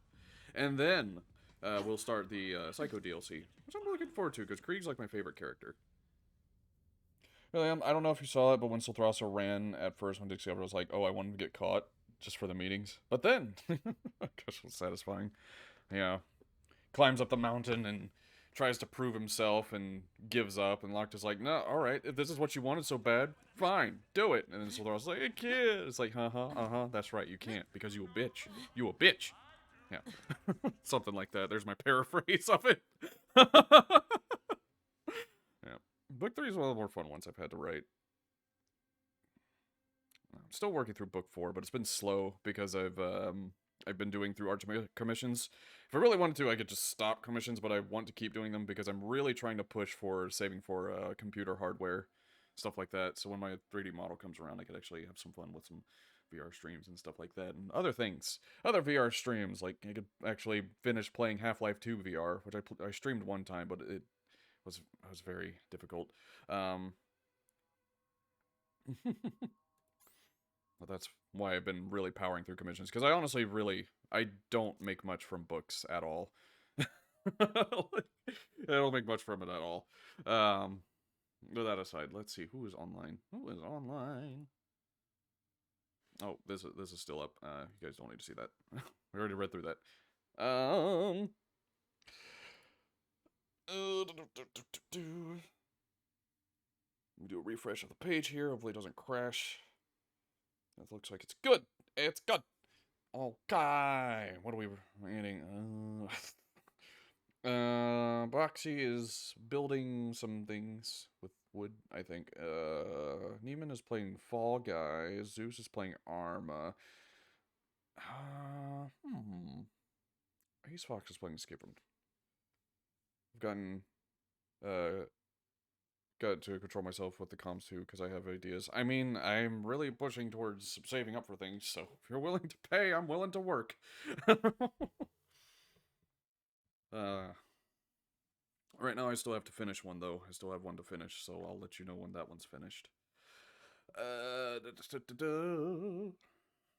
And then, we'll start the, Psycho DLC. Which I'm looking forward to, because Krieg's like my favorite character. Really, I don't know if you saw it, but when Silthrossa ran at first when Dixie Elder was like, oh, I want him to get caught. just for the meetings. But then, gosh, was satisfying. Yeah, climbs up the mountain and tries to prove himself and gives up. And Locke is like, no, all right, if this is what you wanted so bad, fine, do it. And then Solthara's like, I can't. It's like, that's right, you can't because you a bitch. You a bitch. Yeah, something like that. There's my paraphrase of it. Yeah, book 3 is one of the more fun ones I've had to write. I'm still working through book 4, but it's been slow because I've been doing through art commissions. If I really wanted to, I could just stop commissions, but I want to keep doing them because I'm really trying to push for saving for computer hardware, stuff like that. So when my 3D model comes around, I could actually have some fun with some VR streams and stuff like that, and other things, other VR streams. Like I could actually finish playing Half-Life 2 VR, which I streamed one time, but it was very difficult. But that's why I've been really powering through commissions, because I honestly I don't make much from books at all. I don't make much from it at all. With that aside, let's see who is online. Who is online? Oh, this is still up. You guys don't need to see that. We already read through that. Let me do a refresh of the page here. Hopefully it doesn't crash. That looks like it's good. It's good. Okay. What are we eating? Boxy is building some things with wood, I think. Neiman is playing Fall Guys. Zeus is playing Arma. Ace Fox is playing Escape Room. I've got to control myself with the comms too, because I have ideas. I mean, I'm really pushing towards saving up for things, so if you're willing to pay, I'm willing to work. Right now I still have to finish one, though. I still have one to finish, so I'll let you know when that one's finished.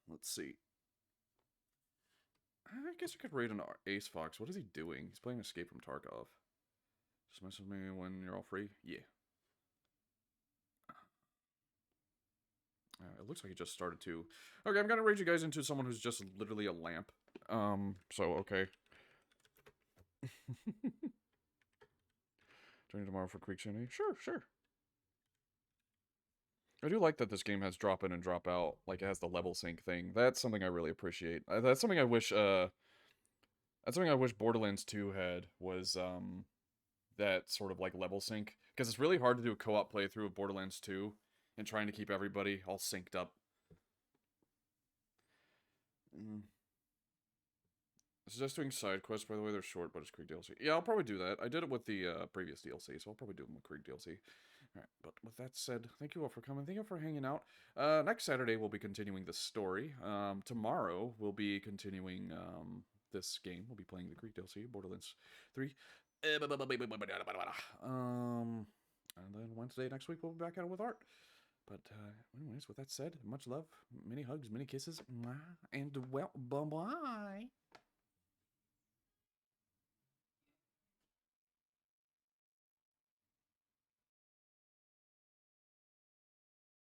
Let's see. I guess I could raid an Ace Fox. What is he doing? He's playing Escape from Tarkov. Just message me when you're all free? Yeah. It looks like he just started to. Okay, I'm gonna raid you guys into someone who's just literally a lamp. So, okay. Joining tomorrow for Creek Journey? Sure, sure. I do like that this game has drop in and drop out. Like, it has the level sync thing. That's something I really appreciate. That's something I wish, Borderlands 2 had, was, that sort of, like, level sync. Because it's really hard to do a co-op playthrough of Borderlands 2 and trying to keep everybody all synced up. Suggest doing side quests, by the way, they're short, but it's Krieg DLC. Yeah, I'll probably do that. I did it with the previous DLC, so I'll probably do them with Krieg DLC. Alright, but with that said, thank you all for coming. Thank you all for hanging out. Next Saturday, we'll be continuing the story. Tomorrow, we'll be continuing this game. We'll be playing the Krieg DLC, Borderlands 3. And then Wednesday next week, we'll be back at it with art. But anyways, with that said, much love, many hugs, many kisses, and well, bye-bye.